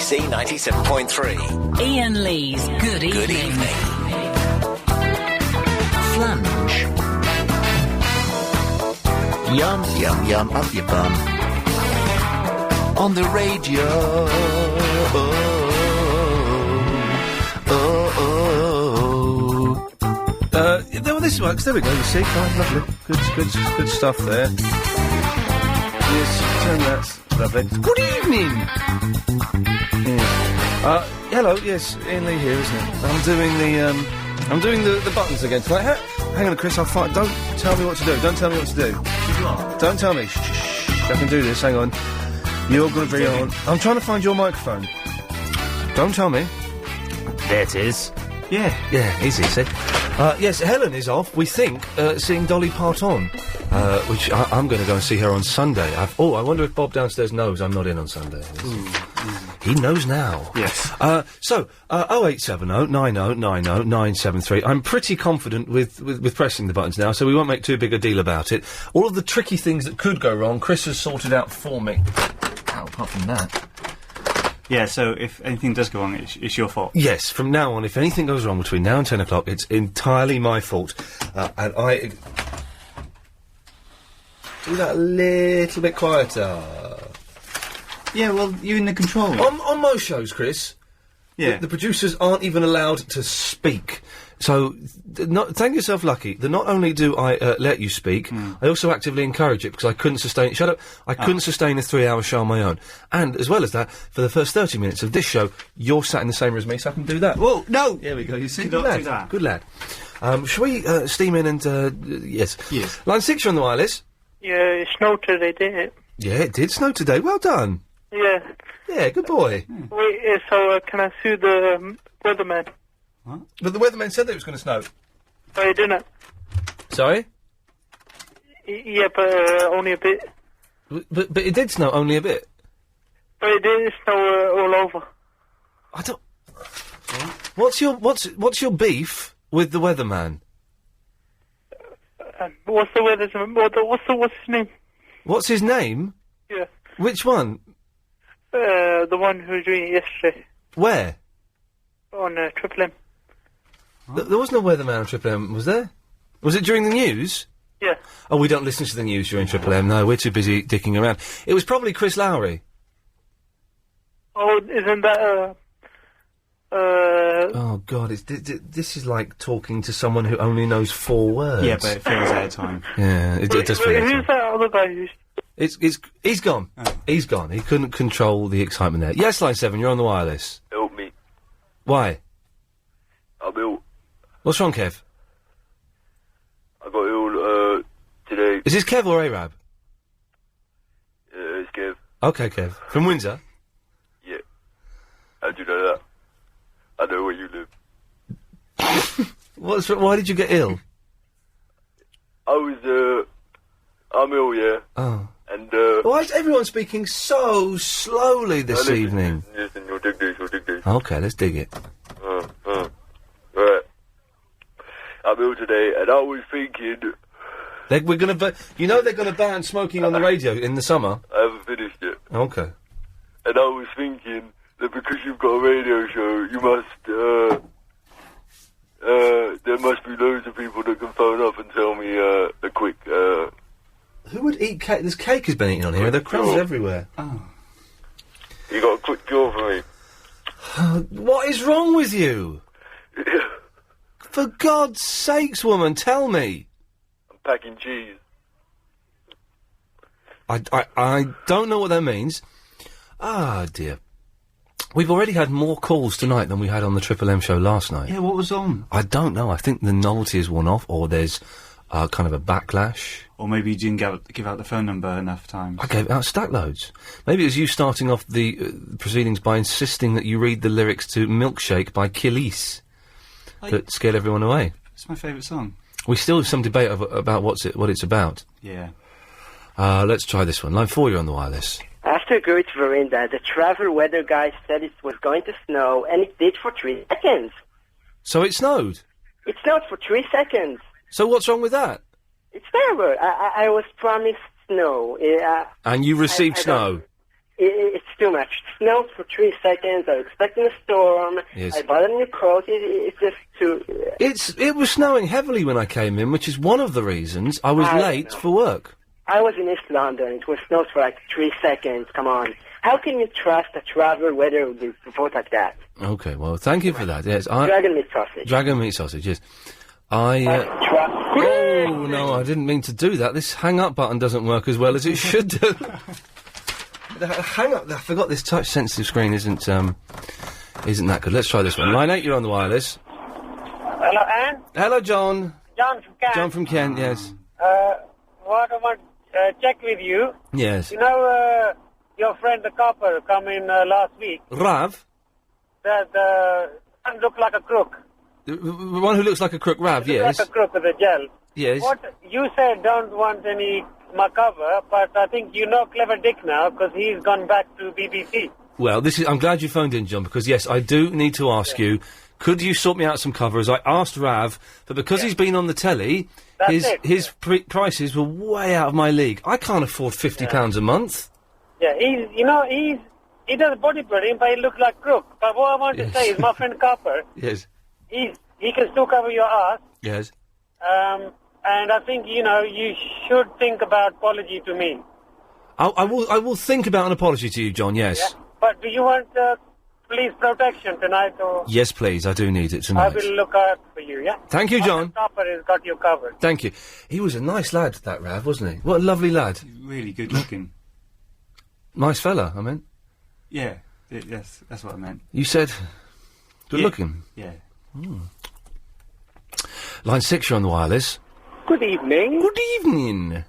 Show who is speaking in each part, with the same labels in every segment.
Speaker 1: BBC 97.3.
Speaker 2: Iain Lee's Good Evening.
Speaker 1: Good evening.
Speaker 2: Flunge.
Speaker 3: Yum, yum, yum, up your bum. On the radio.
Speaker 4: Well, this works. There we go. You see, lovely. Good stuff there. Yes, turn that. Lovely. Good evening. Yes. Hello. Yes, Iain Lee here, isn't it? I'm doing the buttons again tonight. Hang on, Chris. Don't tell me what to do. Don't tell me what to do. Don't tell me. Shh. I can do this. Hang on. You're going to be on. I'm trying to find your microphone. Don't tell me. There it is. Yeah, easy, see. Yes, Helen is off, we think, seeing Dolly Parton, which I'm going to go and see her on Sunday. I wonder if Bob downstairs knows I'm not in on Sunday. He knows now.
Speaker 5: Yes.
Speaker 4: 0870 90 90 973. I'm pretty confident with pressing the buttons now, so we won't make too big a deal about it. All of the tricky things that could go wrong, Chris has sorted out for me. Apart from that.
Speaker 5: Yeah, so if anything does go wrong, it's your fault.
Speaker 4: Yes, from now on, if anything goes wrong between now and 10 o'clock, it's entirely my fault. And I... Do that a little bit quieter.
Speaker 5: Yeah, well, you're in the control room.
Speaker 4: On most shows, Chris,
Speaker 5: yeah,
Speaker 4: the producers aren't even allowed to speak. So, thank yourself lucky that not only do I let you speak, I also actively encourage it, because I couldn't sustain... Shut up! I couldn't sustain a 3-hour show on my own. And, as well as that, for the first 30 minutes of this show, you're sat in the same room as me, so I can do that.
Speaker 5: Whoa, no!
Speaker 4: There we go, you see?
Speaker 5: Good lad.
Speaker 4: Good lad. Shall we steam in and... Yes.
Speaker 5: Yes.
Speaker 4: Line 6, you're on the wireless.
Speaker 6: Yeah, it snowed today, didn't it?
Speaker 4: Yeah, it did snow today. Well done.
Speaker 6: Yeah.
Speaker 4: Yeah, good boy.
Speaker 6: Wait, so can I sue the weatherman?
Speaker 4: What? But the weatherman said that it was going to snow.
Speaker 6: But it didn't.
Speaker 4: Sorry?
Speaker 6: Yeah, but only a bit.
Speaker 4: But it did snow only a bit.
Speaker 6: But it didn't snow all over.
Speaker 4: I don't... What's your beef with the weatherman?
Speaker 6: What's the weatherman? What's his name?
Speaker 4: What's his name?
Speaker 6: Yeah.
Speaker 4: Which one?
Speaker 6: The one who was doing it yesterday.
Speaker 4: Where?
Speaker 6: On Triple M.
Speaker 4: There was no weatherman on Triple M, was there? Was it during the news?
Speaker 6: Yeah.
Speaker 4: Oh, we don't listen to the news during Triple M, no, we're too busy dicking around. It was probably Chris Lowry.
Speaker 6: Oh, isn't that,
Speaker 4: Oh, God, this is like talking to someone who only knows 4 words.
Speaker 5: Yeah, but it feels airtime.
Speaker 4: Yeah, it does feel airtime.
Speaker 6: Who's that other guy who's...
Speaker 4: He's gone. Oh. He's gone. He couldn't control the excitement there. Yes, line 7, you're on the wireless.
Speaker 7: Help me.
Speaker 4: Why?
Speaker 7: I'm ill.
Speaker 4: What's wrong, Kev?
Speaker 7: I got ill, today.
Speaker 4: Is this Kev or Arab?
Speaker 7: It's Kev.
Speaker 4: Okay, Kev. From Windsor?
Speaker 7: Yeah. How'd you know that? I know where you live.
Speaker 4: Why did you get ill?
Speaker 7: I'm ill, yeah.
Speaker 4: Oh.
Speaker 7: And,
Speaker 4: why is everyone speaking so slowly this evening?
Speaker 7: Listen, you'll dig this.
Speaker 4: Okay, let's dig it.
Speaker 7: Right. I'm ill today, and I was thinking...
Speaker 4: they're gonna ban smoking on the radio in the summer?
Speaker 7: I haven't finished yet.
Speaker 4: Okay.
Speaker 7: And I was thinking that because you've got a radio show, you must, there must be loads of people that can phone up and tell me, a quick,
Speaker 4: Who would eat cake? There's cake has been eaten on here. There are crumbs everywhere.
Speaker 5: Oh.
Speaker 7: You got a quick cure for me?
Speaker 4: What is wrong with you? For God's sakes, woman, tell me.
Speaker 7: I'm packing cheese.
Speaker 4: I don't know what that means. Ah, dear. We've already had more calls tonight than we had on the Triple M show last night.
Speaker 5: Yeah, what was on?
Speaker 4: I don't know. I think the novelty has worn off, or there's kind of a backlash.
Speaker 5: Or maybe you didn't give out the phone number enough times.
Speaker 4: I gave out stack loads. Maybe it was you starting off the proceedings by insisting that you read the lyrics to Milkshake by Killis. That scared everyone away.
Speaker 5: It's my favourite song.
Speaker 4: We still have some debate about what it's about.
Speaker 5: Yeah.
Speaker 4: Let's try this one. Line 4, you're on the wireless.
Speaker 8: After Gert Verinda, the travel weather guy said it was going to snow, and it did for 3 seconds.
Speaker 4: So it snowed?
Speaker 8: It snowed for 3 seconds.
Speaker 4: So what's wrong with that?
Speaker 8: It's terrible. I was promised snow.
Speaker 4: And you received snow?
Speaker 8: It too much. Snowed for 3 seconds. I was expecting a storm.
Speaker 4: Yes.
Speaker 8: I bought a new coat. It's just too...
Speaker 4: It was snowing heavily when I came in, which is one of the reasons I was late for work.
Speaker 8: I was in East London. It was snowed for like 3 seconds. Come on. How can you trust a travel weather report like that?
Speaker 4: Okay, well, thank you for that. Yes,
Speaker 8: Dragon meat sausage.
Speaker 4: Dragon meat sausage, yes. Oh, no, I didn't mean to do that. This hang-up button doesn't work as well as it should do. The hang-up... I forgot this touch-sensitive screen isn't that good. Let's try this one. Line 8, you're on the wireless.
Speaker 6: Hello, Anne?
Speaker 4: Hello, John.
Speaker 6: John from Kent.
Speaker 4: John from Kent, yes.
Speaker 6: What I want to check with you.
Speaker 4: Yes.
Speaker 6: You know, your friend the copper come in last week.
Speaker 4: Rav?
Speaker 6: The one looked like a crook.
Speaker 4: The one who looks like a crook, Rav, yes.
Speaker 6: Like a crook with a gel.
Speaker 4: Yes.
Speaker 6: What you said don't want any macabre, but I think you know Clever Dick now because he's gone back to BBC.
Speaker 4: Well, I'm glad you phoned in, John, because yes, I do need to ask you, could you sort me out some covers? I asked Rav, but because he's been on the telly, his prices were way out of my league. I can't afford £50 a month.
Speaker 6: Yeah, he does bodybuilding, but he looks like crook. But what I want to say is, my friend Copper,
Speaker 4: yes,
Speaker 6: he can still cover your ass.
Speaker 4: Yes.
Speaker 6: And I think, you should think about apology to me.
Speaker 4: I will think about an apology to you, John, yes.
Speaker 6: Yeah? But do you want police protection tonight, or...?
Speaker 4: Yes, please, I do need it tonight.
Speaker 6: I will look out for you, yeah?
Speaker 4: Thank you, John.
Speaker 6: Copper has got you covered.
Speaker 4: Thank you. He was a nice lad, that Rav, wasn't he? What a lovely lad.
Speaker 5: Really good looking.
Speaker 4: Nice fella, I meant.
Speaker 5: Yeah, yes, that's what I meant.
Speaker 4: You said good looking?
Speaker 5: Yeah.
Speaker 4: Line 6, you're on the wireless.
Speaker 9: Good evening.
Speaker 4: Good evening.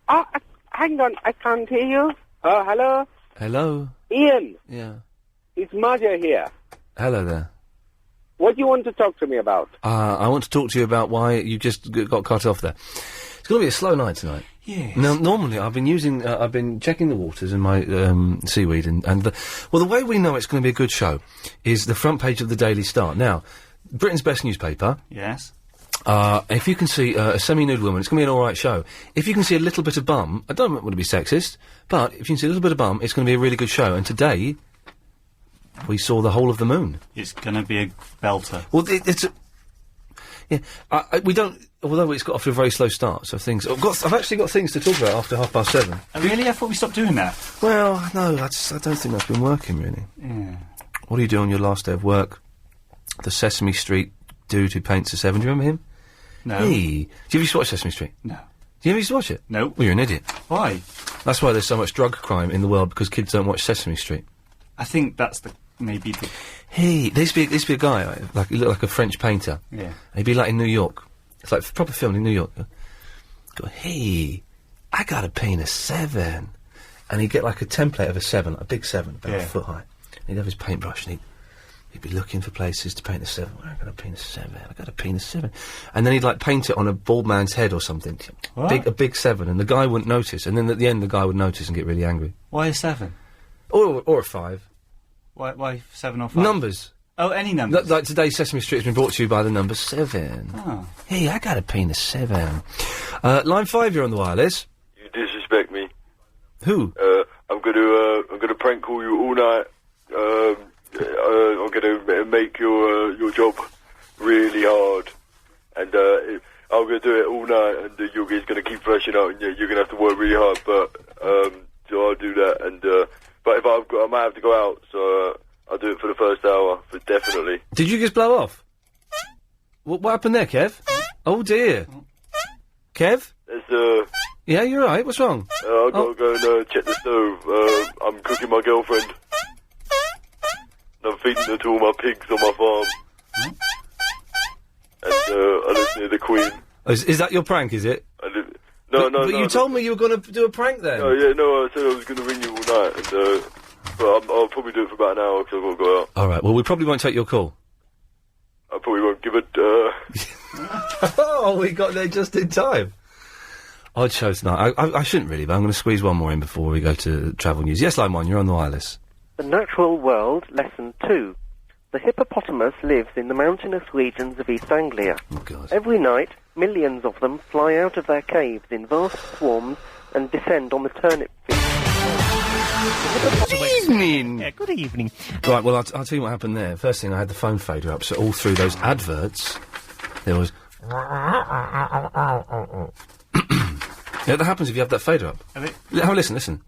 Speaker 9: Hang on, I can't hear you. Hello?
Speaker 4: Hello?
Speaker 9: Ian.
Speaker 4: Yeah.
Speaker 9: It's Marja here.
Speaker 4: Hello there.
Speaker 9: What do you want to talk to me about?
Speaker 4: I want to talk to you about why you just got cut off there. It's going to be a slow night tonight.
Speaker 5: Yes.
Speaker 4: Now, normally I've been checking the waters in my seaweed, and the way we know it's going to be a good show is the front page of the Daily Star. Now, Britain's best newspaper.
Speaker 5: Yes.
Speaker 4: If you can see a semi-nude woman, it's going to be an alright show. If you can see a little bit of bum, I don't want to be sexist, but if you can see a little bit of bum, it's going to be a really good show. And today, we saw the whole of the moon.
Speaker 5: It's going to be a belter.
Speaker 4: Well, we don't... Although it's got off to a very slow start, so things... I've actually got things to talk about after 7:30.
Speaker 5: Oh, really? I thought we stopped doing that.
Speaker 4: Well, no, I don't think that's been working, really.
Speaker 5: Yeah.
Speaker 4: What do you do on your last day of work? The Sesame Street dude who paints a 7, do you remember him?
Speaker 5: No.
Speaker 4: Hey, do you ever used to watch Sesame Street?
Speaker 5: No.
Speaker 4: Do you ever used to watch it?
Speaker 5: No.
Speaker 4: Well, you're an idiot.
Speaker 5: Why?
Speaker 4: That's why there's so much drug crime in the world, because kids don't watch Sesame Street.
Speaker 5: I think that's maybe the...
Speaker 4: Hey, there used to be a guy, he looked like a French painter.
Speaker 5: Yeah.
Speaker 4: He'd be like in New York. It's like proper filmed in New York. Go, hey, I gotta paint a 7. And he'd get like a template of a 7, like a big 7, about a foot high. And he'd have his paintbrush and he'd be looking for places to paint a 7. I gotta paint a 7, I gotta paint a 7. And then he'd like paint it on a bald man's head or something.
Speaker 5: What?
Speaker 4: A big 7, and the guy wouldn't notice. And then at the end the guy would notice and get really angry.
Speaker 5: Why a 7?
Speaker 4: Or a 5.
Speaker 5: Why 7 or 5?
Speaker 4: Numbers.
Speaker 5: Oh, any numbers?
Speaker 4: Like today, Sesame Street has been brought to you by the number 7.
Speaker 5: Oh.
Speaker 4: Hey, I gotta paint a 7. Line 5, you're on the wireless.
Speaker 7: You disrespect me.
Speaker 4: Who?
Speaker 7: I'm gonna prank call you all night. I'm gonna make your job really hard, and I'm gonna do it all night, and you're just gonna keep flashing out, and you're gonna have to work really hard. But so I'll do that, and but if I might have to go out, so I'll do it for the first hour, for definitely.
Speaker 4: Did you just blow off? What happened there, Kev? Oh dear. Kev?
Speaker 7: It's
Speaker 4: Yeah, you're right. What's wrong?
Speaker 7: I gotta go and check the stove. I'm cooking my girlfriend. I'm feeding her to all my pigs on my farm. And I live near the Queen.
Speaker 4: Oh, is that your prank, is it?
Speaker 7: No.
Speaker 4: But you told me you were going to do a prank then.
Speaker 7: Oh, yeah, no, I said I was going to ring you all night, and, but I'll probably do it for about an hour, because I've got to go out.
Speaker 4: Alright, well, we probably won't take your call.
Speaker 7: I probably won't give it,
Speaker 4: Oh, we got there just in time. Odd show tonight. I shouldn't really, but I'm going to squeeze one more in before we go to travel news. Yes, line 1, you're on the wireless.
Speaker 10: The Natural World, Lesson 2. The hippopotamus lives in the mountainous regions of East Anglia.
Speaker 4: Oh, God.
Speaker 10: Every night, millions of them fly out of their caves in vast swarms and descend on the turnip fields.
Speaker 4: evening.
Speaker 11: Yeah, good evening.
Speaker 4: Right, well, I'll tell you what happened there. First thing, I had the phone fader up, so all through those adverts, there was... Yeah, that happens if you have that fader up. Have a listen.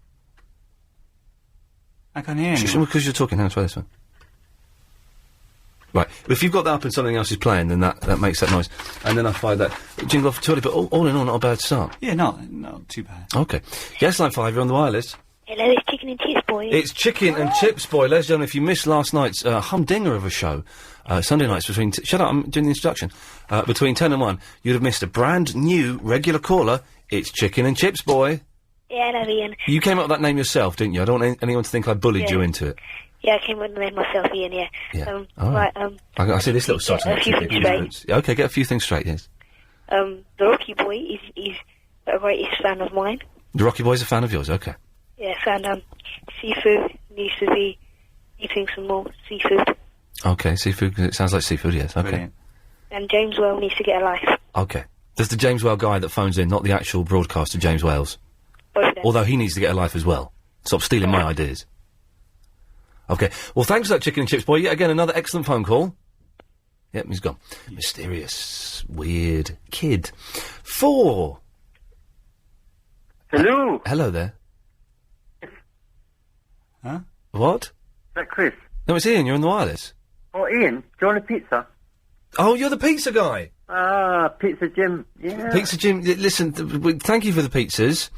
Speaker 5: I can't hear you.
Speaker 4: Because you're talking. Hang on, try this one. Right, if you've got that up and something else is playing, then that makes that noise. And then I find that jingle off the toilet, but all in all, not a bad start.
Speaker 5: Yeah, not too bad.
Speaker 4: Okay. Yes, line 5, you're on the wireless.
Speaker 12: Hello, it's Chicken and Chips Boy.
Speaker 4: It's Chicken and Chips Boy. Ladies and gentlemen, if you missed last night's humdinger of a show, Sunday nights between... shut up, I'm doing the introduction. Between 10 and 1, you'd have missed a brand new regular caller. It's Chicken and Chips Boy.
Speaker 12: Yeah, hello, Ian.
Speaker 4: You came up with that name yourself, didn't you? I don't want anyone to think I bullied you into it.
Speaker 12: Yeah, I came up with the name myself, Ian, yeah.
Speaker 4: Yeah.
Speaker 12: Right,
Speaker 4: I see this little side.
Speaker 12: a few things straight.
Speaker 4: Okay, get a few things straight, yes.
Speaker 12: The Rocky Boy is a greatest fan of mine.
Speaker 4: The Rocky Boy's a fan of yours, okay.
Speaker 12: Yes, and seafood needs to be eating some more seafood.
Speaker 4: Okay, seafood, 'cause it sounds like seafood, yes, okay.
Speaker 5: Brilliant.
Speaker 12: And James Well needs to get a life.
Speaker 4: Okay. There's the James Whale guy that phones in, not the actual broadcaster James Wales.
Speaker 12: Both of them.
Speaker 4: Although he needs to get a life as well. Stop stealing my ideas. Okay. Well, thanks for that, Chicken and Chips Boy. Yet again, another excellent phone call. Yep, he's gone. Mysterious, weird kid. 4.
Speaker 13: Hello.
Speaker 4: Hello there.
Speaker 5: Huh?
Speaker 4: What?
Speaker 13: Is that Chris?
Speaker 4: No, it's Ian. You're on the wireless.
Speaker 13: Oh, Ian, do you want a pizza?
Speaker 4: Oh, you're the pizza guy.
Speaker 13: Ah, Pizza Jim. Yeah.
Speaker 4: Pizza Jim. Listen, thank you for the pizzas.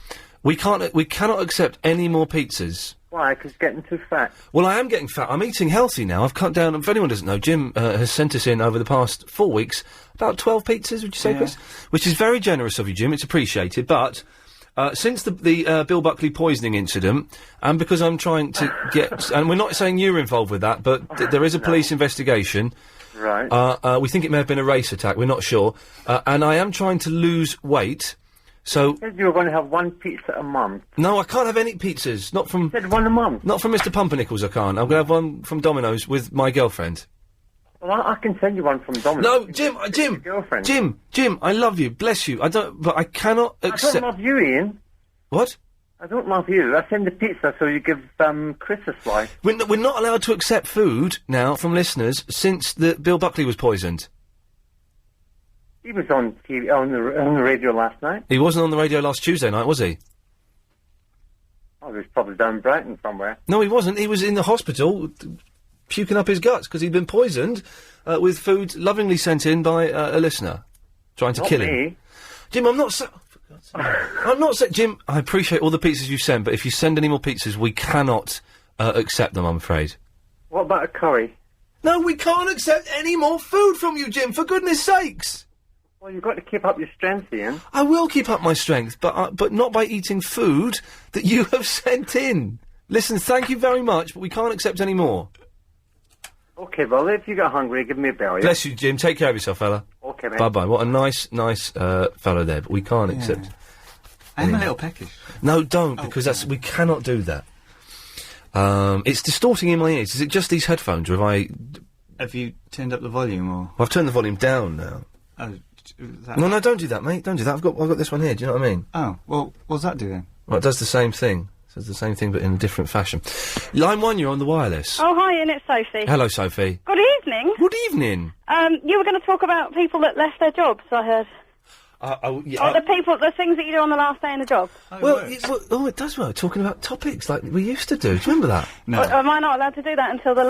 Speaker 4: We cannot accept any more pizzas.
Speaker 13: Why? Because getting too fat.
Speaker 4: Well, I am getting fat. I'm eating healthy now. I've cut down. If anyone doesn't know, Jim has sent us in over the past 4 weeks about 12 pizzas. Would you say, Chris? Which is very generous of you, Jim. It's appreciated. But since the Bill Buckley poisoning incident, and because I'm trying to get, and we're not saying you're involved with that, but there is a police investigation.
Speaker 13: Right.
Speaker 4: We think it may have been a race attack. We're not sure. And I am trying to lose weight. So...
Speaker 13: You said you were going to have one pizza a month.
Speaker 4: No, I can't have any pizzas. Not from...
Speaker 13: You said one a month.
Speaker 4: Not from Mr. Pumpernickel's, I can't. I'm going to have one from Domino's with my girlfriend.
Speaker 13: Well, I can send you one from Domino's.
Speaker 4: No, Jim,
Speaker 13: girlfriend.
Speaker 4: Jim, I love you. Bless you. But I cannot accept...
Speaker 13: I don't love you, Ian.
Speaker 4: What?
Speaker 13: I don't love you. I send the pizza so you give Chris a slice.
Speaker 4: We're not allowed to accept food now from listeners since Bill Buckley was poisoned.
Speaker 13: He was on TV, on the radio last night.
Speaker 4: He wasn't on the radio last Tuesday night, was he?
Speaker 13: Oh, he was probably down in Brighton somewhere.
Speaker 4: No, he wasn't. He was in the hospital puking up his guts because he'd been poisoned with food lovingly sent in by a listener trying to kill him. Jim, I'm not... I'm not saying... Jim, I appreciate all the pizzas you send, but if you send any more pizzas, we cannot accept them, I'm afraid.
Speaker 13: What about a curry?
Speaker 4: No, we can't accept any more food from you, Jim, for goodness sakes!
Speaker 13: Well, you've got to keep up your strength, Ian.
Speaker 4: I will keep up my strength, but not by eating food that you have sent in. Listen, thank you very much, but we can't accept any more.
Speaker 13: Okay, well, if you get hungry, give me a bell, yeah?
Speaker 4: Bless you, Jim. Take care of yourself, fella.
Speaker 13: Okay, mate.
Speaker 4: Bye-bye. What a nice fellow there, but we can't accept...
Speaker 5: I'm a little peckish.
Speaker 4: No, don't, because we cannot do that. It's distorting in my ears. Is it just these headphones, or
Speaker 5: Have you turned up the volume, or...?
Speaker 4: Well, I've turned the volume down now.
Speaker 5: Oh,
Speaker 4: No, don't do that, mate. Don't do that. I've got this one here. Do you know what I mean?
Speaker 5: Oh, well, what's that do then?
Speaker 4: Well, it does the same thing. It does the same thing, but in a different fashion. Line 1, you're on the wireless.
Speaker 14: Oh, hi, Ian, it's Sophie.
Speaker 4: Hello, Sophie.
Speaker 14: Good evening.
Speaker 4: Good evening.
Speaker 14: You were going to talk about people that left their jobs, I heard. The things that you do on the last day in the job.
Speaker 4: It does work. Talking about topics like we used to do. Do you remember that?
Speaker 5: No.
Speaker 14: Am I not allowed to do that until the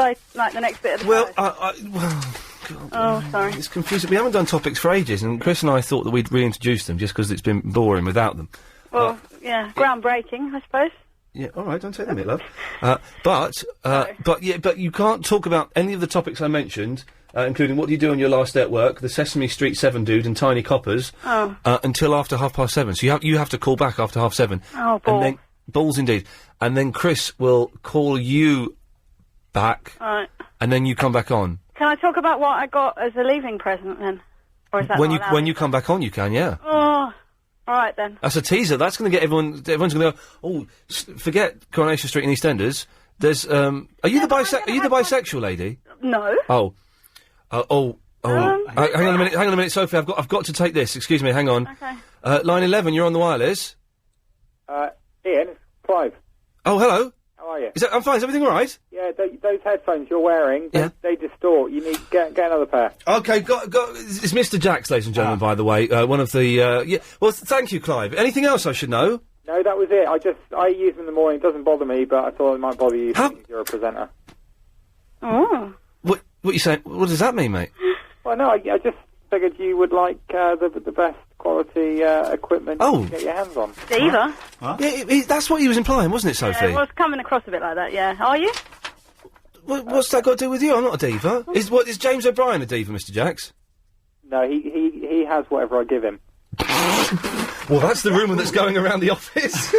Speaker 14: next bit of the show? Oh, sorry.
Speaker 4: It's confusing. We haven't done topics for ages, and Chris and I thought that we'd reintroduce them just because it's been boring without them.
Speaker 14: Well, yeah, groundbreaking, I suppose.
Speaker 4: Yeah, all right, don't take the mitt, love. But you can't talk about any of the topics I mentioned, including what do you do on your last day at work, the Sesame Street 7 dude and Tiny Coppers, until after 7:30. So you have to call back after 7:30.
Speaker 14: Oh, balls.
Speaker 4: And then, balls indeed. And then Chris will call you back, and then you come back on.
Speaker 14: Can I talk about what I got as a leaving present then? Or is that
Speaker 4: when you come back on, you can, yeah.
Speaker 14: Oh, all right then.
Speaker 4: That's a teaser. That's going to get everyone's going to go, oh, forget Coronation Street and EastEnders. There's, are you the bisexual lady?
Speaker 14: No.
Speaker 4: Hang on a minute, Sophie, I've got to take this. Excuse me, hang on.
Speaker 14: Okay.
Speaker 4: Line 11, you're on the wireless.
Speaker 15: Ian, it's Clive.
Speaker 4: Oh, hello.
Speaker 15: How are
Speaker 11: are you?
Speaker 4: I'm fine. Is everything all right?
Speaker 11: Yeah, those headphones you're wearing, they distort. You need to get another pair.
Speaker 4: Okay, it's Mr. Jacks, ladies and gentlemen, by the way. One of the, well, thank you, Clive. Anything else I should know?
Speaker 11: No, that was it. I use them in the morning. It doesn't bother me, but I thought it might bother you since you're a presenter.
Speaker 14: Oh.
Speaker 4: What you saying? What does that mean, mate?
Speaker 11: Well, no, I just figured you would like the best quality equipment you can get your hands on.
Speaker 14: Diva?
Speaker 4: Yeah, that's what he was implying, wasn't it, Sophie?
Speaker 14: Yeah, it was coming across a bit like that, yeah. Are you?
Speaker 4: What's that got to do with you? I'm not a diva. Is James O'Brien a diva, Mr. Jacks?
Speaker 11: No, he has whatever I give him.
Speaker 4: Well, that's the rumour that's going around the office.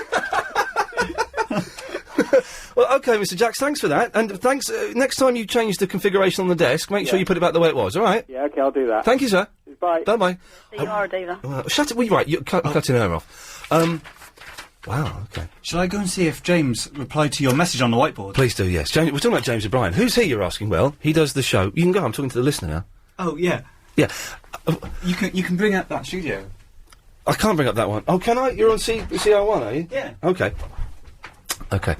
Speaker 4: Well, OK, Mr. Jacks, thanks for that. And thanks, next time you change the configuration on the desk, make sure you put it back the way it was, all right?
Speaker 11: Yeah, OK, I'll do that.
Speaker 4: Thank you, sir.
Speaker 11: Bye.
Speaker 4: Bye-bye.
Speaker 14: So you are a diva.
Speaker 4: Shut it. Well, you're right. You're cutting her off. Wow, OK.
Speaker 5: Shall I go and see if James replied to your message on the whiteboard?
Speaker 4: Please do, yes. James, we're talking about James O'Brien. Who's he, you're asking? Well, he does the show. You can go, I'm talking to the listener now.
Speaker 5: Oh, yeah.
Speaker 4: Yeah.
Speaker 5: You can bring up that studio.
Speaker 4: I can't bring up that one. Oh, can I? You're on CR1, are you?
Speaker 5: Yeah.
Speaker 4: OK. OK.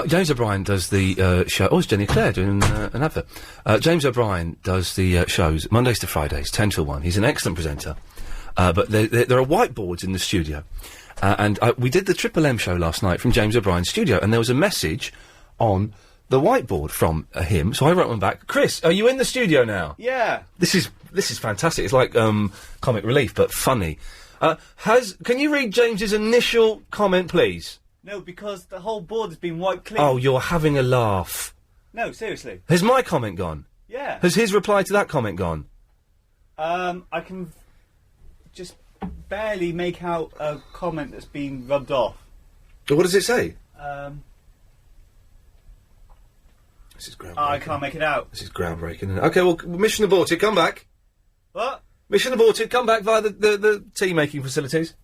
Speaker 4: James O'Brien does the show. Oh, it's Jenny Clare doing an advert. James O'Brien does the shows Mondays to Fridays, 10 till 1. He's an excellent presenter. But there are whiteboards in the studio. And we did the Triple M show last night from James O'Brien's studio, and there was a message on the whiteboard from him. So I wrote one back. Chris, are you in the studio now?
Speaker 5: Yeah.
Speaker 4: This is fantastic. It's like comic relief, but funny. Can you read James's initial comment, please?
Speaker 5: No, because the whole board has been wiped clean.
Speaker 4: Oh, you're having a laugh.
Speaker 5: No, seriously.
Speaker 4: Has my comment gone?
Speaker 5: Yeah.
Speaker 4: Has his reply to that comment gone?
Speaker 5: I can just barely make out a comment that's been rubbed off.
Speaker 4: What does it say? This is groundbreaking.
Speaker 5: I can't make it out.
Speaker 4: This is groundbreaking. Isn't it? Okay, well, mission aborted. Come back.
Speaker 5: What?
Speaker 4: Mission aborted. Come back via the tea making facilities.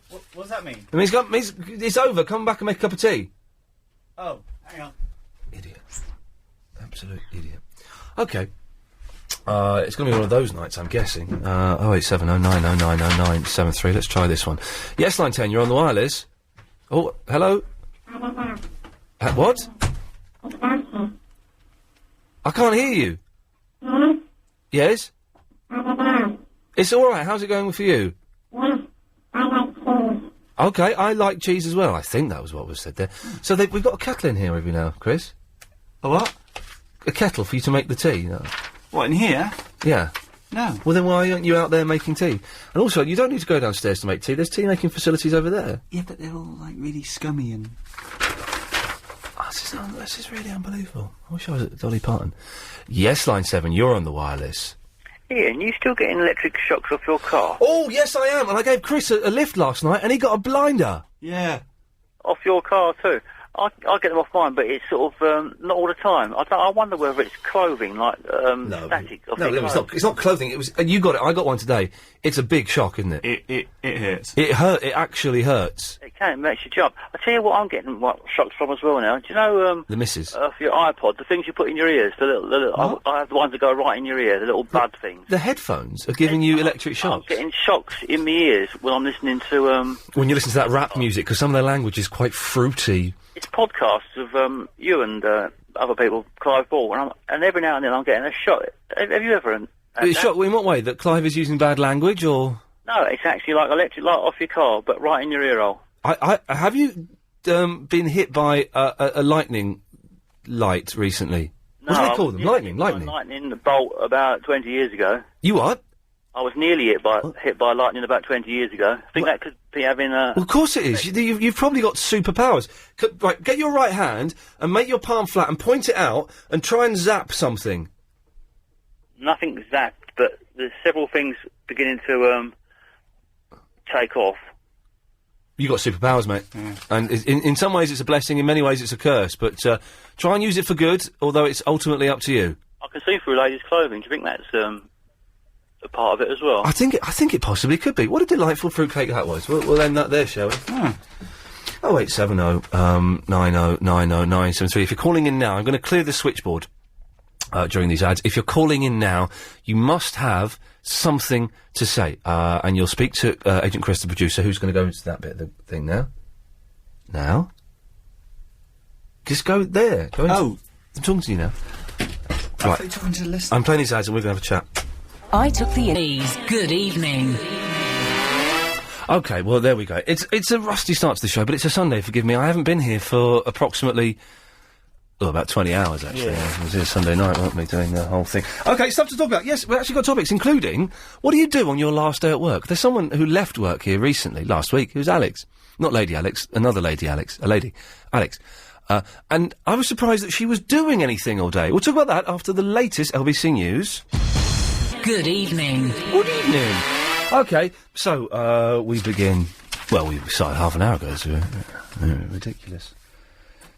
Speaker 5: What does that mean?
Speaker 4: I mean, it's over. Come back and make a cup of tea.
Speaker 5: Oh, hang on.
Speaker 4: Idiot. Absolute idiot. Okay. It's going to be one of those nights, I'm guessing. 08709090973. Let's try this one. Yes, line 10, you're on the wireless. Oh, hello? What? I can't hear you. Yes? It's alright, how's it going for you? Okay, I like cheese as well. I think that was what was said there. So we've got a kettle in here, have we now, Chris?
Speaker 5: A what?
Speaker 4: A kettle for you to make the tea. No.
Speaker 5: What, in here?
Speaker 4: Yeah.
Speaker 5: No.
Speaker 4: Well, then why aren't you out there making tea? And also, you don't need to go downstairs to make tea. There's tea-making facilities over there.
Speaker 5: Yeah, but they're all, like, really scummy and...
Speaker 4: This is really unbelievable. I wish I was at Dolly Parton. Yes, line 7, you're on the wireless.
Speaker 15: Ian, you still getting electric shocks off your car?
Speaker 4: Oh, yes, I am. And I gave Chris a lift last night, and he got a blinder.
Speaker 5: Yeah.
Speaker 15: Off your car, too? I get them off mine, but it's sort of not all the time. I wonder whether it's clothing, like static.
Speaker 4: No, it's not clothing. It was. You got it. I got one today. It's a big shock, isn't it?
Speaker 5: It hurts.
Speaker 4: It actually hurts.
Speaker 15: It can. It makes you jump. I tell you what, I'm getting shocks from as well now. Do you know
Speaker 4: the missus?
Speaker 15: For your iPod, the things you put in your ears, the little. I have the ones that go right in your ear, the little bud things.
Speaker 4: The headphones are giving you electric shocks.
Speaker 15: I'm getting shocks in my ears when I'm listening to.
Speaker 4: When you listen to that rap music, because some of their language is quite fruity.
Speaker 15: It's podcasts of you and other people, Clive Ball, and every now and then I'm getting a shot. Have you ever?
Speaker 4: A shot in what way? That Clive is using bad language, or?
Speaker 15: No, it's actually like electric light off your car, but right in your ear hole.
Speaker 4: Have you been hit by a lightning light recently?
Speaker 15: No,
Speaker 4: what do they call them? Lightning.
Speaker 15: Lightning bolt about 20 years ago.
Speaker 4: You what?
Speaker 15: I was nearly hit by lightning about 20 years ago. I think that could be having a...
Speaker 4: Well, of course it is. You've probably got superpowers. Right, get your right hand and make your palm flat and point it out and try and zap something.
Speaker 15: Nothing zapped, but there's several things beginning to take off.
Speaker 4: You got superpowers, mate. Yeah. And in some ways it's a blessing, in many ways it's a curse. But try and use it for good, although it's ultimately up to you.
Speaker 15: I can see through ladies' clothing. Do you think that's... a part of it as well?
Speaker 4: I think it possibly could be. What a delightful fruitcake that was. We'll end that there, shall we? 0870 9090973. If you're calling in now, I'm going to clear the switchboard during these ads. If you're calling in now, you must have something to say, and you'll speak to Agent Chris, the producer, who's going to go into that bit of the thing now. Just go there. Go I'm talking to you now. Right.
Speaker 5: You're talking to the listener.
Speaker 4: I'm playing these ads and we're going to have a chat.
Speaker 2: I took the E's. Good evening.
Speaker 4: Okay, well, there we go. It's a rusty start to the show, but it's a Sunday, forgive me. I haven't been here for approximately... about 20 hours, actually. I was here Sunday night, weren't we, doing the whole thing. Okay, stuff to talk about. Yes, we've actually got topics, including, what do you do on your last day at work? There's someone who left work here recently, last week, who's Alex. Not Lady Alex, another Lady Alex. A lady. Alex. And I was surprised that she was doing anything all day. We'll talk about that after the latest LBC News.
Speaker 2: Good evening.
Speaker 4: Good evening. Okay, so, we begin... Well, we started half an hour ago, so... ridiculous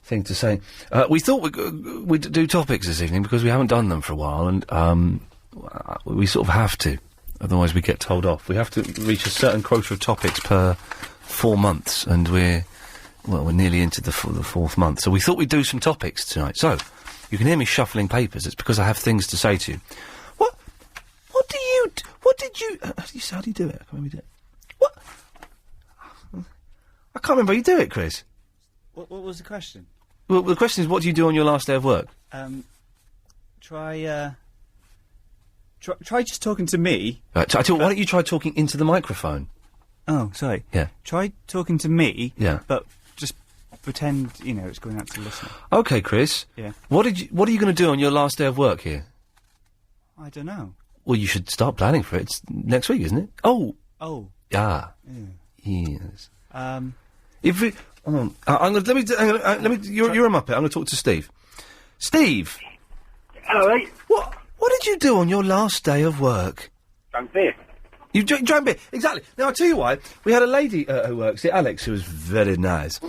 Speaker 4: thing to say. We thought we'd do topics this evening because we haven't done them for a while, and we sort of have to. Otherwise we get told off. We have to reach a certain quota of topics per 4 months, and we're nearly into the fourth month. So we thought we'd do some topics tonight. So, you can hear me shuffling papers. It's because I have things to say to you. How do you do it? I can't remember how you do it. What? I can't remember how you do it, Chris.
Speaker 5: What was the question?
Speaker 4: Well, the question is, what do you do on your last day of work?
Speaker 5: Try just talking to me.
Speaker 4: Right, why don't you try talking into the microphone?
Speaker 5: Oh, sorry.
Speaker 4: Yeah.
Speaker 5: Try talking to me.
Speaker 4: Yeah.
Speaker 5: But just pretend, it's going out to the listener.
Speaker 4: Okay, Chris.
Speaker 5: Yeah.
Speaker 4: What are you going to do on your last day of work here?
Speaker 5: I don't know.
Speaker 4: Well, you should start planning for it. It's next week, isn't it? Oh.
Speaker 5: Oh.
Speaker 4: Ah.
Speaker 5: Yeah.
Speaker 4: Yes.
Speaker 5: If it...
Speaker 4: You're a Muppet. I'm going to talk to Steve. Steve!
Speaker 13: Hello, mate.
Speaker 4: What did you do on your last day of work?
Speaker 13: Drank beer.
Speaker 4: You drank beer? Exactly. Now, I'll tell you why. We had a lady who works here, Alex, who was very nice.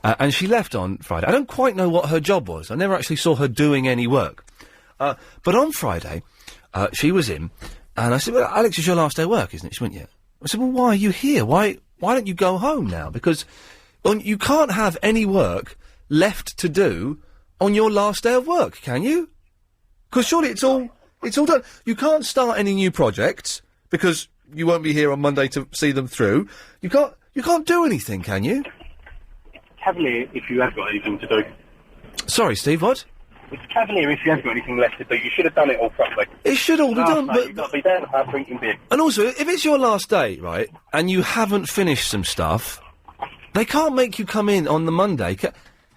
Speaker 4: And she left on Friday. I don't quite know what her job was. I never actually saw her doing any work. But on Friday, she was in, and I said, well, Alex, it's your last day of work, isn't it? She went, yeah. I said, well, why are you here? Why don't you go home now? Because... you can't have any work left to do on your last day of work, can you? Because surely it's all done. You can't start any new projects because you won't be here on Monday to see them through. You can't do anything, can you?
Speaker 13: It's cavalier if you have got anything to do.
Speaker 4: Sorry, Steve, what?
Speaker 13: It's cavalier if you have got anything left to do. You should have done it all properly.
Speaker 4: It should all be done, but...
Speaker 13: You've got to be down about drinking beer.
Speaker 4: And also, if it's your last day, right, and you haven't finished some stuff... They can't make you come in on the Monday.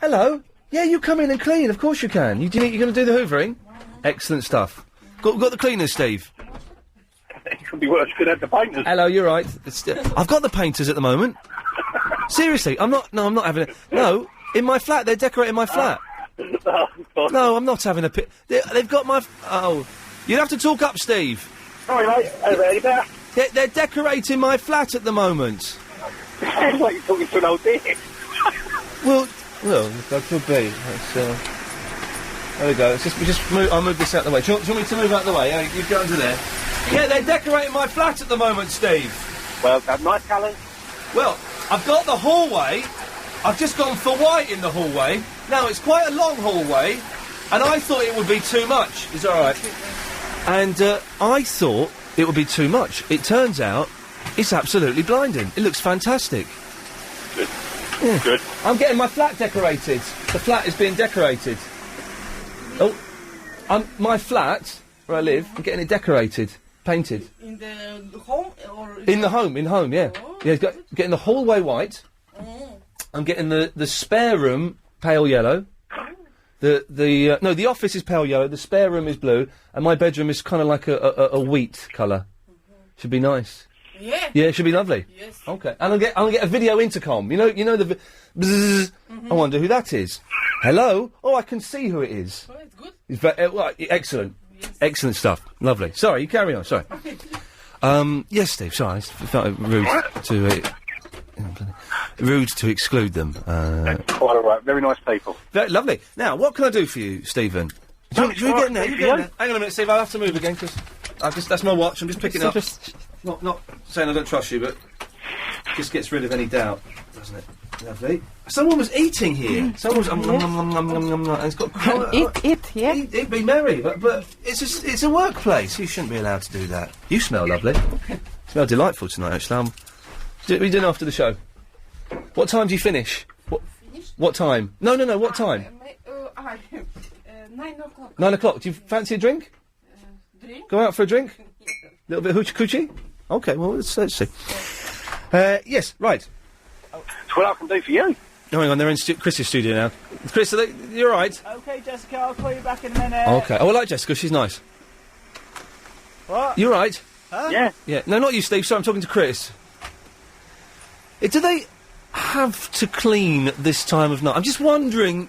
Speaker 4: Hello? Yeah, you come in and clean. Of course you can. You're going to do the hoovering? Excellent stuff. Got the cleaners, Steve?
Speaker 13: It could be worse. Could have the painters.
Speaker 4: Hello, you're right. I've got the painters at the moment. Seriously, I'm not having it. No, in my flat. They're decorating my flat. No, I'm not having a they've got my... Oh. You'd have to talk up, Steve.
Speaker 13: Sorry, mate. Any better?
Speaker 4: They're decorating my flat at the moment.
Speaker 13: It sounds like you're talking to an old dear.
Speaker 4: Well, that could be. There we go. I'll move this out of the way. Do you want me to move out of the way? You go under there. Yeah, they're decorating my flat at the moment, Steve.
Speaker 13: Well, that's nice colours.
Speaker 4: Well, I've got the hallway. I've just gone for white in the hallway. Now, it's quite a long hallway, and I thought it would be too much. Is that all right? And I thought it would be too much. It turns out... it's absolutely blinding. It looks fantastic.
Speaker 13: Good.
Speaker 4: Yeah.
Speaker 13: Good.
Speaker 4: I'm getting my flat decorated. The flat is being decorated. Oh, my flat, where I live, I'm getting it decorated, painted.
Speaker 16: In the home? Or
Speaker 4: in the home, yeah. Oh. Yeah, getting the hallway white. Oh. I'm getting the spare room pale yellow. The office is pale yellow, the spare room is blue, and my bedroom is kind of like a wheat colour. Should be nice.
Speaker 16: Yeah.
Speaker 4: Yeah, it should be lovely.
Speaker 16: Yes.
Speaker 4: Okay. And I'll get a video intercom. You know the bzzz. I wonder who that is. Hello? Oh, I can see who it is.
Speaker 16: Oh, it's good.
Speaker 4: It's excellent. Yes. Excellent stuff. Lovely. Sorry, you carry on. Sorry. Yes, Steve. Sorry, I felt rude to exclude them.
Speaker 13: Quite all right. Very nice people.
Speaker 4: Lovely. Now, what can I do for you, Stephen? Do you get in there? Hang on a minute, Steve. I'll have to move again because that's my watch. I'm just picking it up. Not saying I don't trust you, but it just gets rid of any doubt, doesn't it? Lovely. Someone was eating here. Someone was and it's got eat, be merry. But it's a workplace. You shouldn't be allowed to do that. You smell lovely. Smell delightful tonight. Actually, what are you doing after the show? What time do you finish? What time? No. What time?
Speaker 16: 9 o'clock.
Speaker 4: 9 o'clock. Do you fancy a drink?
Speaker 16: Drink?
Speaker 4: Go out for a drink? Little bit of hoochie coochie? Okay, well, let's see. Yes, right.
Speaker 17: It's what I can do for you.
Speaker 4: Oh, hang on, they're in Chris's studio now. Chris, you alright?
Speaker 5: Okay, Jessica, I'll call you back in a minute.
Speaker 4: Okay. Oh, I like Jessica, she's nice.
Speaker 5: What?
Speaker 4: You alright?
Speaker 5: Huh?
Speaker 17: Yeah.
Speaker 4: Yeah. No, not you, Steve. Sorry, I'm talking to Chris. Do they have to clean this time of night? I'm just wondering,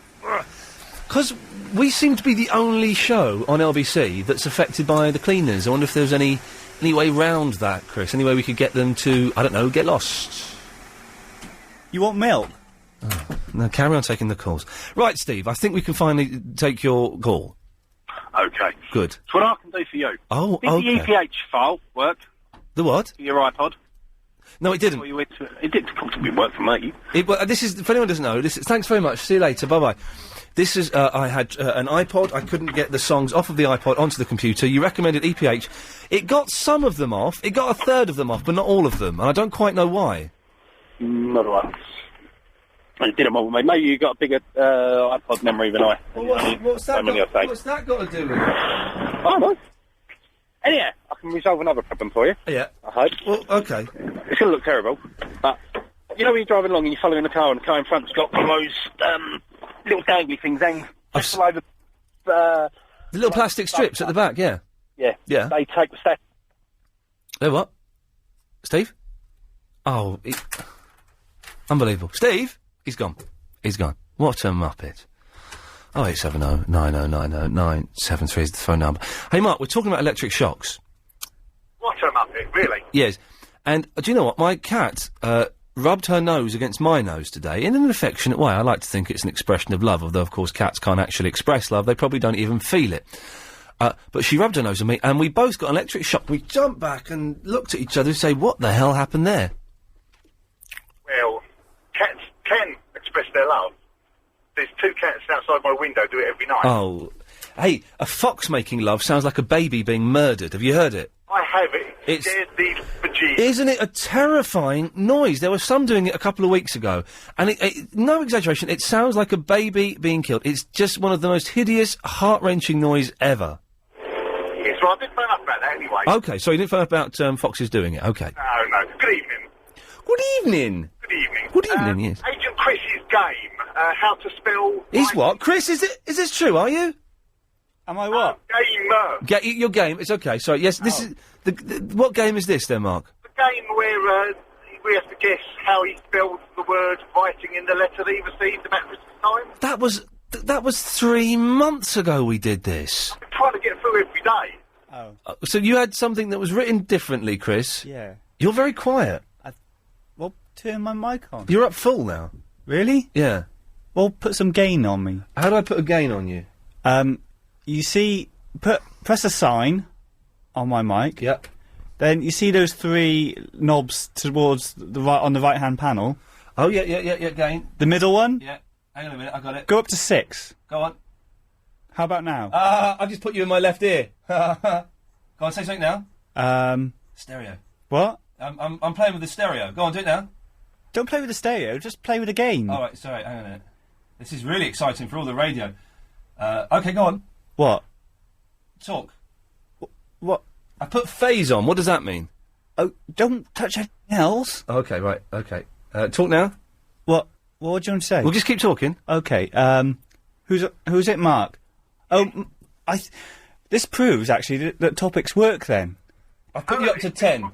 Speaker 4: because we seem to be the only show on LBC that's affected by the cleaners. I wonder if there's any way round that, Chris. Any way we could get them to, I don't know, get lost.
Speaker 5: You want milk?
Speaker 4: Oh. No, carry on taking the calls. Right, Steve, I think we can finally take your call.
Speaker 17: Okay.
Speaker 4: Good.
Speaker 17: It's what I can do for you.
Speaker 4: Oh,
Speaker 17: Did
Speaker 4: okay.
Speaker 17: the EPH file work?
Speaker 4: The what?
Speaker 17: For your iPod?
Speaker 4: No, it didn't.
Speaker 17: It didn't comfortably work for me.
Speaker 4: This is, if anyone doesn't know, thanks very much. See you later. Bye-bye. This is, I had an iPod. I couldn't get the songs off of the iPod onto the computer. You recommended EPH. It got some of them off. It got a third of them off, but not all of them. And I don't quite know why.
Speaker 17: Not right. It didn't bother me. Maybe you got a bigger iPod memory than I.
Speaker 4: Well, what's that got to do with it?
Speaker 17: Oh, no. Anyhow, I can resolve another problem for you.
Speaker 4: Yeah.
Speaker 17: I hope.
Speaker 4: Well, okay.
Speaker 17: It's going to look terrible, but you know when you're driving along and you're following the car and the car in front's got one of those little dangly things hanging all over.
Speaker 4: The little plastic strips at the back, yeah.
Speaker 17: Yeah.
Speaker 4: Yeah.
Speaker 17: They take the stack.
Speaker 4: They what? Steve? Oh, unbelievable. Steve? He's gone. He's gone. What a muppet. 0870 9090 973 is the phone number. Hey, Mark, we're talking about electric shocks.
Speaker 18: What a muppet, really?
Speaker 4: Yes. And do you know what? My cat rubbed her nose against my nose today in an affectionate way. I like to think it's an expression of love, although, of course, cats can't actually express love. They probably don't even feel it. But she rubbed her nose on me, and we both got an electric shock. We jumped back and looked at each other and say, what the hell happened there?
Speaker 18: Well, cats can express their love. There's 2 cats outside my window do it every night.
Speaker 4: Oh. Hey, a fox making love sounds like a baby being murdered. Have you heard it?
Speaker 18: I have it. It scares the bejesus.
Speaker 4: Isn't it a terrifying noise? There was some doing it a couple of weeks ago, and no exaggeration, it sounds like a baby being killed. It's just one of the most hideous, heart-wrenching noise ever.
Speaker 18: Yes, well, I did phone up about that anyway.
Speaker 4: Okay, so you didn't find out about foxes doing it, okay.
Speaker 18: No. Good evening.
Speaker 4: Good evening.
Speaker 18: Good evening.
Speaker 4: Good evening, yes.
Speaker 18: Agent Chris's game, how to spell...
Speaker 4: Is what? Chris, is this true, are you?
Speaker 5: Am I what?
Speaker 18: Game.
Speaker 4: Your game, it's okay. Sorry, yes, this is... what game is this, then, Mark?
Speaker 18: The game where we have to guess how he spelled the word writing in the letter that he received about Christmas time.
Speaker 4: That was 3 months ago we did this.
Speaker 18: I'm trying to get through every day.
Speaker 5: Oh.
Speaker 4: So you had something that was written differently, Chris?
Speaker 5: Yeah.
Speaker 4: You're very quiet.
Speaker 5: Well, turn my mic on.
Speaker 4: You're up full now.
Speaker 5: Really?
Speaker 4: Yeah.
Speaker 5: Well, put some gain on me.
Speaker 4: How do I put a gain on you?
Speaker 5: You see, press a sign on my mic.
Speaker 4: Yep.
Speaker 5: Then you see those 3 knobs towards the right on the right-hand panel.
Speaker 4: Oh, yeah, gain.
Speaker 5: The middle one?
Speaker 4: Yeah. Hang on a minute, I got it.
Speaker 5: Go up to 6.
Speaker 4: Go on.
Speaker 5: How about now?
Speaker 4: I just put you in my left ear. Go on, say something now. Stereo.
Speaker 5: What?
Speaker 4: I'm playing with the stereo. Go on, do it now.
Speaker 5: Don't play with the stereo, just play with the gain.
Speaker 4: All right, sorry, hang on a minute. This is really exciting for all the radio. Okay, go on.
Speaker 5: What?
Speaker 4: Talk.
Speaker 5: What?
Speaker 4: I put phase on. What does that mean?
Speaker 5: Oh, don't touch anything else.
Speaker 4: Okay, right, okay. Talk now.
Speaker 5: What do you want to say?
Speaker 4: We'll just keep talking.
Speaker 5: Okay, who's it, Mark? Oh, this proves, actually, that topics work, then.
Speaker 4: I've put you up to 10.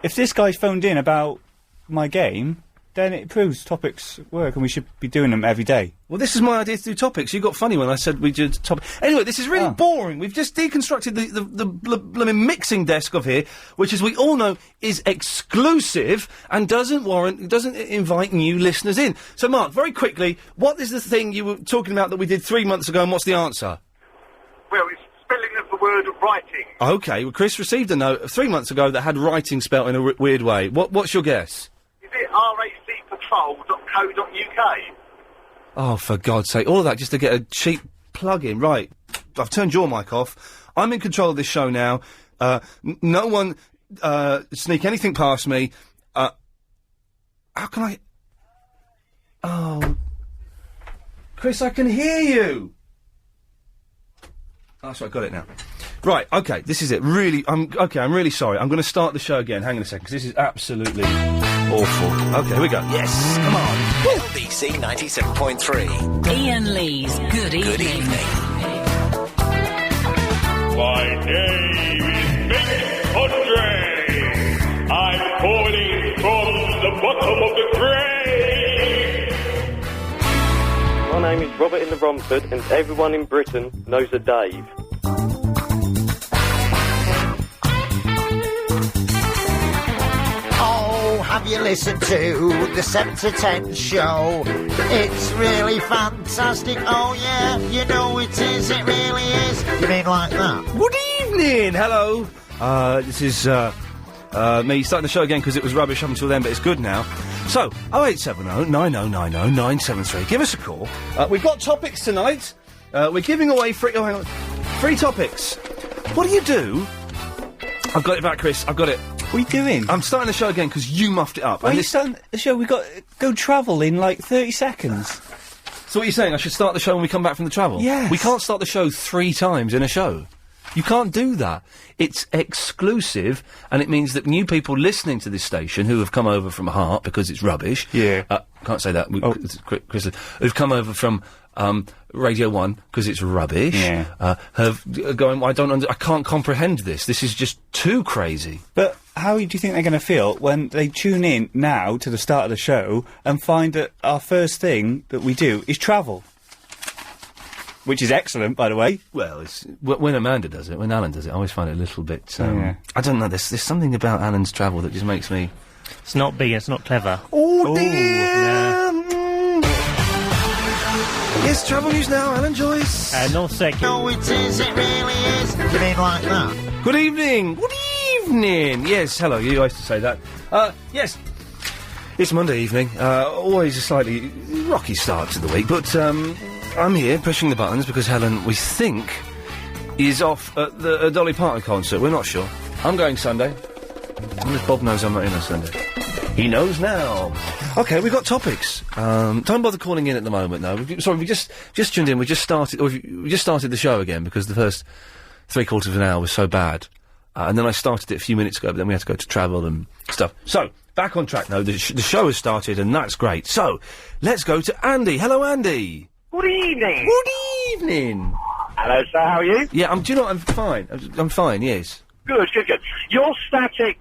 Speaker 5: If this guy's phoned in about my game, then it proves topics work, and we should be doing them every day.
Speaker 4: Well, this is my idea to do topics. You got funny when I said we did topics. Anyway, this is really boring. We've just deconstructed the blooming mixing desk of here, which, as we all know, is exclusive and doesn't invite new listeners in. So, Mark, very quickly, what is the thing you were talking about that we did 3 months ago, and what's the answer?
Speaker 18: Well, it's spelling of the word writing.
Speaker 4: Okay, well, Chris received a note 3 months ago that had writing spelt in a weird way. What's your guess?
Speaker 18: Is it racpatrol.co.uk?
Speaker 4: Oh, for God's sake. All of that just to get a cheap plug-in. Right. I've turned your mic off. I'm in control of this show now. No one sneak anything past me. How can I... Oh. Chris, I can hear you. That's right, got it now. Right, okay, this is it. Really, I'm really sorry. I'm going to start the show again. Hang on a second, 'cause this is absolutely awful. Okay, here we go. Yes, come on.
Speaker 1: LBC 97.3.
Speaker 2: Iain Lee's Good Evening.
Speaker 1: Good evening.
Speaker 19: My name is Big Andre. I'm calling from the bottom of the grave.
Speaker 20: My name is Robert in the Romford, and everyone in Britain knows a Dave.
Speaker 21: Oh, have you listened to the 7 to 10 show? It's really fantastic. Oh yeah, you know it is. It really is. You mean like that?
Speaker 4: Good evening. Hello. This is me starting the show again because it was rubbish up until then, but it's good now. So, 0870 9090 973. Give us a call. We've got topics tonight. We're giving away free topics. What do you do? I've got it back, Chris. I've got it.
Speaker 5: What are you doing?
Speaker 4: I'm starting the show again because you muffed it up.
Speaker 5: Why are you starting the show? We've got go travel in like 30 seconds.
Speaker 4: So what are you saying? I should start the show when we come back from the travel?
Speaker 5: Yes.
Speaker 4: We can't start the show 3 times in a show. You can't do that. It's exclusive, and it means that new people listening to this station who have come over from Heart because it's rubbish.
Speaker 5: Yeah.
Speaker 4: Can't say that. Chris, who've come over from Radio 1 because it's rubbish.
Speaker 5: Yeah.
Speaker 4: Have going. I can't comprehend this. This is just too crazy.
Speaker 5: But how do you think they're going to feel when they tune in now to the start of the show and find that our first thing that we do is travel? Which is excellent, by the way.
Speaker 4: Well, it's when Amanda does it, when Alan does it, I always find it a little bit.
Speaker 5: Yeah.
Speaker 4: I don't know. There's something about Alan's travel that just makes me.
Speaker 22: It's not big. It's not clever.
Speaker 4: Oh dear. Yes, travel news now. Alan Joyce.
Speaker 22: North Circuit.
Speaker 21: No, it is. It really is. You mean like that?
Speaker 4: Good evening. Good evening. Yes, hello. You used to say that. Yes. It's Monday evening. Always a slightly rocky start to the week, but I'm here pushing the buttons because Helen, we think, is off at the Dolly Parton concert. We're not sure. I'm going Sunday. Unless Bob knows I'm not in on Sunday. He knows now. Okay, we've got topics. Don't bother calling in at the moment, though. We just tuned in. We just started the show again because the first 3/4 of an hour was so bad. And then I started it a few minutes ago, but then we had to go to travel and stuff. So, back on track now. The show has started, and that's great. So, let's go to Andy. Hello, Andy.
Speaker 23: Good evening.
Speaker 4: Good evening.
Speaker 23: Hello, sir. How are you?
Speaker 4: Yeah, do you know what? I'm fine. I'm fine, yes.
Speaker 23: Good. Your static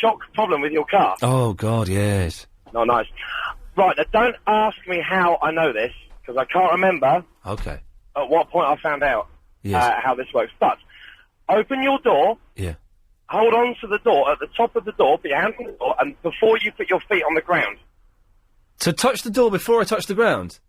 Speaker 23: shock problem with your car.
Speaker 4: Oh, God, yes.
Speaker 23: Oh, nice. Right, now don't ask me how I know this, because I can't remember
Speaker 4: Okay.
Speaker 23: at what point I found out
Speaker 4: Yes.
Speaker 23: how this works. But, open your door.
Speaker 4: Yeah.
Speaker 23: Hold on to the door, at the top of the door, put your hand on the door, and before you put your feet on the ground.
Speaker 4: To touch the door before I touch the ground?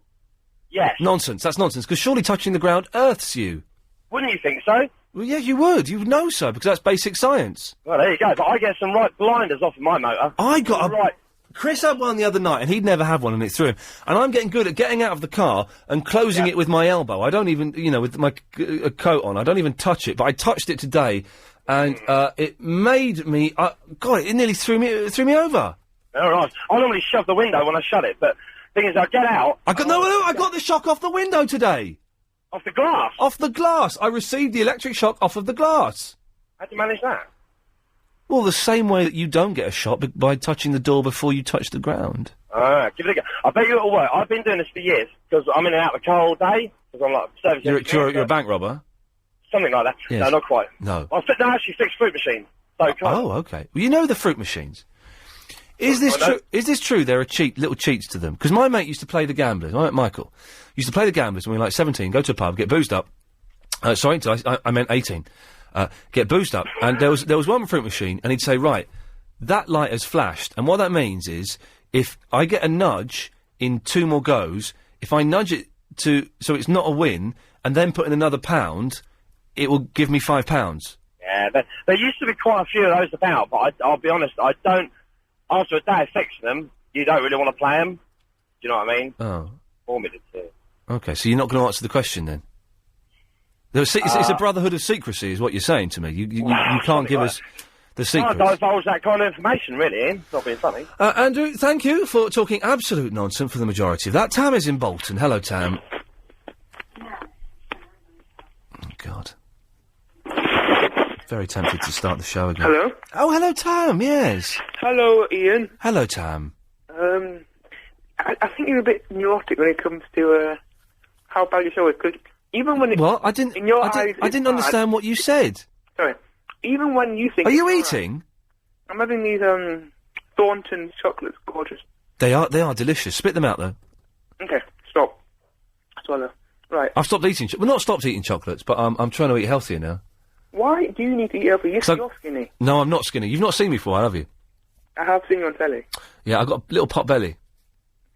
Speaker 23: Yes.
Speaker 4: Nonsense. That's nonsense, because surely touching the ground earths you.
Speaker 23: Wouldn't you think so?
Speaker 4: Well, yeah, you would. You would know so, because that's basic science.
Speaker 23: Well, there you go. But I get some right blinders off of my motor.
Speaker 4: I got
Speaker 23: right.
Speaker 4: Chris had one the other night, and he'd never have one, and it threw him. And I'm getting good at getting out of the car and closing it with my elbow. I don't even, with my coat on, I don't even touch it. But I touched it today, and it made me. God, it nearly threw me over.
Speaker 23: All right. I normally shove the window when I shut it, but thing is, I get out.
Speaker 4: I got the shock off the window today.
Speaker 23: Off the glass?
Speaker 4: Off the glass. I received the electric shock off of the glass.
Speaker 23: How'd you manage that?
Speaker 4: Well, the same way that you don't get a shock by touching the door before you touch the ground.
Speaker 23: Give it a go. I bet you it'll work. I've been doing this for years, because I'm in and out of the car all day, because I'm like servicing...
Speaker 4: You're a bank robber?
Speaker 23: Something like that.
Speaker 4: Yes.
Speaker 23: No, not quite.
Speaker 4: No.
Speaker 23: I actually fix fruit machines. So
Speaker 4: Oh, okay. Well, you know the fruit machines. Is this true? Is this true? There are little cheats to them. Because my mate used to play the gamblers. My mate Michael used to play the gamblers when we were like 17. Go to a pub, get boozed up. Sorry, I meant 18. Get boozed up, and there was one fruit machine, and he'd say, right, that light has flashed, and what that means is if I get a nudge in 2 more goes, if I nudge it so it's not a win, and then put in another £1, it will give me £5.
Speaker 23: Yeah, there used to be quite a few of those about, but I'll be honest, I don't. After a day of fixing them, you don't really want to play them. Do you know what I mean?
Speaker 4: Oh.
Speaker 23: Or me to.
Speaker 4: Okay, so you're not going to answer the question then? It's a brotherhood of secrecy, is what you're saying to me. You can't give us the secrets.
Speaker 23: I don't divulge that kind of information, really, Ian. Not being funny.
Speaker 4: Andrew, thank you for talking absolute nonsense for the majority of that. Tam is in Bolton. Hello, Tam. Very tempted to start the show again.
Speaker 9: Hello?
Speaker 4: Oh, hello, Tam, yes.
Speaker 9: Hello, Ian.
Speaker 4: Hello, Tam.
Speaker 9: I think you're a bit neurotic when it comes to how bad your show is, because even when
Speaker 4: What? I didn't...
Speaker 9: in your
Speaker 4: I
Speaker 9: eyes
Speaker 4: didn't, I
Speaker 9: it's
Speaker 4: didn't
Speaker 9: bad.
Speaker 4: understand what you said.
Speaker 9: Sorry. Even when you think...
Speaker 4: Are you
Speaker 9: it's
Speaker 4: eating?
Speaker 9: alright. I'm having these, Thornton chocolates, gorgeous.
Speaker 4: They are delicious. Spit them out, though.
Speaker 9: Okay, stop. Swallow. Right.
Speaker 4: I've stopped eating... Well, not stopped eating chocolates, but I'm trying to eat healthier now.
Speaker 9: Why do you need to eat healthy? Yes, you're skinny.
Speaker 4: No, I'm not skinny. You've not seen me before, have you?
Speaker 9: I have seen you on telly.
Speaker 4: Yeah, I've got a little pot belly.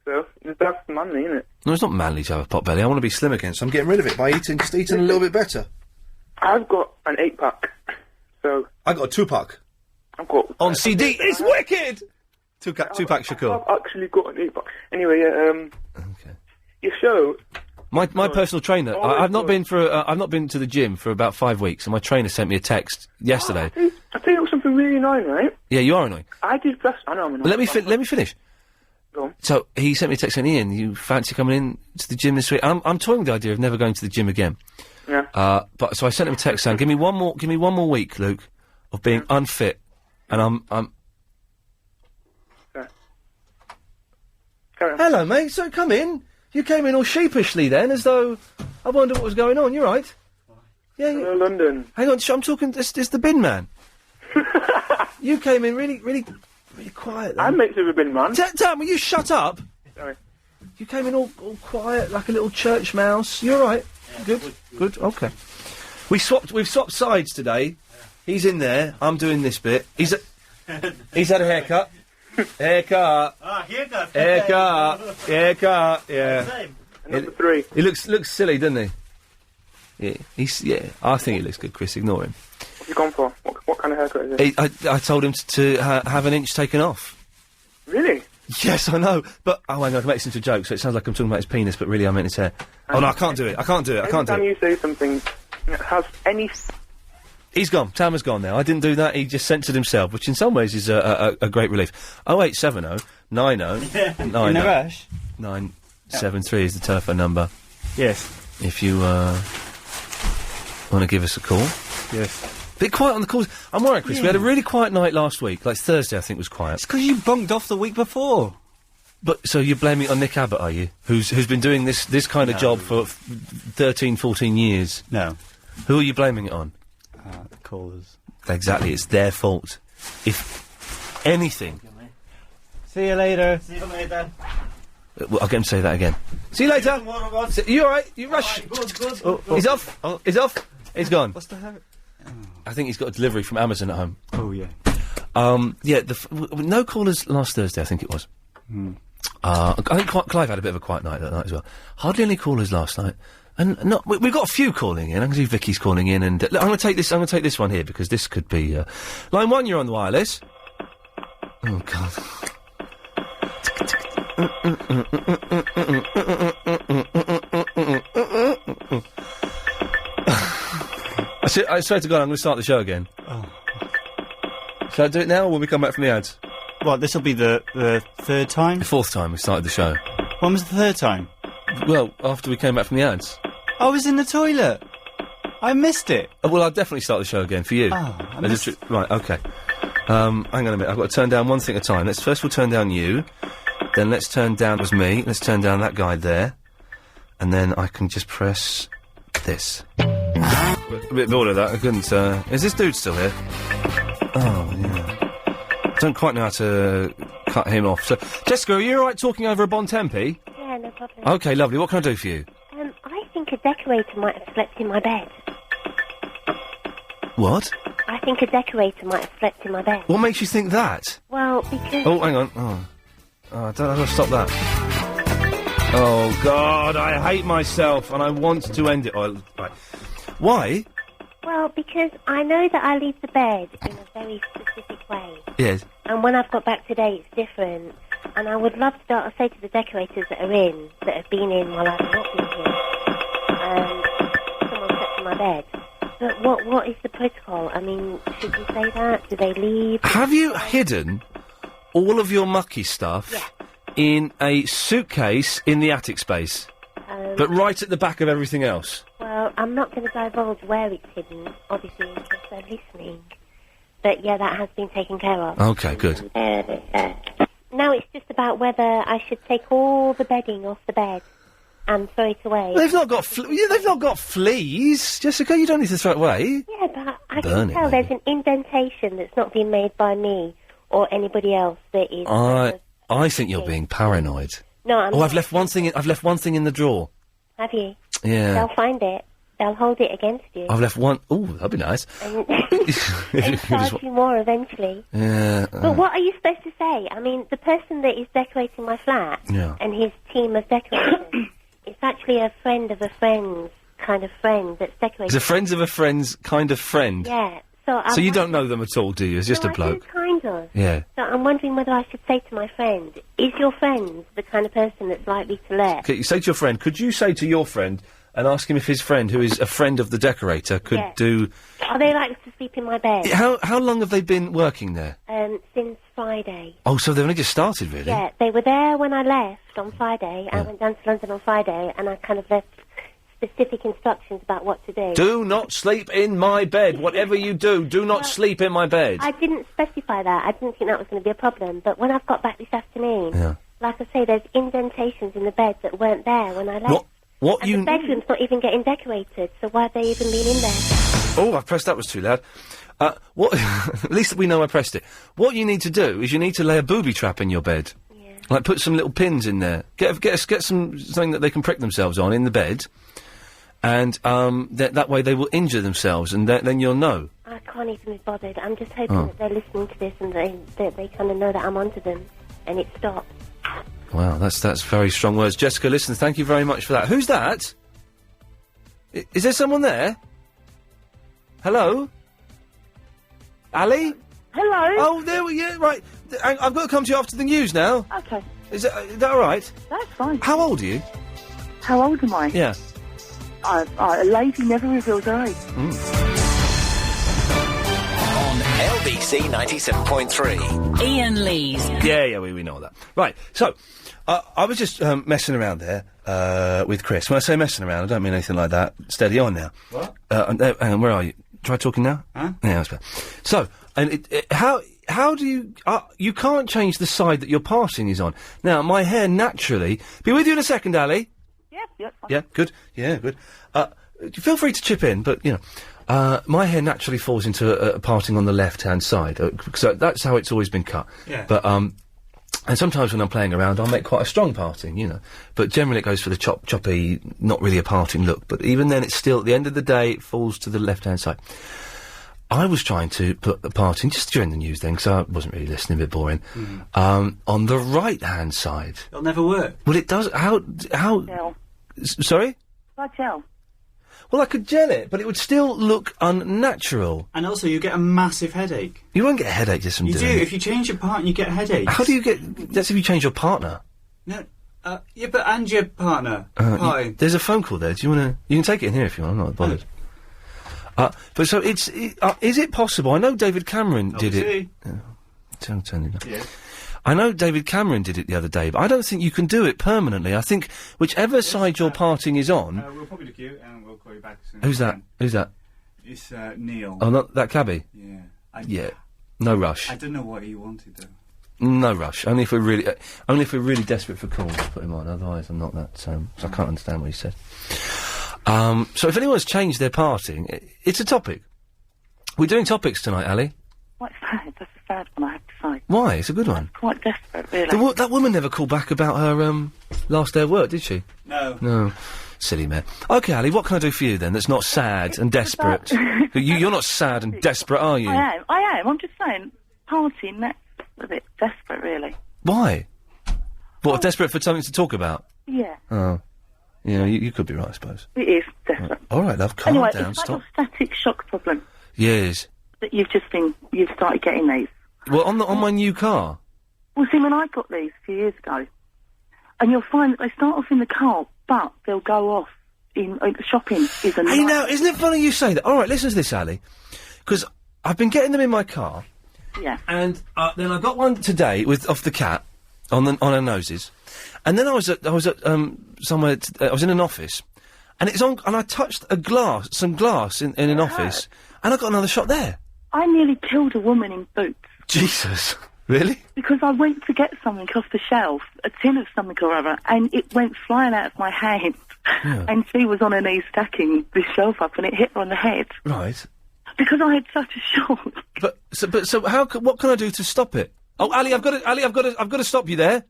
Speaker 9: So, that's manly, isn't it?
Speaker 4: No, it's not manly to have a pot belly. I want to be slim again, so I'm getting rid of it by just eating a little bit better.
Speaker 9: I've got an 8-pack. So...
Speaker 4: I got a 2-pack.
Speaker 9: I've got...
Speaker 4: On CD. It's wicked! 2-pack Shakur.
Speaker 9: I've actually got an 8-pack. Anyway, okay. Your show...
Speaker 4: My personal trainer. I've not been I've not been to the gym for about 5 weeks, and my trainer sent me a text yesterday.
Speaker 9: I tell you something really annoying, right?
Speaker 4: Yeah, you are annoying.
Speaker 9: I did press... I know I'm annoying.
Speaker 4: Let me finish.
Speaker 9: Go on.
Speaker 4: So he sent me a text saying, Ian, you fancy coming in to the gym this week? I'm toying with the idea of never going to the gym again.
Speaker 9: Yeah.
Speaker 4: But so I sent him a text saying, give me one more week, Luke, of being unfit, and I'm.
Speaker 9: Okay. Carry on.
Speaker 4: Hello, mate. So come in. You came in all sheepishly then, as though I wondered what was going on. You're right. Yeah.
Speaker 9: Hello, London.
Speaker 4: Hang on, I'm talking. This the bin man. You came in really quiet. Then.
Speaker 9: I'm mates with a bin man.
Speaker 4: Tam, will you shut up?
Speaker 9: Sorry.
Speaker 4: You came in all quiet, like a little church mouse. You all right? Yeah, good. Okay. We've swapped sides today. He's in there. I'm doing this bit. He's had a haircut. Haircut. Haircut. Yeah.
Speaker 9: Number 3.
Speaker 4: He looks silly, doesn't he? Yeah. I think he looks good. Chris, ignore him.
Speaker 9: What have you gone for? What kind of haircut is it?
Speaker 4: I told him to have an inch taken off.
Speaker 9: Really?
Speaker 4: Yes, I know. But hang on, I can make this into a joke, so it sounds like I'm talking about his penis, but really I meant his hair. Oh no, I can't do it.
Speaker 9: Every time you say something that has any...
Speaker 4: He's gone. Tam has gone now. I didn't do that. He just censored himself, which in some ways is a great relief. 0870 90 90
Speaker 5: In a rush?
Speaker 4: 973 is the telephone number.
Speaker 5: Yes.
Speaker 4: If you want to give us a call.
Speaker 5: Yes.
Speaker 4: Bit quiet on the calls. I'm worried, Chris. We had a really quiet night last week. Like Thursday, I think, was quiet.
Speaker 5: It's because you bunked off the week before.
Speaker 4: But so you're blaming it on Nick Abbott, are you? Who's been doing this kind of job for 13, 14 years?
Speaker 5: No.
Speaker 4: Who are you blaming it on?
Speaker 5: The callers.
Speaker 4: Exactly, it's their fault. If anything.
Speaker 5: See you later.
Speaker 4: Well, I'll get him to say that again. See you later. You alright? You rush.
Speaker 5: Good.
Speaker 4: He's off. He's off. He's gone.
Speaker 5: What's the habit?
Speaker 4: I think he's got a delivery from Amazon at home.
Speaker 5: Oh, yeah.
Speaker 4: Yeah, no callers last Thursday, I think it was. I think Clive had a bit of a quiet night that night as well. Hardly any callers last night. And we've got a few calling in. I can see Vicky's calling in, and look, I'm going to take this one here because this could be line 1. You're on the wireless. Oh God. I swear to God, I'm going to start the show again.
Speaker 5: Oh.
Speaker 4: Shall I do it now, or will we come back from the ads?
Speaker 5: Well, this will be the third time?
Speaker 4: The 4th time we started the show.
Speaker 5: When was the third time?
Speaker 4: Well, after we came back from the ads.
Speaker 5: I was in the toilet. I missed it.
Speaker 4: Well, I'll definitely start the show again for you.
Speaker 5: Oh,
Speaker 4: right, okay. Hang on a minute. I've got to turn down one thing at a time. Let's first we'll turn down you. Then let's turn down was me. Let's turn down that guy there. And then I can just press this. A bit bored of that. I couldn't. Is this dude still here? Oh, yeah. Don't quite know how to cut him off. So, Jessica, are you all right talking over a Bon Tempi?
Speaker 3: Yeah, no problem.
Speaker 4: Okay, lovely. What can I do for you?
Speaker 3: I think a decorator might have slept in my bed.
Speaker 4: What?
Speaker 3: I think a decorator might have slept in my bed.
Speaker 4: What makes you think that?
Speaker 3: Well, because...
Speaker 4: Oh, hang on. Oh, I don't know how to stop that. Oh, God, I hate myself, and I want to end it. Oh, right. Why?
Speaker 3: Well, because I know that I leave the bed in a very specific way.
Speaker 4: Yes.
Speaker 3: And when I've got back today, it's different. And I would love to say to the decorators that are in, that have been in while I've not been here, someone slept in my bed. But what is the protocol? I mean, should you say that? Do they leave?
Speaker 4: Have you hidden all of your mucky stuff in a suitcase in the attic space? But right at the back of everything else?
Speaker 3: Well, So I'm not going to divulge where it's hidden, obviously, in case they're listening. But yeah, that has been taken care of.
Speaker 4: Okay, good.
Speaker 3: Now it's just about whether I should take all the bedding off the bed and throw it away.
Speaker 4: They've not got they've not got fleas, Jessica. You don't need to throw it away.
Speaker 3: Yeah, but I
Speaker 4: Burn
Speaker 3: can
Speaker 4: it,
Speaker 3: tell there's an indentation that's not been made by me or anybody else that is...
Speaker 4: I think you're being paranoid.
Speaker 3: No, I'm not.
Speaker 4: I've left one thing in the drawer.
Speaker 3: Have you?
Speaker 4: Yeah.
Speaker 3: They'll find it. They'll hold it against you.
Speaker 4: I've left one... Ooh, that'd be nice.
Speaker 3: And charge you more eventually.
Speaker 4: Yeah.
Speaker 3: But what are you supposed to say? I mean, the person that is decorating my flat and his team of decorators, it's actually a friend of a friend's kind of friend that's decorating.
Speaker 4: It's a friend of a friend's kind of friend.
Speaker 3: Yeah.
Speaker 4: So you don't know them at all, do you? It's just a bloke.
Speaker 3: Kind of.
Speaker 4: Yeah.
Speaker 3: So I'm wondering whether I should say to my friend, is your friend the kind of person that's likely to let?
Speaker 4: Okay, you say to your friend, could you say to your friend and ask him if his friend, who is a friend of the decorator, could do...
Speaker 3: Are they likely to sleep in my bed?
Speaker 4: How long have they been working there?
Speaker 3: Since Friday.
Speaker 4: Oh, so they've only just started, really?
Speaker 3: Yeah, they were there when I left on Friday. I went down to London on Friday, and I kind of left specific instructions about what to do.
Speaker 4: Do not sleep in my bed. Whatever you do, do not sleep in my bed.
Speaker 3: I didn't specify that. I didn't think that was going to be a problem. But when I've got back this afternoon, like I say, there's indentations in the bed that weren't there when I left. The bedroom's not even getting decorated, so why have they even been in there?
Speaker 4: Oh, I pressed that was too loud. What? At least we know I pressed it. What you need to do is you need to lay a booby trap in your bed. Yeah. Like put some little pins in there. Get something that they can prick themselves on in the bed, and that way they will injure themselves, and then you'll know.
Speaker 3: I can't even be bothered. I'm just hoping that they're listening to this and they kind of know that I'm onto them, and it stops.
Speaker 4: Wow, that's very strong words. Jessica, listen, thank you very much for that. Who's that? Is there someone there? Hello? Ali?
Speaker 14: Hello?
Speaker 4: Oh, there we are, right. I've got to come to you after the news now.
Speaker 14: Okay.
Speaker 4: Is that all right?
Speaker 14: That's fine.
Speaker 4: How old are you?
Speaker 14: How old am I?
Speaker 4: Yeah.
Speaker 14: A lady never reveals her age.
Speaker 1: On LBC 97.3.
Speaker 2: Iain Lee's.
Speaker 4: Yeah, we know that. Right, so, I was just messing around there with Chris. When I say messing around, I don't mean anything like that. Steady on now.
Speaker 5: What?
Speaker 4: Hang on, where are you? Try talking now?
Speaker 5: Huh?
Speaker 4: Yeah, that's better. So, and how do you... you can't change the side that your parting is on. Now, my hair naturally... Be with you in a second, Ali.
Speaker 14: Yep.
Speaker 4: Yeah, good. Yeah, good. Feel free to chip in, but, you know, my hair naturally falls into a parting on the left-hand side. So that's how it's always been cut.
Speaker 5: Yeah.
Speaker 4: But, and sometimes when I'm playing around, I'll make quite a strong parting, you know. But generally it goes for the choppy, not really a parting look. But even then, it's still, at the end of the day, it falls to the left-hand side. I was trying to put the parting, just during the news then, because I wasn't really listening, a bit boring, on the right-hand side.
Speaker 5: It'll never work.
Speaker 4: Well, it does, how...
Speaker 14: Gel.
Speaker 4: Sorry?
Speaker 14: Like gel.
Speaker 4: Well, I could gel it, but it would still look unnatural.
Speaker 5: And also, you get a massive headache.
Speaker 4: You won't get a headache just from
Speaker 5: You do.
Speaker 4: doing it.
Speaker 5: If you change your partner, you get a headache.
Speaker 4: How do you get... That's if you change your partner.
Speaker 5: No, yeah, but and your partner. Hi.
Speaker 4: There's a phone call there. Do you want to... You can take it in here if you want. I'm not bothered. But so it's... is it possible... I know David Cameron did it... Turn it up.
Speaker 5: Yeah.
Speaker 4: I know David Cameron did it the other day, but I don't think you can do it permanently. I think whichever side your parting is on...
Speaker 5: We'll probably do queue and we'll call you back as soon.
Speaker 4: Who's that? Who's that?
Speaker 5: It's Neil.
Speaker 4: Oh, not that cabbie?
Speaker 5: Yeah.
Speaker 4: Yeah. No rush.
Speaker 5: I don't know what he wanted, though.
Speaker 4: No rush. Only if we're really desperate for calls to put him on. Otherwise, I'm not that. So I can't understand what he said. So if anyone's changed their parting, it's a topic. We're doing topics tonight, Ali.
Speaker 14: Quite sad. That's a sad one, I have to say.
Speaker 4: Why? It's a good one.
Speaker 14: Quite desperate, really.
Speaker 4: That woman never called back about her last day of work, did she?
Speaker 5: No.
Speaker 4: No. Silly man. Okay, Ali, what can I do for you then that's not sad and desperate? You're not sad and desperate, are you?
Speaker 14: I am. I'm just saying, partying, that's a bit desperate, really.
Speaker 4: Why? What, desperate for something to talk about?
Speaker 14: Yeah.
Speaker 4: Oh. Yeah, you could be right, I suppose.
Speaker 14: It is desperate.
Speaker 4: All right, love, calm
Speaker 14: anyway,
Speaker 4: down,
Speaker 14: it's
Speaker 4: stop.
Speaker 14: like your static shock problem.
Speaker 4: Yes.
Speaker 14: That you've started getting these.
Speaker 4: Well, on my new car.
Speaker 14: Well, see, when I got these a few years ago, and you'll find that they start off in the car, but they'll go off in shopping.
Speaker 4: Hey, now, isn't it funny you say that? All right, listen to this, Ali. Because I've been getting them in my car.
Speaker 14: Yeah.
Speaker 4: And then I got one today off the cat on her noses, and then I was at somewhere. I was in an office, and it's on, and I touched some glass in an office, and I got another shot there.
Speaker 14: I nearly killed a woman in Boots.
Speaker 4: Jesus. Really?
Speaker 14: Because I went to get something off the shelf, a tin of something or other, and it went flying out of my hand. Yeah. And she was on her knees stacking this shelf up, and it hit her on the head.
Speaker 4: Right.
Speaker 14: Because I had such a shock.
Speaker 4: So what can I do to stop it? Oh, Ali, I've got to stop you there.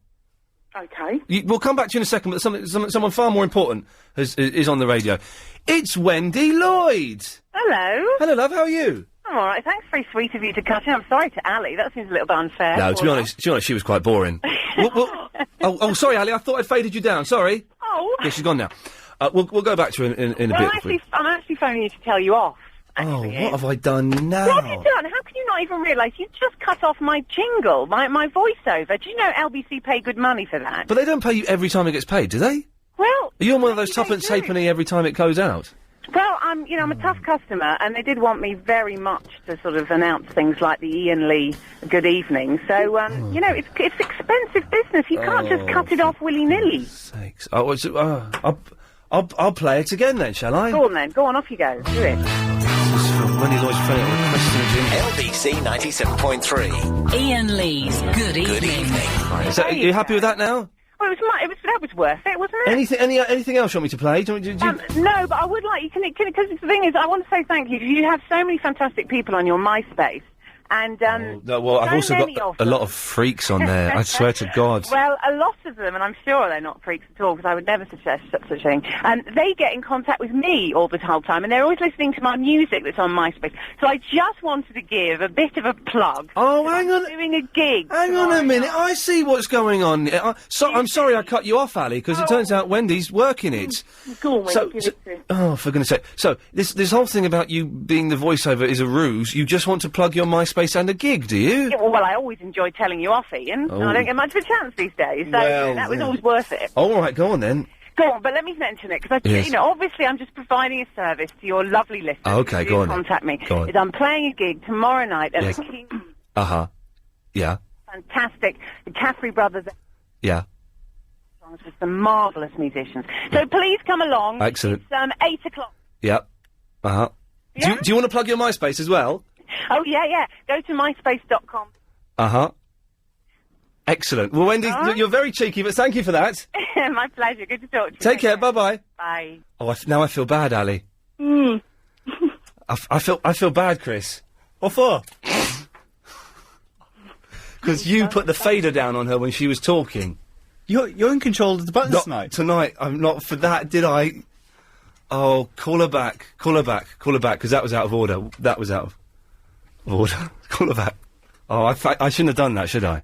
Speaker 14: Okay.
Speaker 4: We'll come back to you in a second, but someone far more important is on the radio. It's Wendy Lloyd.
Speaker 6: Hello.
Speaker 4: Hello, love. How are you?
Speaker 6: I'm all right. Thanks. Very sweet of you to cut in. I'm sorry to Ali. That seems a little bit unfair.
Speaker 4: No, to be honest, she was quite boring. Sorry, Ali. I thought I'd faded you down. Sorry.
Speaker 6: Oh.
Speaker 4: Yeah, she's gone now. We'll go back to her in a bit.
Speaker 6: I'm actually phoning you to tell you off.
Speaker 4: Actually. Oh, what have I done now?
Speaker 6: What have you done? How can you not even realise you just cut off my jingle, my voiceover? Do you know LBC pay good money for that?
Speaker 4: But they don't pay you every time it gets paid, do they?
Speaker 6: Well,
Speaker 4: are you on one of those tuppence halfpenny every time it goes out?
Speaker 6: Well, I'm a tough customer, and they did want me very much to sort of announce things like the Iain Lee good evening. So, it's expensive business. You can't just cut it off willy-nilly.
Speaker 4: Sakes. I'll play it again then, shall I?
Speaker 6: Go on then. Go on, off you go. Do it.
Speaker 4: This is from Wendy Lloyd's
Speaker 1: LBC 97.3.
Speaker 2: Iain Lee's Good Evening.
Speaker 4: Right, are you happy with that now?
Speaker 6: Well, that was worth it, wasn't it?
Speaker 4: Anything else you want me to play? Do you...
Speaker 6: No, but I would like you because the thing is, I want to say thank you. You have so many fantastic people on your MySpace. And,
Speaker 4: I've also got a lot of freaks on there, I swear to God.
Speaker 6: Well, a lot of them, and I'm sure they're not freaks at all, because I would never suggest such a thing, they get in contact with me all the whole time, and they're always listening to my music that's on MySpace. So I just wanted to give a bit of a plug.
Speaker 4: Oh, hang on.
Speaker 6: I'm doing a gig.
Speaker 4: Hang on a minute, I see what's going on. I'm sorry I cut you off, Ali, because it turns out Wendy's working it.
Speaker 14: Go on,
Speaker 4: oh, for goodness sake. So, this whole thing about you being the voiceover is a ruse. You just want to plug your MySpace and a gig, do you?
Speaker 6: Yeah, well, I always enjoy telling you off, Ian.
Speaker 4: Oh.
Speaker 6: I don't get much of a chance these days, so that was always worth it.
Speaker 4: Oh, all right, go on then.
Speaker 6: Go on, but let me mention it, because obviously I'm just providing a service to your lovely listeners.
Speaker 4: Oh, okay, go on.
Speaker 6: Contact me.
Speaker 4: Go on.
Speaker 6: I'm playing a gig tomorrow night at the King.
Speaker 4: Yeah.
Speaker 6: Fantastic. The Caffrey Brothers.
Speaker 4: Yeah.
Speaker 6: Just some marvellous musicians. So please come along.
Speaker 4: Excellent.
Speaker 6: It's 8 o'clock.
Speaker 4: Yep.
Speaker 6: Yeah?
Speaker 4: Do you want to plug your MySpace as well?
Speaker 6: Oh, yeah. Go to myspace.com.
Speaker 4: Excellent. Well, Wendy, you're very cheeky, but thank you for that.
Speaker 6: My pleasure. Good to talk to you.
Speaker 4: Take care. Bye-bye.
Speaker 6: Bye.
Speaker 4: Oh, now I feel bad, Ali. I feel bad, Chris.
Speaker 5: What for?
Speaker 4: Because you put the fader down on her when she was talking.
Speaker 5: You're in control of the buttons tonight.
Speaker 4: Tonight, I'm not for that, did I? Oh, call her back, because that was out of order. That was out of order. Call her back. Oh, I shouldn't have done that, should I?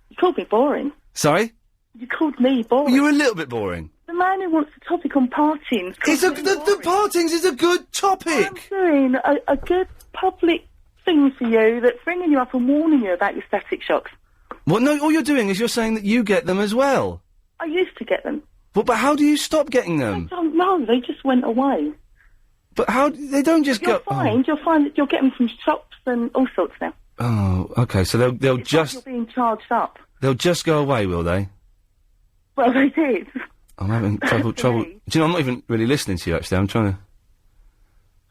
Speaker 14: You called me boring.
Speaker 4: Sorry?
Speaker 14: You called me boring.
Speaker 4: You were a little bit boring.
Speaker 14: The man who wants a topic on partings.
Speaker 4: The partings is a good topic.
Speaker 14: I'm doing a good public thing for you that's bringing you up and warning you about your static shocks.
Speaker 4: Well, no, all you're doing is you're saying that you get them as well.
Speaker 14: I used to get them.
Speaker 4: Well, but how do you stop getting them?
Speaker 14: I don't know. They just went away.
Speaker 4: But how? They don't just go...
Speaker 14: You'll find that you'll get them from shops and all sorts now.
Speaker 4: Oh, okay, so they'll just...
Speaker 14: Like you're being charged up.
Speaker 4: They'll just go away, will they?
Speaker 14: Well, they did.
Speaker 4: I'm having trouble... Do you know, I'm not even really listening to you, actually. I'm trying to...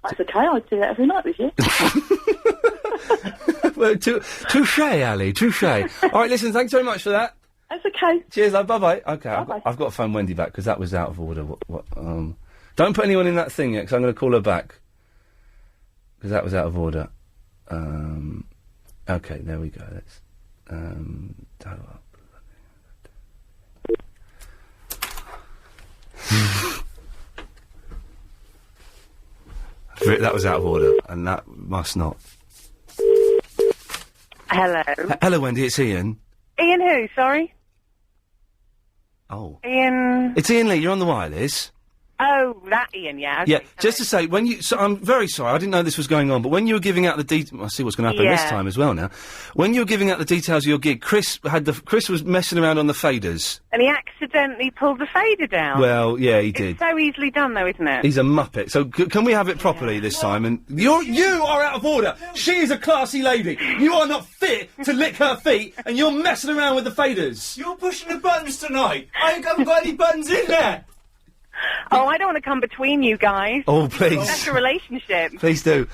Speaker 14: That's okay, I do that every night with you.
Speaker 4: Well, touche, Ali, touche. All right, listen, thanks very much for that.
Speaker 14: That's okay.
Speaker 4: Cheers, love, bye-bye. Okay,
Speaker 14: bye-bye.
Speaker 4: I've got to phone Wendy back, because that was out of order. Don't put anyone in that thing yet, because I'm going to call her back. Because that was out of order. Okay, there we go. Let's, that was out of order, and that must not.
Speaker 6: Hello.
Speaker 4: Hello, Wendy, it's Ian.
Speaker 6: Ian who, sorry?
Speaker 4: Oh.
Speaker 6: Ian...
Speaker 4: It's Iain Lee, you're on the wireless.
Speaker 6: Oh, that Ian, yeah. Okay,
Speaker 4: yeah, just to say, so I'm very sorry, I didn't know this was going on, but when you were giving out the details... I see what's going to happen this time as well now. When you were giving out the details of your gig, Chris was messing around on the faders.
Speaker 6: And he accidentally pulled the fader down.
Speaker 4: Well, yeah, he did.
Speaker 6: It's so easily done, though, isn't it?
Speaker 4: He's a muppet. So can we have it properly this time? And you are out of order. She is a classy lady. You are not fit to lick her feet, and you're messing around with the faders.
Speaker 5: You're pushing the buttons tonight. I haven't got any buttons in there.
Speaker 6: Oh, I don't want to come between you guys.
Speaker 4: Oh, please.
Speaker 6: That's a relationship.
Speaker 4: Please do.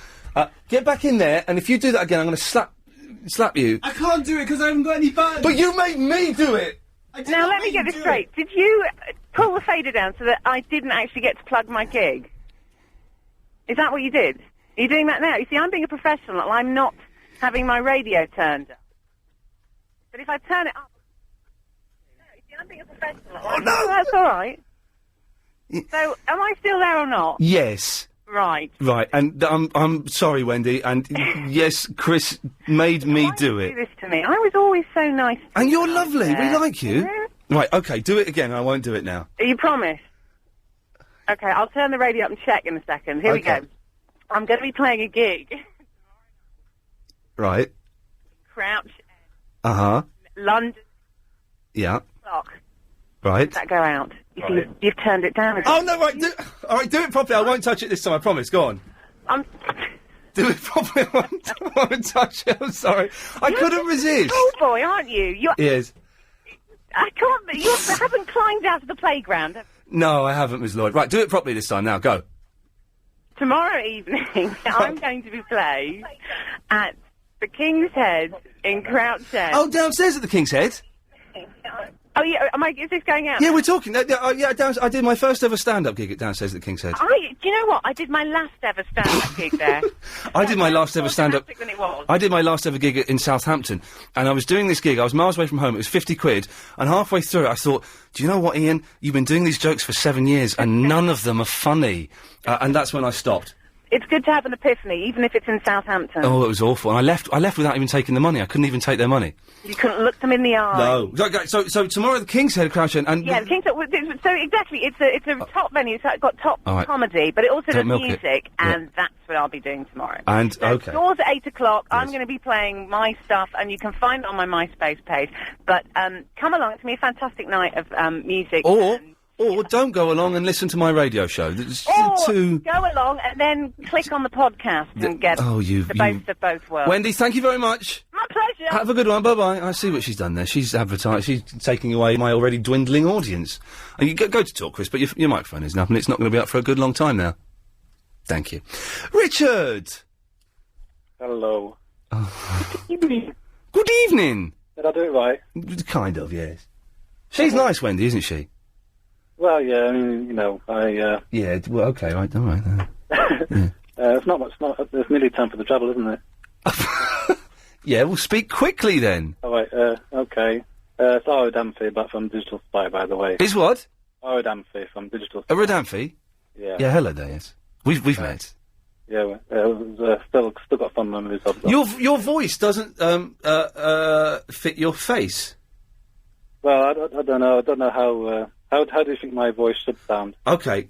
Speaker 4: Get back in there, and if you do that again, I'm going to slap you.
Speaker 5: I can't do it because I haven't got any buttons.
Speaker 4: But you made me do it!
Speaker 6: Now, let me get this straight. Did you pull the fader down so that I didn't actually get to plug my gig? Is that what you did? Are you doing that now? You see, I'm being a professional. I'm not having my radio turned up. But if I turn it up... No, you see, I'm being a professional.
Speaker 4: Oh, no!
Speaker 6: That's all right. So, am I still there or not?
Speaker 4: Yes.
Speaker 6: Right.
Speaker 4: Right, and I'm sorry, Wendy, and yes, Chris made me do it.
Speaker 6: Do this to me. I was always so nice.
Speaker 4: And you're lovely. We like you.
Speaker 6: Yeah.
Speaker 4: Right, okay, do it again. I won't do it now.
Speaker 6: You promise? Okay, I'll turn the radio up and check in a second. Here we go. I'm going to be playing a gig.
Speaker 4: Right.
Speaker 6: Crouch.
Speaker 4: Uh-huh.
Speaker 6: London.
Speaker 4: Yeah.
Speaker 6: Clock.
Speaker 4: Right.
Speaker 6: Does that go out? You see, you've turned it down.
Speaker 4: Oh, no, right, all right, do it properly. I won't touch it this time, I promise. Go on. Do it properly. I won't touch it. I'm sorry. I couldn't resist.
Speaker 6: Oh, boy, aren't you?
Speaker 4: Yes.
Speaker 6: I can't... You haven't climbed out of the playground.
Speaker 4: No, I haven't, Ms. Lloyd. Right, do it properly this time. Now, go.
Speaker 6: Tomorrow evening, I'm going to be playing at the King's Head in Crouch End.
Speaker 4: Oh, downstairs at the King's Head?
Speaker 6: Oh, yeah, is this going out?
Speaker 4: Yeah, we're talking. I did my first ever stand-up gig at downstairs at the King's Head.
Speaker 6: Do you know what? I did my last ever stand-up gig there.
Speaker 4: I did my last ever stand-up...
Speaker 6: Than it was.
Speaker 4: I did my last ever gig in Southampton, and I was doing this gig, I was miles away from home, it was 50 quid, and halfway through it I thought, do you know what, Ian? You've been doing these jokes for 7 years, and none of them are funny. And that's when I stopped.
Speaker 6: It's good to have an epiphany, even if it's in Southampton.
Speaker 4: Oh, it was awful. And I left without even taking the money. I couldn't even take their money.
Speaker 6: You couldn't look them in the eye.
Speaker 4: No. Okay, so tomorrow at the King's Head Crouch End, and...
Speaker 6: Yeah, the King's Head, so exactly, it's a top venue, so it's got top comedy, but it also does music, and that's what I'll be doing tomorrow.
Speaker 4: And,
Speaker 6: so
Speaker 4: okay.
Speaker 6: Doors at 8 o'clock, I'm going to be playing my stuff, and you can find it on my MySpace page, but come along, it's going to be a fantastic night of music.
Speaker 4: Or don't go along and listen to my radio show.
Speaker 6: Or go along and then click on the podcast and get the best of both worlds.
Speaker 4: Wendy, thank you very much.
Speaker 6: My pleasure.
Speaker 4: Have a good one. Bye-bye. I see what she's done there. She's advertised. She's taking away my already dwindling audience. And you go to talk, Chris, but your microphone isn't up and it's not going to be up for a good long time now. Thank you. Richard!
Speaker 7: Hello.
Speaker 4: Oh. Good evening.
Speaker 7: Did I do it right?
Speaker 4: Kind of, yes. She's nice, Wendy, isn't she?
Speaker 7: Well, yeah, I mean, you know,
Speaker 4: Yeah, well, okay, right, all right, then. Yeah.
Speaker 7: It's not much, there's nearly time for the travel, isn't it?
Speaker 4: Yeah, we'll speak quickly then.
Speaker 7: All right, okay. It's Aro Damphy, but from Digital Spy, by the way.
Speaker 4: Is what?
Speaker 7: Aro Damphy from Digital Spy.
Speaker 4: Aro
Speaker 7: Yeah.
Speaker 4: Yeah, hello there, yes. We've met.
Speaker 7: Yeah, still got fun memories of that.
Speaker 4: Your voice doesn't, fit your face.
Speaker 7: Well, I don't know. I don't know how do you think my voice should sound?
Speaker 4: Okay.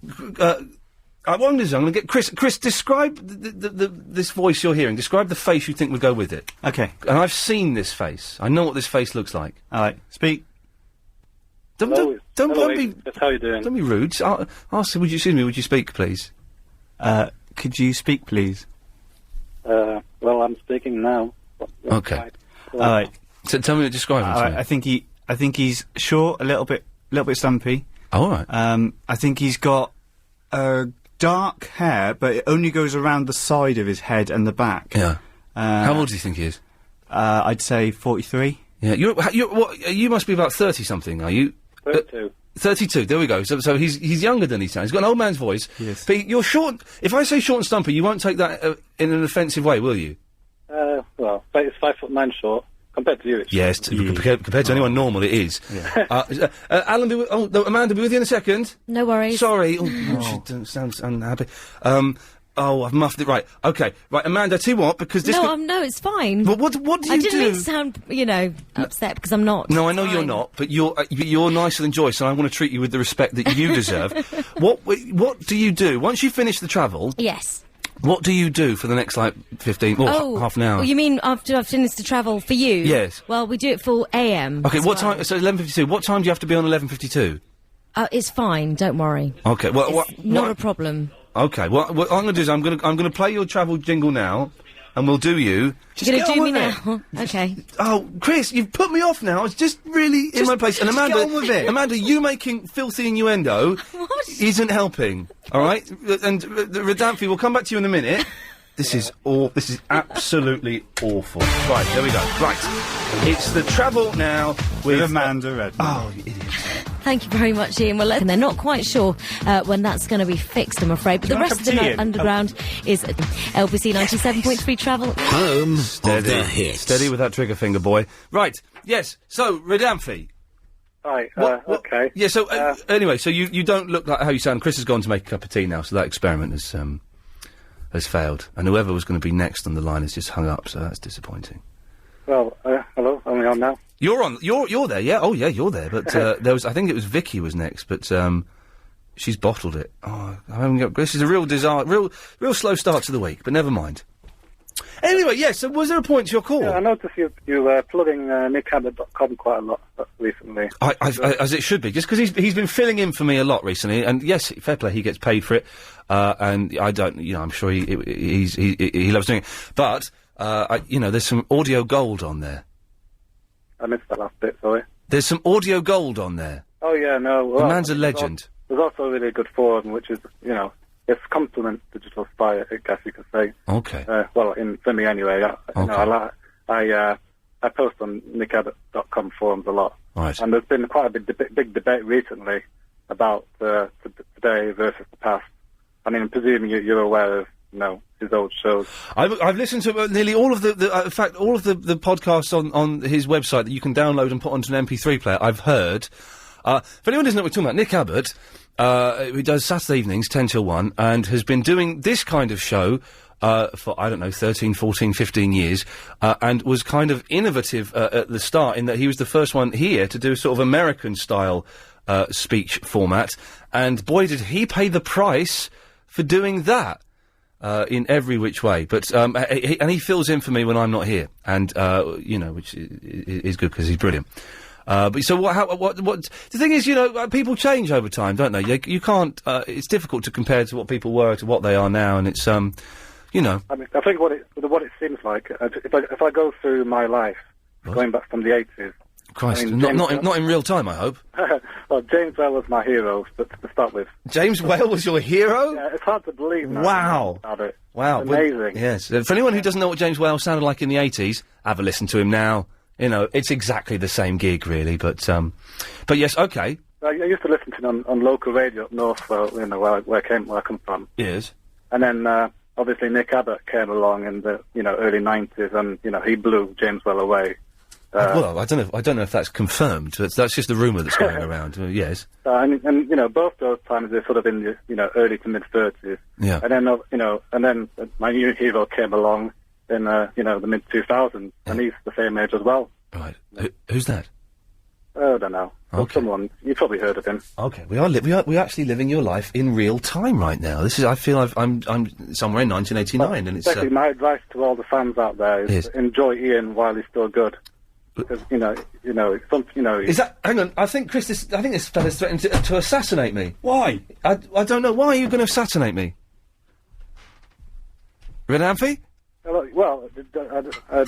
Speaker 4: I'm going to get Chris, describe this voice you're hearing. Describe the face you think would go with it.
Speaker 5: Okay.
Speaker 4: And I've seen this face. I know what this face looks like.
Speaker 5: All right. Speak.
Speaker 7: Hello,
Speaker 4: be.
Speaker 7: How you doing?
Speaker 4: Don't be rude. Ask. Would you speak, please?
Speaker 5: Could you speak, please?
Speaker 7: Well, I'm speaking now.
Speaker 4: Okay.
Speaker 5: All right.
Speaker 4: So tell me, describe him.
Speaker 5: All right. I think he's short, a little bit stumpy.
Speaker 4: All right.
Speaker 5: I think he's got dark hair, but it only goes around the side of his head and the back.
Speaker 4: Yeah. How old do you think he is?
Speaker 5: I'd say 43.
Speaker 4: Yeah. You must be about 30-something, are you?
Speaker 7: 32.
Speaker 4: 32. There we go. So he's younger than he sounds. He's got an old man's voice.
Speaker 5: Yes.
Speaker 4: But you're short. If I say short and stumpy, you won't take that in an offensive way, will you?
Speaker 7: Well, it's 5'9" short. Compared to you, it's
Speaker 4: yes, compared to anyone normal, it is.
Speaker 5: Yeah.
Speaker 4: Alan, Amanda, be with you in a second.
Speaker 8: No worries.
Speaker 4: Sorry. She sounds unhappy. I've muffed it. Right. Okay. Right, Amanda, tell you what, because this...
Speaker 8: No, it's fine.
Speaker 4: But what do you do?
Speaker 8: I didn't mean to sound, upset, because I'm not.
Speaker 4: No, I know you're not, but you're nicer than Joyce, and I want to treat you with the respect that you deserve. What do you do? Once you finish the travel...
Speaker 8: Yes.
Speaker 4: What do you do for the next, 15... half an hour?
Speaker 8: Oh, you mean after I've finished the travel for you?
Speaker 4: Yes.
Speaker 8: Well, we do it for AM.
Speaker 4: Okay, what time... So 11:52. What time do you have to be on 11:52?
Speaker 8: It's fine, don't worry.
Speaker 4: Okay, well...
Speaker 8: Not a problem.
Speaker 4: Okay, well, what I'm going to do is I'm going to play your travel jingle now. and we'll do you.
Speaker 8: You're going to do me now? Okay.
Speaker 4: Oh, Chris, you've put me off now. I was just really in my place. And Amanda,
Speaker 5: get on with it.
Speaker 4: Amanda, you making filthy innuendo isn't helping. All right, and Ridamphy, we'll come back to you in a minute. This is absolutely awful. Right, there we go. Right, it's the travel now with
Speaker 5: Amanda Redmond.
Speaker 4: Oh, you idiot.
Speaker 8: Thank you very much, Ian. Well, and they're not quite sure when that's going to be fixed, I'm afraid. But the rest of the night underground is LBC 97.3 travel.
Speaker 1: Home of the hits.
Speaker 4: Steady with that trigger finger, boy. Right, yes. So, Ridamphy.
Speaker 7: Hi, okay.
Speaker 4: Yeah, so, anyway, so you don't look like how you sound. Chris has gone to make a cup of tea now, so that experiment has failed. And whoever was going to be next on the line has just hung up, so that's disappointing.
Speaker 7: Well, hello, am I on now?
Speaker 4: You're on. You're there, yeah. Oh, yeah, you're there. But there was, I think it was Vicky was next, but she's bottled it. Oh, I haven't got. This is a real disaster. Real slow start to the week. But never mind. Anyway, yes. So, was there a point to your call?
Speaker 7: Yeah, I noticed you plugging NickAbbott.com quite a lot recently.
Speaker 4: As it should be, just because he's been filling in for me a lot recently, and yes, fair play, he gets paid for it, and I don't, I'm sure he loves doing it. But there's some audio gold on there.
Speaker 7: I missed that last bit, sorry.
Speaker 4: There's some audio gold on there.
Speaker 7: Oh, yeah, no. Well,
Speaker 4: the man's a legend.
Speaker 7: There's also a really good forum, which is, it's complement Digital Spy, I guess you could say.
Speaker 4: Okay.
Speaker 7: For me anyway. I post on NickAbbott.com forums a lot.
Speaker 4: Right.
Speaker 7: And there's been quite a big debate recently about today versus the past. I mean, I'm presuming you're aware of, his old shows.
Speaker 4: I've listened to nearly all of the in fact, all of the podcasts on his website that you can download and put onto an MP3 player. I've heard. If anyone doesn't know what we're talking about, Nick Abbott, who does Saturday evenings, 10 till 1, and has been doing this kind of show for, 13, 14, 15 years, and was kind of innovative at the start in that he was the first one here to do sort of American-style speech format, and boy, did he pay the price for doing that. In every which way, but and he fills in for me when I'm not here, and which is good because he's brilliant. But so what? The thing is, people change over time, don't they? You can't. It's difficult to compare to what people were to what they are now, and it's
Speaker 7: I mean, I think what it seems like if I go through my life, going back from the 80s.
Speaker 4: Christ, not in real time, I hope.
Speaker 7: Well, James Whale was my hero, but to start with.
Speaker 4: James Whale was your hero?
Speaker 7: Yeah, it's hard to believe now.
Speaker 4: Wow.
Speaker 7: About it.
Speaker 4: Wow.
Speaker 7: It's amazing.
Speaker 4: Yes. For anyone who doesn't know what James Whale sounded like in the 80s, have a listen to him now. It's exactly the same gig, really, but yes, okay.
Speaker 7: I used to listen to him on local radio up north, where I come from.
Speaker 4: Yes.
Speaker 7: And then, obviously, Nick Abbott came along in the, early 90s, and, he blew James Whale away.
Speaker 4: Well, I don't know if that's confirmed. That's just the rumour that's going around. Yes.
Speaker 7: And both those times they're sort of in the early to mid 30s.
Speaker 4: Yeah.
Speaker 7: And then my new hero came along in the mid 2000s, and he's the same age as well.
Speaker 4: Right. Who's that?
Speaker 7: I don't know.
Speaker 4: Okay.
Speaker 7: Someone you've probably heard of him.
Speaker 4: Okay. We're actually living your life in real time right now. This is. I feel I'm somewhere in 1989, and it's.
Speaker 7: Basically, my advice to all the fans out there is enjoy Iain while he's still good. Because
Speaker 4: Is that? Hang on. I think this fella's threatened to assassinate me.
Speaker 5: Why?
Speaker 4: I don't know. Why are you going to assassinate me? Ridamphy?
Speaker 7: Well, did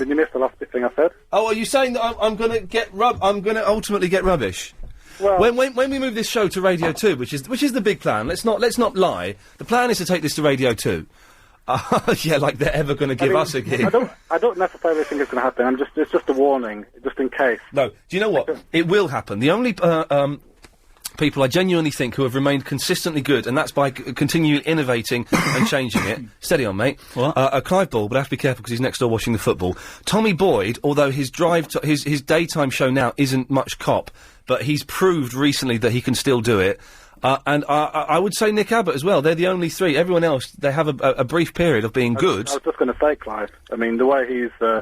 Speaker 7: you miss the last thing I said?
Speaker 4: Oh, are you saying that I'm going to get I'm going to ultimately get rubbish? Well, when we move this show to Radio 2, which is the big plan. Let's not lie. The plan is to take this to Radio 2. Yeah, like they're ever going to give us a gig.
Speaker 7: I don't necessarily think it's going to happen. It's just a warning, just in case.
Speaker 4: No, do you know what? It will happen. The only people I genuinely think who have remained consistently good, and that's by continuing innovating and changing it. Steady on, mate.
Speaker 5: What?
Speaker 4: Clive Ball, but I have to be careful because he's next door watching the football. Tommy Boyd, although his his daytime show now isn't much cop, but he's proved recently that he can still do it. And I would say Nick Abbott as well. They're the only three. Everyone else, they have a brief period of being good.
Speaker 7: I was just going to say, Clive. I mean, the way he's,
Speaker 4: I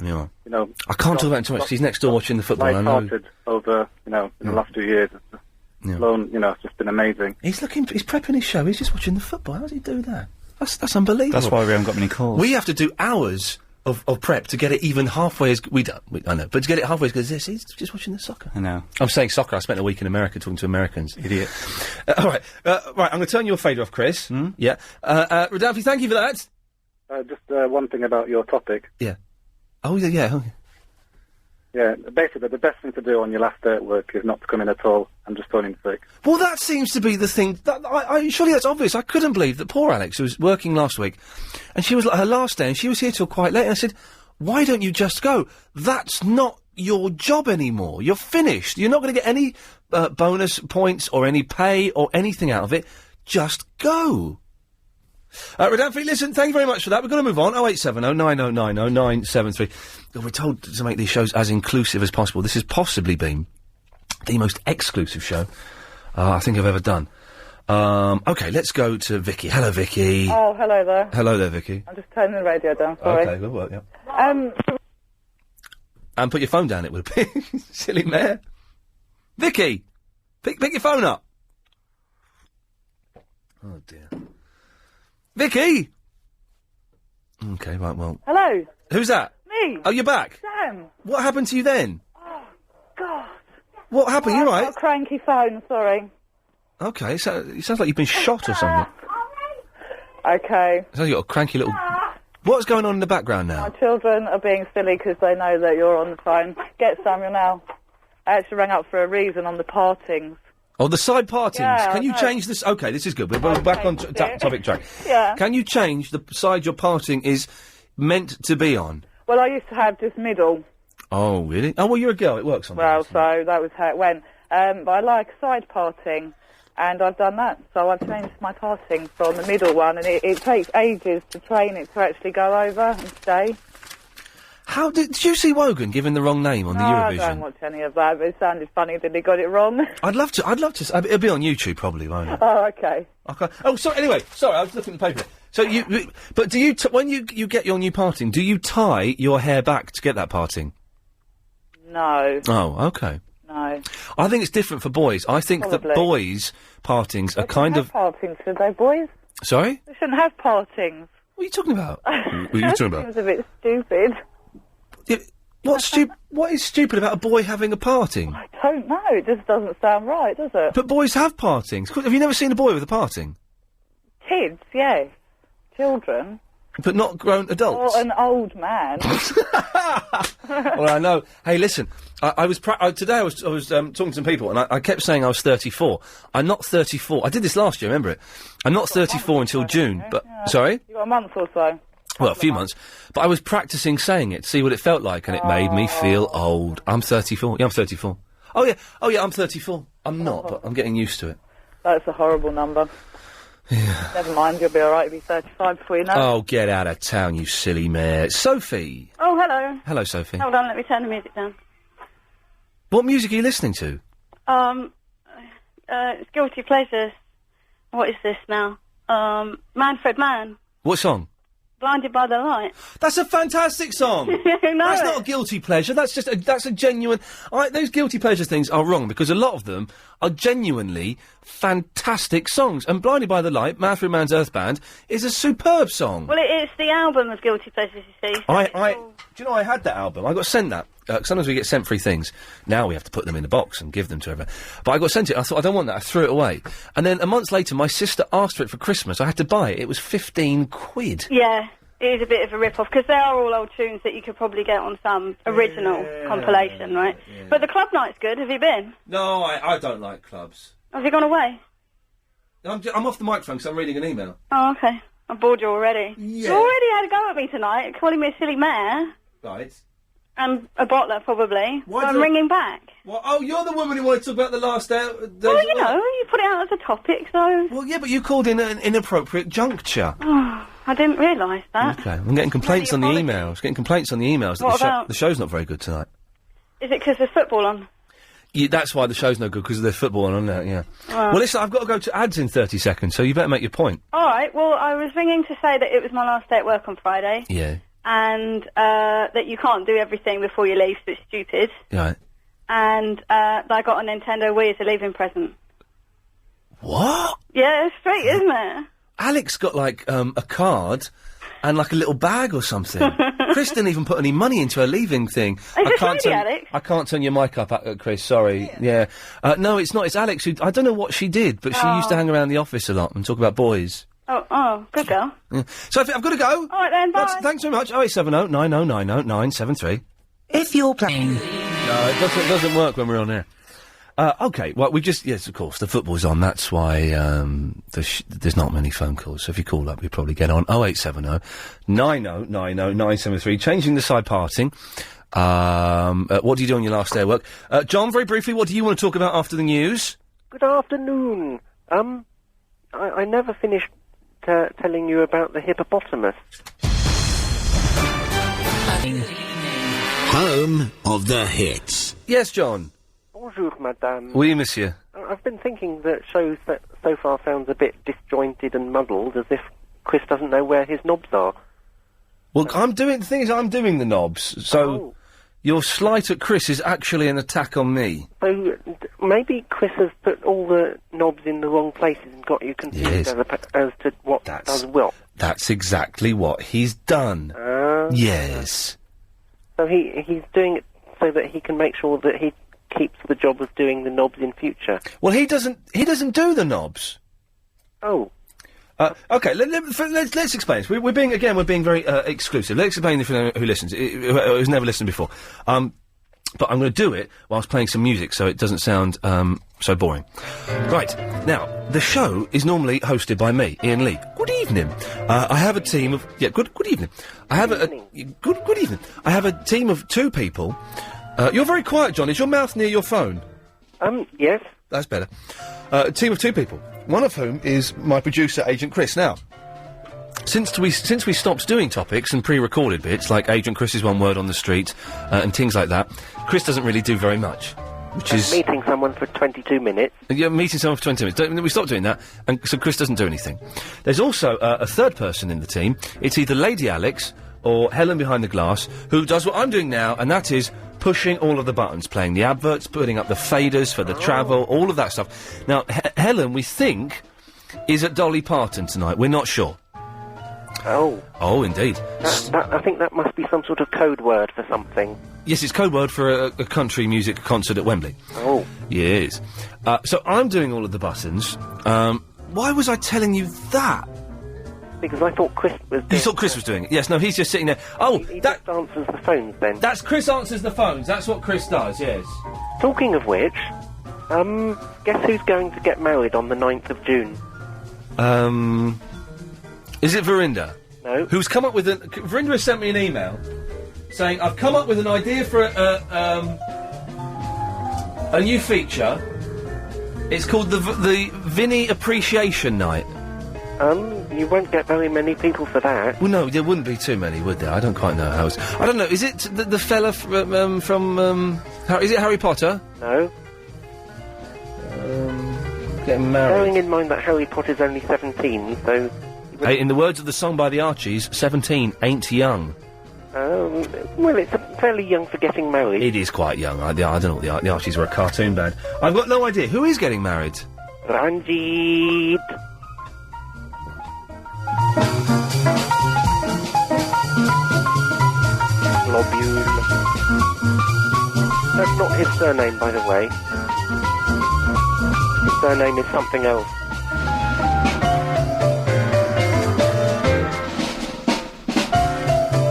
Speaker 4: can't talk about him too much because he's next door watching the football. I know.
Speaker 7: Over, in the last 2 years. Blown, it's just been amazing.
Speaker 4: He's prepping his show. He's just watching the football. How does he do that? That's unbelievable.
Speaker 5: That's why we haven't got many calls.
Speaker 4: We have to do hours of prep to get it even halfway as I know, but to get it halfway because he's just watching the soccer.
Speaker 5: I know.
Speaker 4: I'm saying soccer. I spent a week in America talking to Americans.
Speaker 5: Idiot.
Speaker 4: All right, right. I'm going to turn your fader off, Chris. Yeah. Ridamphy, thank you for that.
Speaker 7: Just one thing about your topic.
Speaker 4: Yeah. Oh, yeah.
Speaker 7: Yeah, basically, the best thing to do on your last day at work is not to come in at all and just phone in sick.
Speaker 4: Well, that seems to be the thing. Surely that's obvious. I couldn't believe that poor Alex, who was working last week, and she was like her last day, and she was here till quite late, and I said, why don't you just go? That's not your job anymore. You're finished. You're not going to get any bonus points or any pay or anything out of it. Just go. Rodolphe, listen, thank you very much for that. We're going to move on. 0870 9090 973. We're told to make these shows as inclusive as possible. This has possibly been the most exclusive show I think I've ever done. OK, let's go to Vicky. Hello, Vicky.
Speaker 10: Oh, hello there.
Speaker 4: Hello there, Vicky.
Speaker 10: I'm just turning the radio down, sorry.
Speaker 4: OK, good work, yeah. And put your phone down, it would be. Silly mare. Vicky! Pick your phone up. Oh, dear. Vicky! OK, right, well...
Speaker 10: Hello?
Speaker 4: Who's that?
Speaker 10: Me.
Speaker 4: Oh, you're back?
Speaker 10: Sam.
Speaker 4: What happened to you then?
Speaker 10: Oh, God.
Speaker 4: What happened? You right?
Speaker 10: I've got a cranky phone, sorry.
Speaker 4: OK, so it sounds like you've been shot or something.
Speaker 10: OK.
Speaker 4: It sounds like you've got a cranky little... What's going on in the background now?
Speaker 10: My children are being silly because they know that you're on the phone. Get Samuel now. I actually rang up for a reason on the partings.
Speaker 4: Oh, the side partings.
Speaker 10: Yeah,
Speaker 4: Can you change this? OK, this is good. We're back on topic track.
Speaker 10: Yeah.
Speaker 4: Can you change the side your parting is meant to be on?
Speaker 10: Well, I used to have just middle.
Speaker 4: Oh, really? Oh, well, you're a girl. It works on
Speaker 10: Well, so that was how it went. But I like side parting, and I've done that. So I've changed my parting from the middle one, and it takes ages to train it to actually go over and stay.
Speaker 4: How did you see Wogan given the wrong name on the Eurovision?
Speaker 10: I don't watch any of that, but it sounded funny that he got it wrong.
Speaker 4: I'd love to. It'll be on YouTube probably, won't it?
Speaker 10: Oh, okay.
Speaker 4: Okay. Oh, sorry. Anyway, sorry. I was looking at the paper. So but do you? When you get your new parting, do you tie your hair back to get that parting?
Speaker 10: No.
Speaker 4: Oh, okay.
Speaker 10: No.
Speaker 4: I think it's different for boys. I think that boys' partings are kind of
Speaker 10: partings, should they, boys?
Speaker 4: Sorry?
Speaker 10: They shouldn't have partings.
Speaker 4: What are you talking about? What are you talking about?
Speaker 10: Seems a bit stupid.
Speaker 4: What is stupid about a boy having a parting?
Speaker 10: I don't know. It just doesn't sound right, does it?
Speaker 4: But boys have partings. Have you never seen a boy with a parting?
Speaker 10: Kids, yes. Children.
Speaker 4: But not grown adults?
Speaker 10: Or an old man.
Speaker 4: Well, I know. Hey, listen. Today I was talking to some people, and I kept saying I was 34. I'm not 34. I did this last year, remember it? I'm not 34 until June, but...
Speaker 10: Yeah.
Speaker 4: Sorry?
Speaker 10: You got a month or so.
Speaker 4: Well, a few months. But I was practising saying it, see what it felt like, and it made me feel old. I'm 34. Yeah, I'm 34. Oh, yeah, I'm 34. I'm not, but I'm getting used to it.
Speaker 10: That's a horrible number.
Speaker 4: Yeah.
Speaker 10: Never mind, you'll be alright. You'll be 35 before you know.
Speaker 4: Oh, get out of town, you silly mare. Sophie.
Speaker 11: Oh, hello.
Speaker 4: Hello, Sophie.
Speaker 11: Hold on, let me turn the music down.
Speaker 4: What music are you listening to?
Speaker 11: It's Guilty Pleasures. What is this now? Manfred Mann.
Speaker 4: What song?
Speaker 11: Blinded by the Light.
Speaker 4: That's a fantastic song.
Speaker 11: No.
Speaker 4: That's not a guilty pleasure. That's just that's a genuine. Those guilty pleasure things are wrong because a lot of them are genuinely fantastic songs. And Blinded by the Light, Manfred Mann's Earth Band, is a superb song.
Speaker 11: Well, it's the album of Guilty Pleasures, you see. So
Speaker 4: do you know I had that album? I got sent that. Sometimes we get sent free things. Now we have to put them in a box and give them to everyone. But I got sent it. I thought, I don't want that. I threw it away. And then a month later, my sister asked for it for Christmas. I had to buy it. It was 15 quid.
Speaker 11: Yeah, it is a bit of a rip-off, because they are all old tunes that you could probably get on some original compilation, right? Yeah. But the club night's good. Have you been?
Speaker 4: No, I don't like clubs.
Speaker 11: Have you gone away?
Speaker 4: I'm off the microphone because I'm reading an email.
Speaker 11: Oh, okay. I bored you already.
Speaker 4: Yeah.
Speaker 11: You already had a go at me tonight, calling me a silly mare.
Speaker 4: Right.
Speaker 11: And a bottler, probably.
Speaker 4: Why
Speaker 11: so I'm ringing back.
Speaker 4: Well, oh, you're the woman who wanted to talk about the last day.
Speaker 11: Well, you know, you put it out as a topic, so...
Speaker 4: Well, yeah, but you called in at an inappropriate juncture.
Speaker 11: Oh, I didn't realise that.
Speaker 4: Okay, I'm getting complaints on the emails.
Speaker 11: What about?
Speaker 4: The show's not very good tonight.
Speaker 11: Is it because there's football on?
Speaker 4: Yeah, that's why the show's no good, because there's football on there, yeah. Well, listen, I've got to go to ads in 30 seconds, so you better make your point.
Speaker 11: All right, well, I was ringing to say that it was my last day at work on Friday.
Speaker 4: Yeah.
Speaker 11: And that you can't do everything before you leave, so it's stupid.
Speaker 4: Right.
Speaker 11: And I got a Nintendo Wii as a leaving present.
Speaker 4: What?
Speaker 11: Yeah, it's straight, isn't it?
Speaker 4: Alex got, like, a card and, like, a little bag or something. Chris didn't even put any money into her leaving thing.
Speaker 11: Alex?
Speaker 4: I can't turn your mic up, Chris, sorry. Yeah. No, it's not. It's Alex who... I don't know what she did, but she used to hang around the office a lot and talk about boys.
Speaker 11: Oh, good girl.
Speaker 4: Yeah. Sophie, I've got to go.
Speaker 11: All right then, bye.
Speaker 4: Thanks very much. 0870 9090 973.
Speaker 2: If you're playing...
Speaker 4: No, it doesn't work when we're on air. Okay, well, yes, of course, the football's on. That's why there's not many phone calls. So if you call up, you probably get on 0870 9090 973. Changing the side parting. What do you do on your last day of work? John, very briefly, what do you want to talk about after the news?
Speaker 12: Good afternoon. I never finished telling you about the hippopotamus.
Speaker 1: Home of the hits.
Speaker 4: Yes, John.
Speaker 12: Bonjour, madame.
Speaker 4: Oui, monsieur.
Speaker 12: I've been thinking that shows that so far sounds a bit disjointed and muddled, as if Chris doesn't know where his knobs are.
Speaker 4: Well, I'm doing the knobs, so your slight at Chris is actually an attack on me.
Speaker 12: So maybe Chris has put all the knobs in the wrong places and got you confused as to what does what.
Speaker 4: That's exactly what he's done. Yes.
Speaker 12: So he's doing it so that he can make sure that he keeps the job of doing the knobs in future.
Speaker 4: Well, he doesn't do the knobs.
Speaker 12: Oh.
Speaker 4: Okay, let's explain this. We're being very exclusive. Let's explain this for who listens, who's never listened before. But I'm going to do it whilst playing some music so it doesn't sound so boring. Right, now, the show is normally hosted by me, Iain Lee. Good evening. I have a team of... Yeah, good evening. I have good evening. I have a team of 2 people. You're very quiet, John. Is your mouth near your phone?
Speaker 12: Yes.
Speaker 4: That's better. A team of 2 people. One of whom is my producer, Agent Chris. Now, since we stopped doing topics and pre-recorded bits, like Agent Chris's one word on the street, and things like that, Chris doesn't really do very much. Which is...
Speaker 12: Meeting someone for 22 minutes.
Speaker 4: Yeah, meeting someone for 20 minutes. We stopped doing that, and so Chris doesn't do anything. There's also a third person in the team. It's either Lady Alex or Helen behind the glass, who does what I'm doing now, and that is pushing all of the buttons, playing the adverts, putting up the faders for the travel, all of that stuff. Now, Helen, we think, is at Dolly Parton tonight. We're not sure.
Speaker 12: Oh.
Speaker 4: Oh, indeed.
Speaker 12: I think that must be some sort of code word for something.
Speaker 4: Yes, it's code word for a country music concert at Wembley.
Speaker 12: Oh.
Speaker 4: Yes. So I'm doing all of the buttons. Why was I telling you that?
Speaker 12: Because I thought Chris was doing it.
Speaker 4: You thought Chris was doing it? Yes, no, he's just sitting there. Oh,
Speaker 12: he just answers the phones, then.
Speaker 4: That's Chris answers the phones. That's what Chris does, yes.
Speaker 12: Talking of which, guess who's going to get married on the 9th of June?
Speaker 4: Is it Verinda?
Speaker 12: No.
Speaker 4: Who's come up with Verinda has sent me an email saying, I've come up with an idea for a new feature. It's called the Vinny Appreciation Night.
Speaker 12: You won't get very many people for that.
Speaker 4: Well, no, there wouldn't be too many, would there? I don't quite know how it's... I don't know, is it the fella from is it Harry Potter?
Speaker 12: No.
Speaker 4: Getting married.
Speaker 12: Bearing in mind that Harry Potter's only 17, so...
Speaker 4: Hey, in the words of the song by the Archies, 17 ain't young.
Speaker 12: Well, it's fairly young for getting married.
Speaker 4: It is quite young. I don't know what the Archies were a cartoon band. I've got no idea. Who is getting married?
Speaker 12: Ranjit. Globule. That's not his surname, by the way. His surname is something else.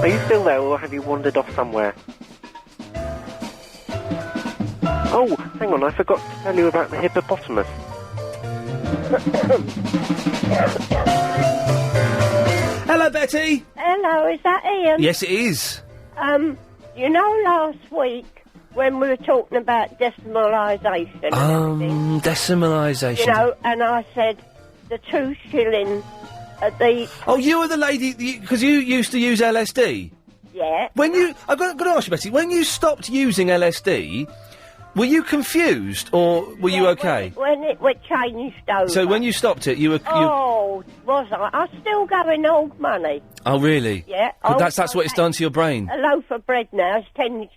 Speaker 12: Are you still there, or have you wandered off somewhere? Oh, hang on, I forgot to tell you about the hippopotamus.
Speaker 4: Hello, Betty!
Speaker 13: Hello, is that Iain?
Speaker 4: Yes, it is.
Speaker 13: You know last week when we were talking about decimalisation and everything?
Speaker 4: Decimalisation.
Speaker 13: You know, and I said the 2 shilling at the...
Speaker 4: Oh, you were the lady, because you used to use LSD?
Speaker 13: Yeah.
Speaker 4: I've got to ask you, Betty, when you stopped using LSD, were you confused, or were you okay?
Speaker 13: When it were changed over.
Speaker 4: So when you stopped it, you were...
Speaker 13: Oh, was I? I'm still going old money.
Speaker 4: Oh, really?
Speaker 13: Yeah.
Speaker 4: That's what it's done to your brain?
Speaker 13: A loaf of bread now is 10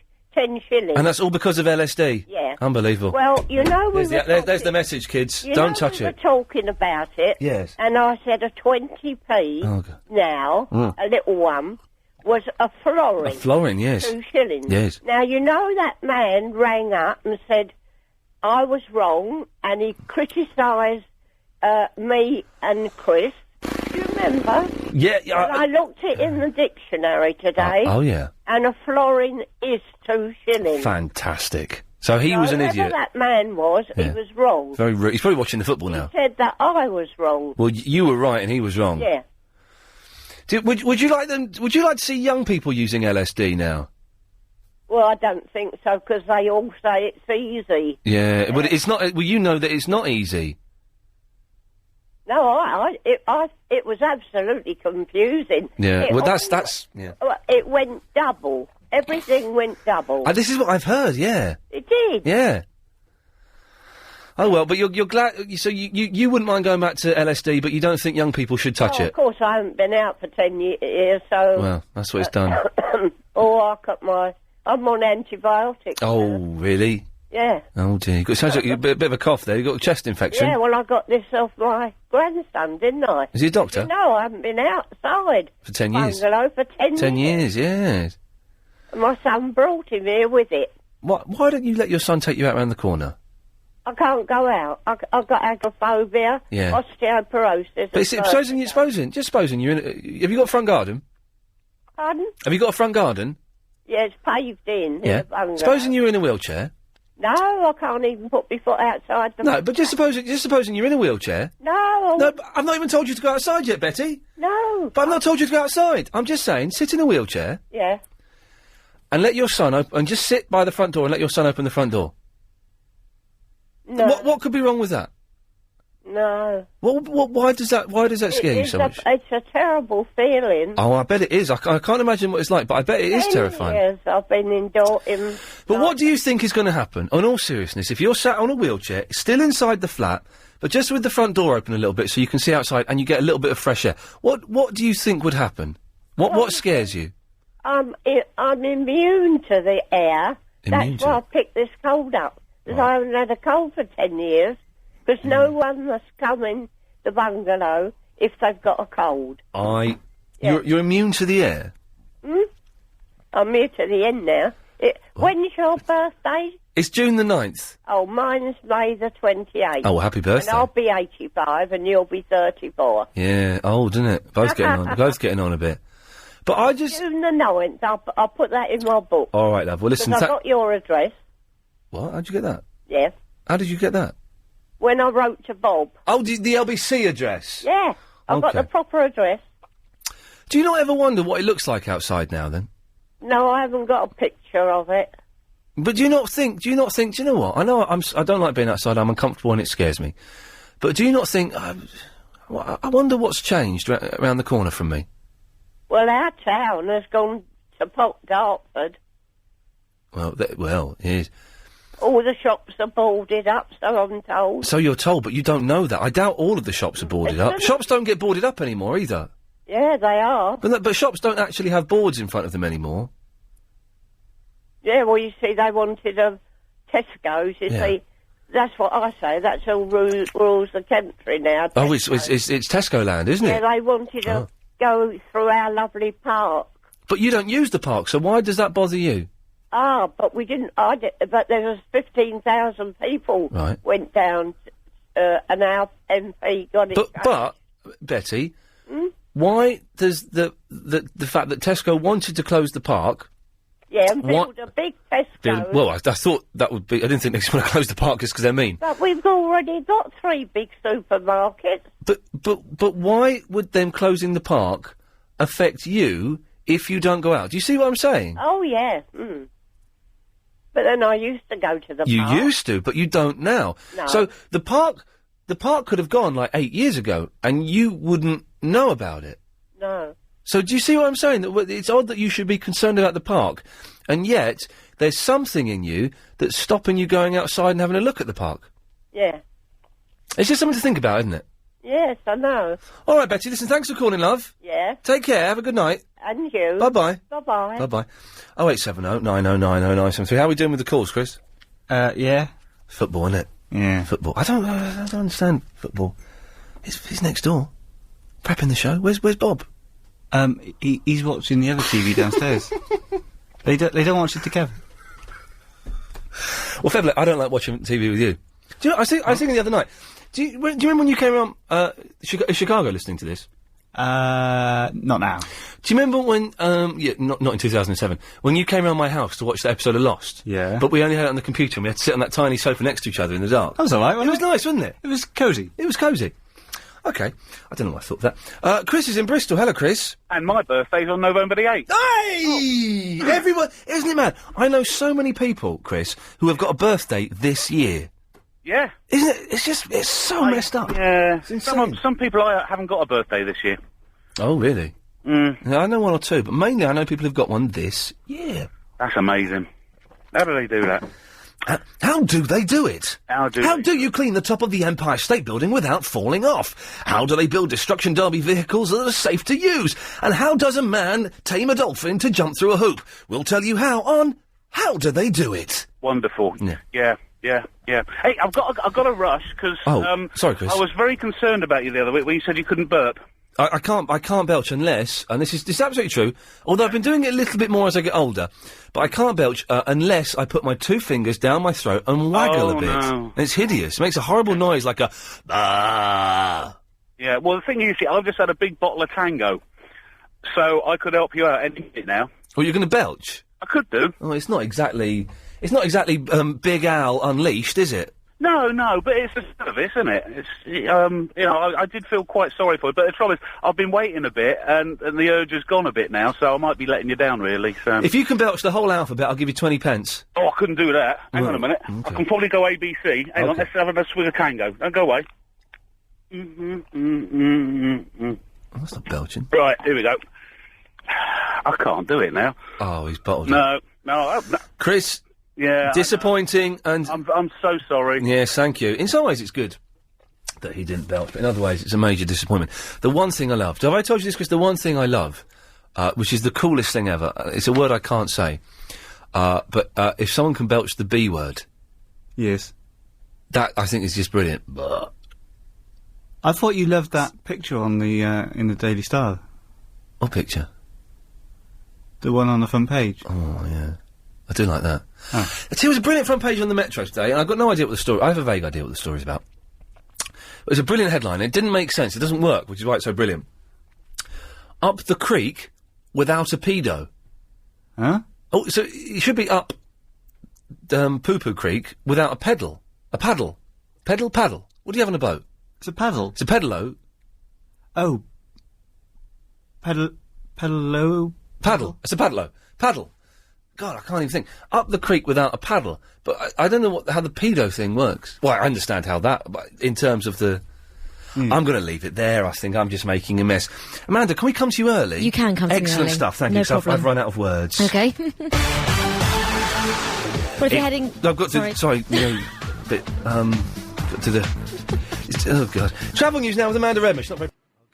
Speaker 13: shillings.
Speaker 4: And that's all because of LSD?
Speaker 13: Yeah.
Speaker 4: Unbelievable.
Speaker 13: Well, you know...
Speaker 4: There's the message, kids. Don't touch it.
Speaker 13: We were talking about it.
Speaker 4: Yes.
Speaker 13: And I said a 20p now, a little one, was a florin.
Speaker 4: A florin, yes.
Speaker 13: 2 shillings.
Speaker 4: Yes.
Speaker 13: Now, you know that man rang up and said I was wrong, and he criticised me and Chris Do you remember?
Speaker 4: Yeah,
Speaker 13: Well, I looked it in the dictionary today.
Speaker 4: Oh, yeah.
Speaker 13: And a florin is 2 shillings.
Speaker 4: Fantastic. So he was an
Speaker 13: Whoever
Speaker 4: idiot.
Speaker 13: that man was, he
Speaker 4: Yeah.
Speaker 13: was wrong.
Speaker 4: Very rude. He's probably watching the football now.
Speaker 13: He said that I was wrong.
Speaker 4: Well, you were right and he was wrong.
Speaker 13: Yeah.
Speaker 4: Would you like them? Would you like to see young people using LSD now?
Speaker 13: Well, I don't think so, because they all say it's easy.
Speaker 4: Yeah, but it's not. Well, you know that it's not easy.
Speaker 13: No, it was absolutely confusing.
Speaker 4: Yeah.
Speaker 13: It
Speaker 4: Well,
Speaker 13: all-
Speaker 4: that's. Yeah.
Speaker 13: Well, it went double. Everything went double.
Speaker 4: This is what I've heard. Yeah.
Speaker 13: It did.
Speaker 4: Yeah. Oh well, but you're glad. So you wouldn't mind going back to LSD, but you don't think young people should touch
Speaker 13: Oh,
Speaker 4: it.
Speaker 13: Of course, I haven't been out for 10 years, so...
Speaker 4: Well, that's what it's done.
Speaker 13: I'm on antibiotics.
Speaker 4: Oh, really?
Speaker 13: Yeah.
Speaker 4: Oh dear. It sounds like you've a bit of a cough there. You've got a chest infection.
Speaker 13: Yeah, well, I got this off my grandson, didn't I?
Speaker 4: Is he a doctor?
Speaker 13: No, I haven't been outside.
Speaker 4: For 10 years.
Speaker 13: Bungalow for 10
Speaker 4: 10 years, yes.
Speaker 13: And my son brought him here with it.
Speaker 4: Why don't you let your son take you out round the corner?
Speaker 13: I can't go out. I've got agoraphobia,
Speaker 4: Yeah.
Speaker 13: osteoporosis.
Speaker 4: But supposing you're in. Have you got a front garden?
Speaker 13: Pardon?
Speaker 4: Have you got a front garden?
Speaker 13: Yeah, it's paved in.
Speaker 4: Yeah.
Speaker 13: The bungalow.
Speaker 4: Supposing you're in a wheelchair.
Speaker 13: No, I can't even put my foot outside the...
Speaker 4: No, but just supposing you're in a wheelchair.
Speaker 13: No.
Speaker 4: No, but I've not even told you to go outside yet, Betty.
Speaker 13: No.
Speaker 4: But I've not told you to go outside. I'm just saying, sit in a wheelchair
Speaker 13: Yeah.
Speaker 4: and let your son and just sit by the front door and let your son open the front door.
Speaker 13: No.
Speaker 4: What could be wrong with that?
Speaker 13: No.
Speaker 4: Why does that scare you so much?
Speaker 13: It's a terrible feeling.
Speaker 4: Oh, I bet it is. I can't imagine what it's like, but I bet it is
Speaker 13: 10
Speaker 4: terrifying.
Speaker 13: years I've been in...
Speaker 4: But what do you think is going to happen? In all seriousness, if you're sat on a wheelchair, still inside the flat, but just with the front door open a little bit so you can see outside and you get a little bit of fresh air, what do you think would happen? What scares you?
Speaker 13: I'm immune to the air.
Speaker 4: Immune
Speaker 13: That's
Speaker 4: to
Speaker 13: why I picked this cold up. Because I haven't had a cold for 10 years. Because no one must come in the bungalow if they've got a cold.
Speaker 4: You're immune to the air?
Speaker 13: I'm here to the end now. When's your birthday?
Speaker 4: It's June the 9th.
Speaker 13: Oh, mine's May the 28th.
Speaker 4: Oh, well, happy birthday.
Speaker 13: And I'll be 85 and you'll be 34.
Speaker 4: Yeah, old, isn't it? Both getting on a bit. But I just...
Speaker 13: June the 9th, I'll put that in my book.
Speaker 4: All right, love. Well, listen...
Speaker 13: Because I got your address.
Speaker 4: What? How'd you get that?
Speaker 13: Yeah.
Speaker 4: How did you get that?
Speaker 13: When I wrote to Bob.
Speaker 4: Oh, the LBC address?
Speaker 13: Yeah. I've got
Speaker 4: Okay.
Speaker 13: the proper address.
Speaker 4: Do you not ever wonder what it looks like outside now, then?
Speaker 13: No, I haven't got a picture of it.
Speaker 4: But do you not think, do you know what? I don't like being outside, I'm uncomfortable and it scares me. But do you not think, I wonder what's changed around the corner from me?
Speaker 13: Well, our town has gone to Port Dartford.
Speaker 4: Well, it is.
Speaker 13: All the shops are boarded up, so I'm told.
Speaker 4: So you're told, but you don't know that. I doubt all of the shops are boarded up. Shops don't get boarded up anymore, either.
Speaker 13: Yeah, they are.
Speaker 4: But shops don't actually have boards in front of them anymore.
Speaker 13: Yeah, well, you see, they wanted Tesco's, you see. That's what I say. That's all rules the country now.
Speaker 4: Oh, it's Tesco land, isn't
Speaker 13: Yeah,
Speaker 4: it?
Speaker 13: they wanted to go through our lovely park.
Speaker 4: But you don't use the park, so why does that bother you?
Speaker 13: Ah, but we didn't. But there was 15,000 people went down, and our MP got it.
Speaker 4: But Betty, why does the fact that Tesco wanted to close the park?
Speaker 13: Yeah, and build a big Tesco.
Speaker 4: Well, I thought that would be. I didn't think they just want to close the park just because they're mean.
Speaker 13: But we've already got 3 big supermarkets.
Speaker 4: But why would them closing the park affect you if you don't go out? Do you see what I'm saying?
Speaker 13: Oh yeah. Mm. But then I used to go to the
Speaker 4: You
Speaker 13: park.
Speaker 4: used to, but you don't now.
Speaker 13: No.
Speaker 4: So the park could have gone like 8 years ago, and you wouldn't know about it.
Speaker 13: No.
Speaker 4: So do you see what I'm saying? That it's odd that you should be concerned about the park, and yet there's something in you that's stopping you going outside and having a look at the park.
Speaker 13: Yeah.
Speaker 4: It's just something to think about, isn't it?
Speaker 13: Yes, I know.
Speaker 4: All right, Betty, listen, thanks for calling, love.
Speaker 13: Yeah.
Speaker 4: Take care, have a good night.
Speaker 13: And you.
Speaker 4: Bye-bye.
Speaker 13: Bye-bye.
Speaker 4: Bye-bye. 0870 9090 973. How are we doing with the calls, Chris?
Speaker 5: Yeah.
Speaker 4: Football, innit?
Speaker 5: Yeah.
Speaker 4: Football. I don't understand football. He's next door. Prepping the show. Where's Bob?
Speaker 5: He's watching the other TV downstairs. They don't watch it together.
Speaker 4: Well, fair play, I don't like watching TV with you. Do you know, I was thinking the other night, do you remember when you came around Chicago listening to this?
Speaker 5: Not now.
Speaker 4: Do you remember when, not in 2007, when you came around my house to watch the episode of Lost?
Speaker 5: Yeah.
Speaker 4: But we only had it on the computer and we had to sit on that tiny sofa next to each other in the dark.
Speaker 5: That was alright, wasn't it?
Speaker 4: It was nice, wasn't it?
Speaker 5: It was cosy.
Speaker 4: It was cosy. Okay. I don't know why I thought of that. Chris is in Bristol. Hello, Chris.
Speaker 15: And my birthday's on November the 8th.
Speaker 4: Hey! Oh. Everyone, isn't it mad? I know so many people, Chris, who have got a birthday this year.
Speaker 15: Yeah.
Speaker 4: Isn't it? It's so messed up.
Speaker 15: Yeah.
Speaker 4: It's insane.
Speaker 15: Some people haven't got a birthday this year.
Speaker 4: Oh, really?
Speaker 15: Mm.
Speaker 4: Yeah, I know one or two, but mainly I know people who've got one this year.
Speaker 15: That's amazing. How do they do that?
Speaker 4: How do they do it?
Speaker 15: How
Speaker 4: do you clean the top of the Empire State Building without falling off? How do they build destruction derby vehicles that are safe to use? And how does a man tame a dolphin to jump through a hoop? We'll tell you how on How Do They Do It?
Speaker 15: Wonderful. Yeah. Hey, I've got a rush because
Speaker 4: sorry, Chris.
Speaker 15: I was very concerned about you the other week when you said you couldn't burp.
Speaker 4: I can't belch unless, and this is absolutely true, although I've been doing it a little bit more as I get older, but I can't belch unless I put my two fingers down my throat and waggle a bit.
Speaker 15: No.
Speaker 4: And it's hideous. It makes a horrible noise like a ah.
Speaker 15: Yeah, well, the thing is, I've just had a big bottle of Tango, so I could help you out any minute now.
Speaker 4: Well, you're going to belch?
Speaker 15: I could do.
Speaker 4: Oh, it's not exactly Big Al Unleashed, is it?
Speaker 15: No, but it's a service, isn't it? It's, I did feel quite sorry for it, but the trouble is, I've been waiting a bit, and the urge has gone a bit now, so I might be letting you down, really, so...
Speaker 4: If you can belch the whole alphabet, I'll give you 20 pence.
Speaker 15: Oh, I couldn't do that. Hang on a minute.
Speaker 4: Okay.
Speaker 15: I can probably go ABC. Hang on, let's have a swig of Tango. Don't go away.
Speaker 4: Oh, that's not belching.
Speaker 15: Right, here we go. I can't do it now.
Speaker 4: Oh, he's bottled
Speaker 15: No.
Speaker 4: Chris...
Speaker 15: Yeah.
Speaker 4: Disappointing, and...
Speaker 15: I'm so sorry.
Speaker 4: Yes, thank you. In some ways, it's good that he didn't belch, but in other ways, it's a major disappointment. The one thing I love... Have I told you this, Chris? The one thing I love, which is the coolest thing ever, it's a word I can't say, but if someone can belch the B word...
Speaker 5: Yes.
Speaker 4: That, I think, is just brilliant.
Speaker 5: I thought you loved that picture on the, in the Daily Star.
Speaker 4: What picture?
Speaker 5: The one on the front page.
Speaker 4: Oh, yeah. I do like that.
Speaker 5: Oh.
Speaker 4: It was a brilliant front page on the Metro today, and I've got no idea what the story... I have a vague idea what the story's about. It was a brilliant headline. It didn't make sense. It doesn't work, which is why it's so brilliant. Up the creek without a pedo.
Speaker 5: Huh?
Speaker 4: Oh, so it should be up Poo-Poo Creek without a pedal. A paddle. Paddle. What do you have on a boat?
Speaker 5: It's a paddle.
Speaker 4: It's a pedalo.
Speaker 5: Oh. Paddle.
Speaker 4: It's a paddlo. Paddle. God, I can't even think. Up the creek without a paddle. But I don't know how the pedo thing works. Well, I understand how that, but in terms of the... I'm going to leave it there, I think. I'm just making a mess. Amanda, can we come to you early?
Speaker 8: You can come to me early.
Speaker 4: Excellent stuff, thank
Speaker 8: no
Speaker 4: you.
Speaker 8: problem.
Speaker 4: I've run out of words.
Speaker 8: Okay. But if you're heading...
Speaker 4: I've got to... Sorry, got to the... oh, God. Travel news now with Amanda Redmish. Not very...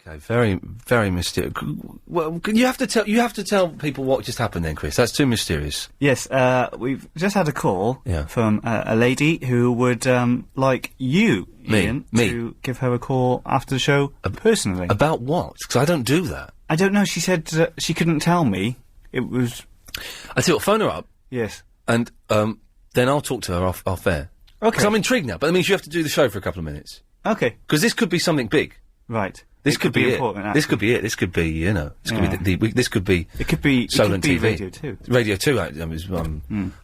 Speaker 4: Okay, very, very mysterious. Well, you have to tell people what just happened then, Chris. That's too mysterious.
Speaker 5: Yes, we've just had a call
Speaker 4: Yeah.
Speaker 5: from a lady who would like you, Ian, to give her a call after the show personally.
Speaker 4: About what? Because I don't do that.
Speaker 5: I don't know. She said she couldn't tell me. It was...
Speaker 4: I tell you what, phone her up.
Speaker 5: Yes.
Speaker 4: And then I'll talk to her off air.
Speaker 5: Okay.
Speaker 4: Because I'm intrigued now, but that means you have to do the show for a couple of minutes.
Speaker 5: Okay.
Speaker 4: Because this could be something big.
Speaker 5: Right.
Speaker 4: This could be
Speaker 5: important.
Speaker 4: it. This could be it. This could be, this could be this could be.
Speaker 5: It could be
Speaker 4: Solent TV.
Speaker 5: Radio 2.
Speaker 4: Radio 2.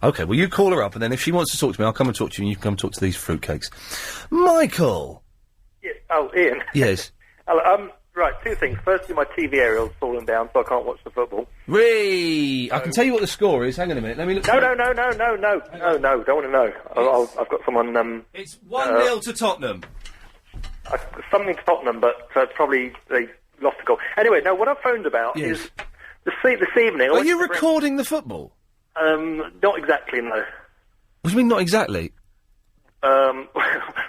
Speaker 4: Okay, well, you call her up, and then if she wants to talk to me, I'll come and talk to you, and you can come and talk to these fruitcakes. Michael.
Speaker 16: Yes. Oh, Ian.
Speaker 4: Yes.
Speaker 16: Hello, right, two things. Firstly, my TV aerial's fallen down, so I can't watch the football.
Speaker 4: I can tell you what the score is. Hang on a minute. Let me look.
Speaker 16: No, don't want to know. I've got someone.
Speaker 4: It's 1-0 to Tottenham.
Speaker 16: Something to Tottenham, but probably they lost a goal. Anyway, now what I phoned about is this evening...
Speaker 4: Are you recording the football?
Speaker 16: Not exactly, no.
Speaker 4: What do you mean, not exactly?
Speaker 16: Well,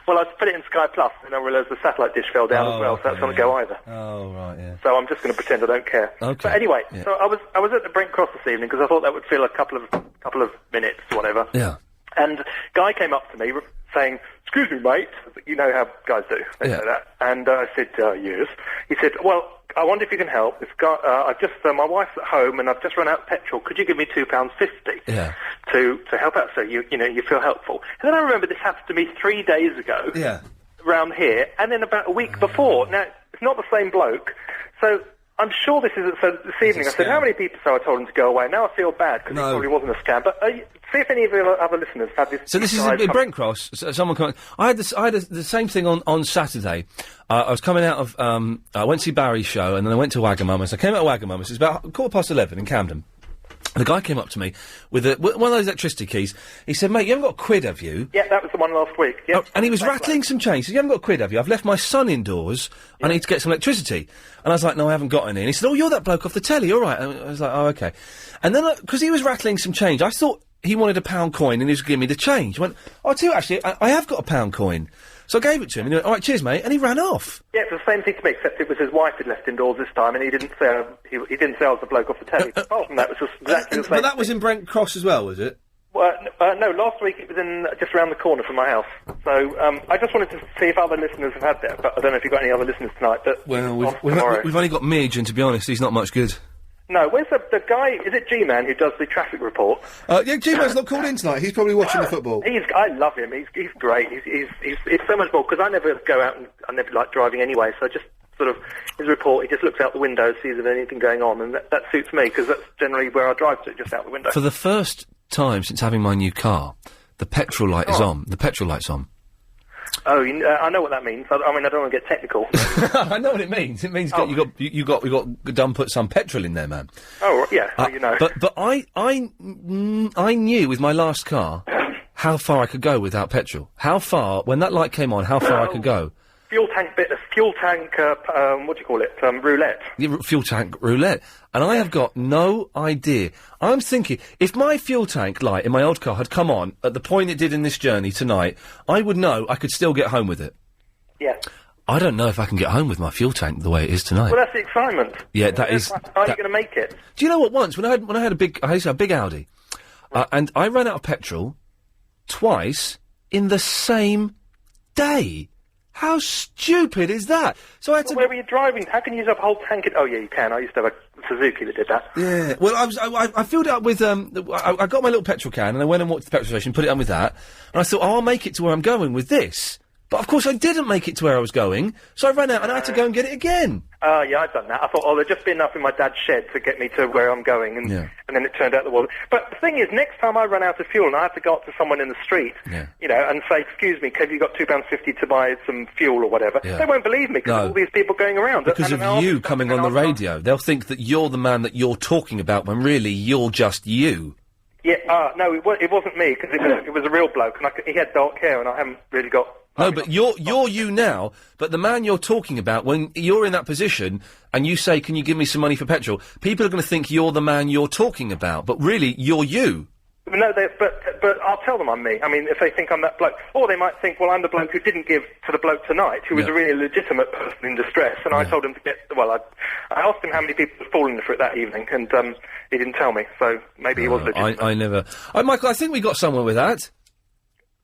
Speaker 16: I put it in Sky Plus, and I realised the satellite dish fell down as well, so that's not going to go either.
Speaker 4: Oh, right, yeah.
Speaker 16: So I'm just going to pretend I don't care.
Speaker 4: Okay.
Speaker 16: But anyway, so I was at the Brent Cross this evening, because I thought that would fill a couple of minutes, whatever.
Speaker 4: Yeah.
Speaker 16: And guy came up to me saying, "Excuse me, mate," you know how guys do. They say that. And I said, "Yes." He said, "Well, I wonder if you can help. This guy, I've just my wife's at home and I've just run out of petrol. Could you give me £2.50 to help out? So you feel helpful." And then I remember this happened to me 3 days ago.
Speaker 4: Yeah.
Speaker 16: Around here, and then about a week before. Now, it's not the same bloke. So I'm sure this is... So this evening I said, how many people... So I told him to go away. Now I feel bad because it probably wasn't a scam. But see if any of your other listeners have this...
Speaker 4: So this is in Brent Cross. Someone coming... I had the same thing on Saturday. I was coming out of... I went to see Barry's show and then I went to Wagamama's. I came out of Wagamama's. It was about 11:15 in Camden. The guy came up to me with one of those electricity keys. He said, mate, you haven't got a quid, have you?
Speaker 16: Yeah, that was the one last week. Yep.
Speaker 4: Oh, and he was rattling some change. He said, you haven't got a quid, have you? I've left my son indoors. I need to get some electricity. And I was like, no, I haven't got any. And he said, oh, you're that bloke off the telly, all right. And I was like, oh, OK. And then, because he was rattling some change, I thought he wanted a £1 coin and he was giving me the change. I went, oh, I tell you, actually, I have got a £1 coin. So I gave it to him and he went, all right, cheers, mate. And he ran off.
Speaker 16: Yeah, it was the same thing to me, except it was his wife who'd left indoors this time and he didn't say, he didn't say I was the bloke off the telly. Apart from that, it was just exactly the same.
Speaker 4: But that was in Brent Cross as well, was it?
Speaker 16: Well, no, last week it was in just around the corner from my house. So I just wanted to see if other listeners have had that, but I don't know if you've got any other listeners tonight. But
Speaker 4: well, we've only got Midge, and to be honest, he's not much good.
Speaker 16: No, where's the guy, is it G-Man who does the traffic report?
Speaker 4: Yeah, G-Man's not called in tonight. He's probably watching the football.
Speaker 16: I love him. He's great. He's so much more, because I never go out and I never like driving anyway, so just sort of, his report, he just looks out the window, sees if there's anything going on, and that suits me, because that's generally where I drive to, just out the window.
Speaker 4: For the first time since having my new car, the petrol light is on. The petrol light's on.
Speaker 16: Oh, I know what that means. I mean, I don't want to get technical.
Speaker 4: I know what it means. It means you got done put some petrol in there, man.
Speaker 16: Oh, yeah, you know.
Speaker 4: But I knew with my last car how far I could go without petrol. How far, when that light came on, how far I could go.
Speaker 16: Fuel tank, what do you call it? Roulette.
Speaker 4: Yeah, fuel tank roulette. And I have got no idea. I'm thinking, if my fuel tank light in my old car had come on at the point it did in this journey tonight, I would know I could still get home with it.
Speaker 16: Yeah.
Speaker 4: I don't know if I can get home with my fuel tank the way it is tonight.
Speaker 16: Well, that's the excitement.
Speaker 4: Yeah, that is...
Speaker 16: How are you going to make it?
Speaker 4: Do you know what, once, when I had a big Audi, and I ran out of petrol twice in the same day. How stupid is that? So I had to...
Speaker 16: Where were you driving? How can you use up a whole tank? Oh, yeah, you can. I used to have a Suzuki that did that.
Speaker 4: Yeah. Well, I filled it up with, I got my little petrol can and I went and walked to the petrol station, put it on with that, and I thought, I'll make it to where I'm going with this. But of course I didn't make it to where I was going, so I ran out and I had to go and get it again.
Speaker 16: Yeah, I've done that. I thought, there'd just be enough in my dad's shed to get me to where I'm going, and then it turned out there wasn't. But the thing is, next time I run out of fuel and I have to go up to someone in the street, you know, and say, excuse me, have you got £2.50 to buy some fuel or whatever? They won't believe me, because all these people going around.
Speaker 4: Because of you coming on the radio. They'll think that you're the man that you're talking about, when really you're just you.
Speaker 16: Yeah, no, it wasn't me, because it was a real bloke, and he had dark hair, and I haven't really got...
Speaker 4: No, but you're you now, but the man you're talking about, when you're in that position, and you say, can you give me some money for petrol, people are going to think you're the man you're talking about, but really, you're you.
Speaker 16: No, but I'll tell them I'm me. I mean, if they think I'm that bloke. Or they might think, well, I'm the bloke who didn't give to the bloke tonight, who was a really legitimate person in distress, and I told him to get... Well, I asked him how many people had fallen for it that evening, and he didn't tell me, so maybe he was legitimate.
Speaker 4: I never... Michael, I think we got somewhere with that.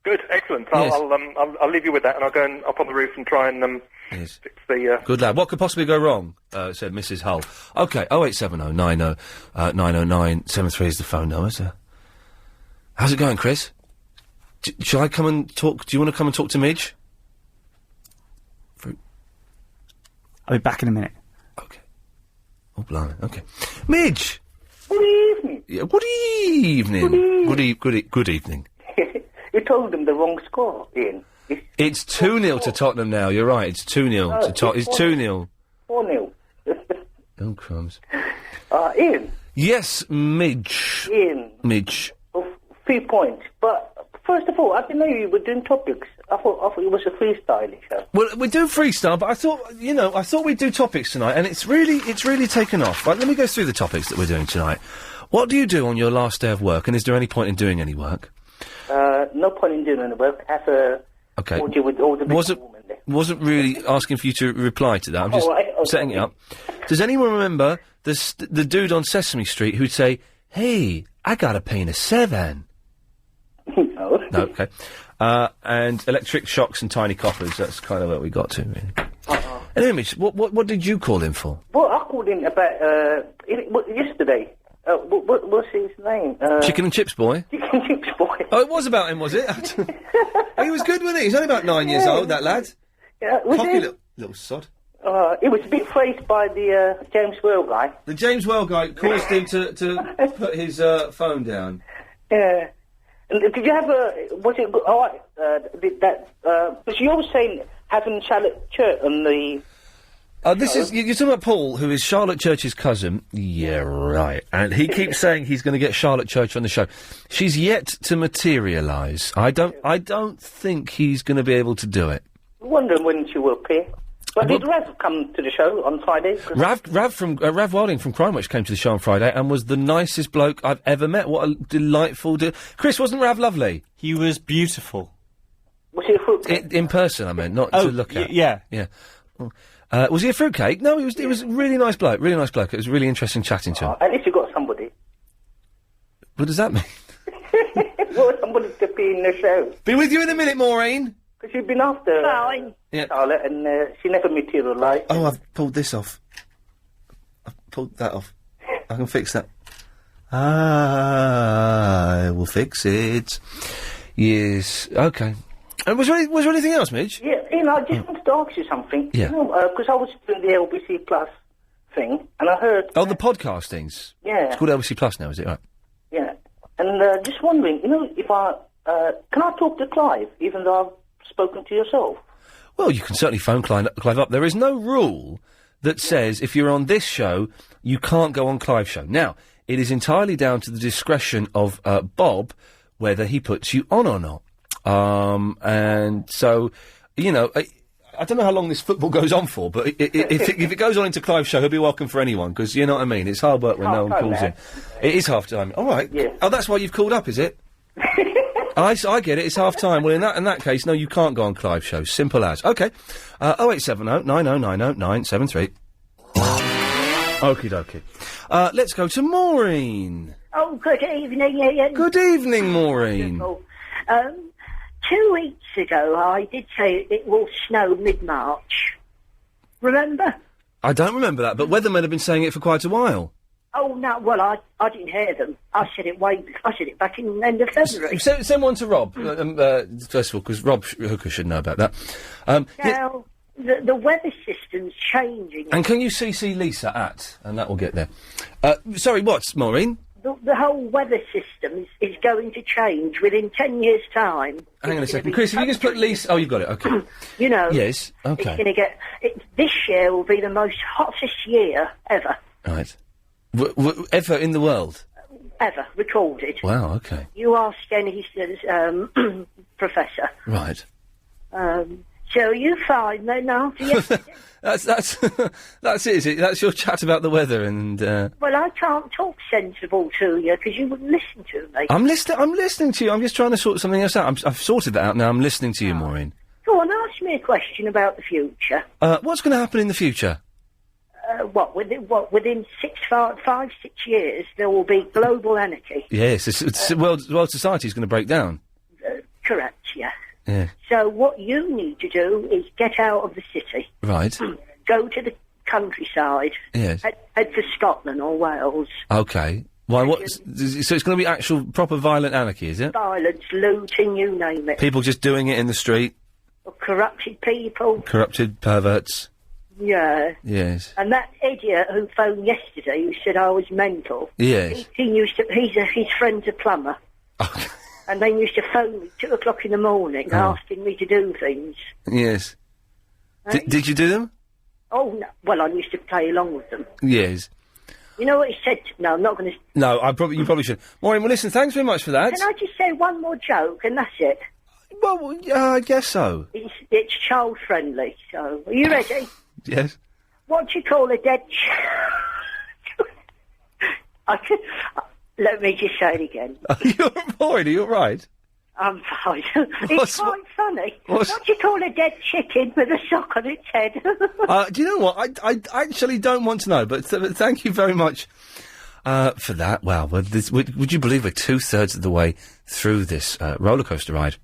Speaker 16: Good, excellent. I'll leave you with that, and I'll go up on the roof and try and fix the...
Speaker 4: Good lad. What could possibly go wrong? Said Mrs. Hull. OK, 0870 90 909 73 is the phone number, sir. How's it going, Chris? Shall I come and talk? Do you want to come and talk to Midge?
Speaker 5: I'll be back in a minute.
Speaker 4: OK. Oh, blimey. OK. Midge!
Speaker 17: Good evening.
Speaker 4: Yeah, good evening. Good evening.
Speaker 17: You told them the wrong score, Ian.
Speaker 4: It's 2-0 to Tottenham now. You're right. It's 2-0 to Tottenham. It's 2-0.
Speaker 17: 4-0.
Speaker 4: Oh, crumbs.
Speaker 17: Ian.
Speaker 4: Yes, Midge.
Speaker 17: Ian.
Speaker 4: Midge.
Speaker 17: 3 points. But first of all, I didn't know you were doing topics. I thought it was a freestyle show.
Speaker 4: Well, we do freestyle, but I thought we'd do topics tonight, and it's really taken off. Right, let me go through the topics that we're doing tonight. What do you do on your last day of work, and is there any point in doing any work?
Speaker 17: No point in doing any work. Have a orgy with all the women there.
Speaker 4: Wasn't really asking for you to reply to that. I'm just setting it up. Does anyone remember the dude on Sesame Street who'd say, "Hey, I got a penis 7."
Speaker 17: No.
Speaker 4: No, okay. And electric shocks and tiny coppers. That's kind of what we got to, really. Anyway, Mitch, what did you call in for?
Speaker 17: Well, I called in about yesterday. What's his name?
Speaker 4: Chicken and Chips Boy?
Speaker 17: Chicken and Chips Boy.
Speaker 4: Oh, it was about him, was it? He was good, wasn't he? He's only about 9 years old, that lad.
Speaker 17: Yeah, was
Speaker 4: Cocky
Speaker 17: he?
Speaker 4: little sod.
Speaker 17: He was a bit phrased by the James Well guy.
Speaker 4: The James Well guy caused him to put his phone down.
Speaker 17: Yeah. Did you have was it because you always saying having Charlotte Church on the...
Speaker 4: You're talking about Paul, who is Charlotte Church's cousin. Yeah, right. And he keeps saying he's going to get Charlotte Church on the show. She's yet to materialise. I don't think he's going to be able to do it.
Speaker 17: I'm wondering when she will appear. But did Rav come to the show on Friday?
Speaker 4: Rav Wilding from Crime Watch came to the show on Friday and was the nicest bloke I've ever met. What a delightful... Chris, wasn't Rav lovely?
Speaker 5: He was beautiful.
Speaker 17: Was he a fruitcake?
Speaker 4: In person, I meant, not to look at.
Speaker 5: Yeah.
Speaker 4: Yeah. Was he a fruitcake? No, he was a really nice bloke, really nice bloke. It was really interesting chatting to him.
Speaker 17: At least you got somebody.
Speaker 4: What does that mean?
Speaker 17: Well, somebody to be in the show.
Speaker 4: Be with you in a minute, Maureen.
Speaker 17: Because you've been after Charlotte and she never materialised.
Speaker 4: Oh, I've pulled this off. I've pulled that off. I can fix that. I will fix it. Yes. Okay. Was there anything else, Midge?
Speaker 17: Yeah, I just wanted to ask you something.
Speaker 4: Yeah.
Speaker 17: Because I was doing the LBC Plus thing, and I heard...
Speaker 4: Oh, the podcast things?
Speaker 17: Yeah.
Speaker 4: It's called LBC Plus now, is it? Right.
Speaker 17: Yeah. And just wondering, if I... can I talk to Clive, even though I've spoken to yourself?
Speaker 4: Well, you can certainly phone Clive up. There is no rule that says if you're on this show, you can't go on Clive's show. Now, it is entirely down to the discretion of Bob whether he puts you on or not. And so, I don't know how long this football goes on for, but if it goes on into Clive's show, he'll be welcome for anyone, because you know what I mean? It's hard work when no one calls in. It is half time. All right.
Speaker 17: Yeah.
Speaker 4: Oh, that's why you've called up, is it? I get it. It's half time. Well, in that case, no, you can't go on Clive's show. Simple as. Okay. 0870 9090 973. Okie dokie. Let's go to Maureen.
Speaker 18: Oh, good evening, Ian.
Speaker 4: Good evening, Maureen.
Speaker 18: 2 weeks ago, I did say it will snow mid-March. Remember?
Speaker 4: I don't remember that, but weathermen have been saying it for quite a while.
Speaker 18: Oh, no, well, I didn't hear them. I said it back in the end of February.
Speaker 4: Send one to Rob, first of all, because Rob Hooker should know about that.
Speaker 18: Now, the weather system's changing.
Speaker 4: And can you CC Lisa at, and that will get there. Sorry, what's, Maureen?
Speaker 18: The whole weather system is going to change within 10 years' time.
Speaker 4: Hang on a second. Chris, if you just put Lisa... Oh, you've got it, okay. Yes, okay.
Speaker 18: It's going to get... this year will be the most hottest year ever.
Speaker 4: Right. Ever in the world?
Speaker 18: Ever, recorded.
Speaker 4: Wow, okay.
Speaker 18: You asked any professor.
Speaker 4: Right.
Speaker 18: So you find then after yesterday...
Speaker 4: That's it, is it? That's your chat about the weather and...
Speaker 18: Well, I can't talk sensible to you because you wouldn't listen to me.
Speaker 4: I'm listening to you. I'm just trying to sort something else out. I've sorted that out now. I'm listening to you, Maureen.
Speaker 18: Go on, ask me a question about the future.
Speaker 4: What's going to happen in the future?
Speaker 18: Within 5, 6 years, there will be global anarchy.
Speaker 4: Yes, world society is going to break down.
Speaker 18: Correct, yeah.
Speaker 4: Yeah.
Speaker 18: So what you need to do is get out of the city.
Speaker 4: Right.
Speaker 18: Go to the countryside.
Speaker 4: Yes.
Speaker 18: Head for Scotland or Wales.
Speaker 4: Okay. Why? So it's going to be actual, proper violent anarchy, is it?
Speaker 18: Violence, looting, you name it.
Speaker 4: People just doing it in the street.
Speaker 18: Or corrupted people.
Speaker 4: Corrupted perverts.
Speaker 18: Yeah.
Speaker 4: Yes.
Speaker 18: And that idiot who phoned yesterday who said I was mental.
Speaker 4: Yes.
Speaker 18: His friend's a plumber.
Speaker 4: Okay.
Speaker 18: And they used to phone me 2 o'clock in the morning asking me to do things.
Speaker 4: Yes. Did you do them?
Speaker 18: Oh, no. Well, I used to play along with them.
Speaker 4: Yes.
Speaker 18: You know what he said? No, I'm not going to...
Speaker 4: No, you probably should. Maureen, well, listen, thanks very much for that.
Speaker 18: Can I just say one more joke and that's it?
Speaker 4: Well, I guess so.
Speaker 18: It's child-friendly, so... Are you ready?
Speaker 4: Yes.
Speaker 18: What do you call a dead... Let me just say it again.
Speaker 4: Maureen, are you all right?
Speaker 18: I'm fine. It's quite funny. What do you call a dead chicken with a sock on its head?
Speaker 4: Do you know what? I actually don't want to know, but thank you very much for that. Wow, would you believe we're 2/3 of the way through this roller coaster ride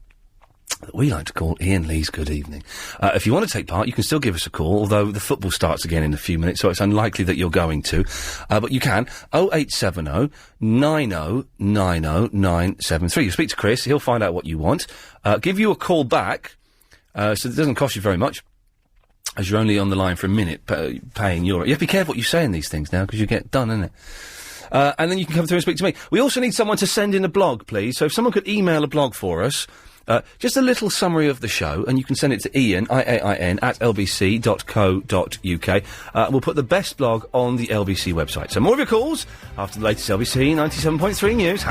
Speaker 4: that we like to call Iain Lee's Good Evening. If you want to take part, you can still give us a call, although the football starts again in a few minutes, so it's unlikely that you're going to. But you can. 0870 90 90 973. You speak to Chris, he'll find out what you want. Give you a call back, so it doesn't cost you very much. as you're only on the line for a minute paying €1. You have to be careful what you say in these things now, because you get done, innit? And then you can come through and speak to me. We also need someone to send in a blog, please. So if someone could email a blog for us, just a little summary of the show, and you can send it to Iain, IAIN, at lbc.co.uk. We'll put the best blog on the LBC website. So more of your calls after the latest LBC 97.3 news.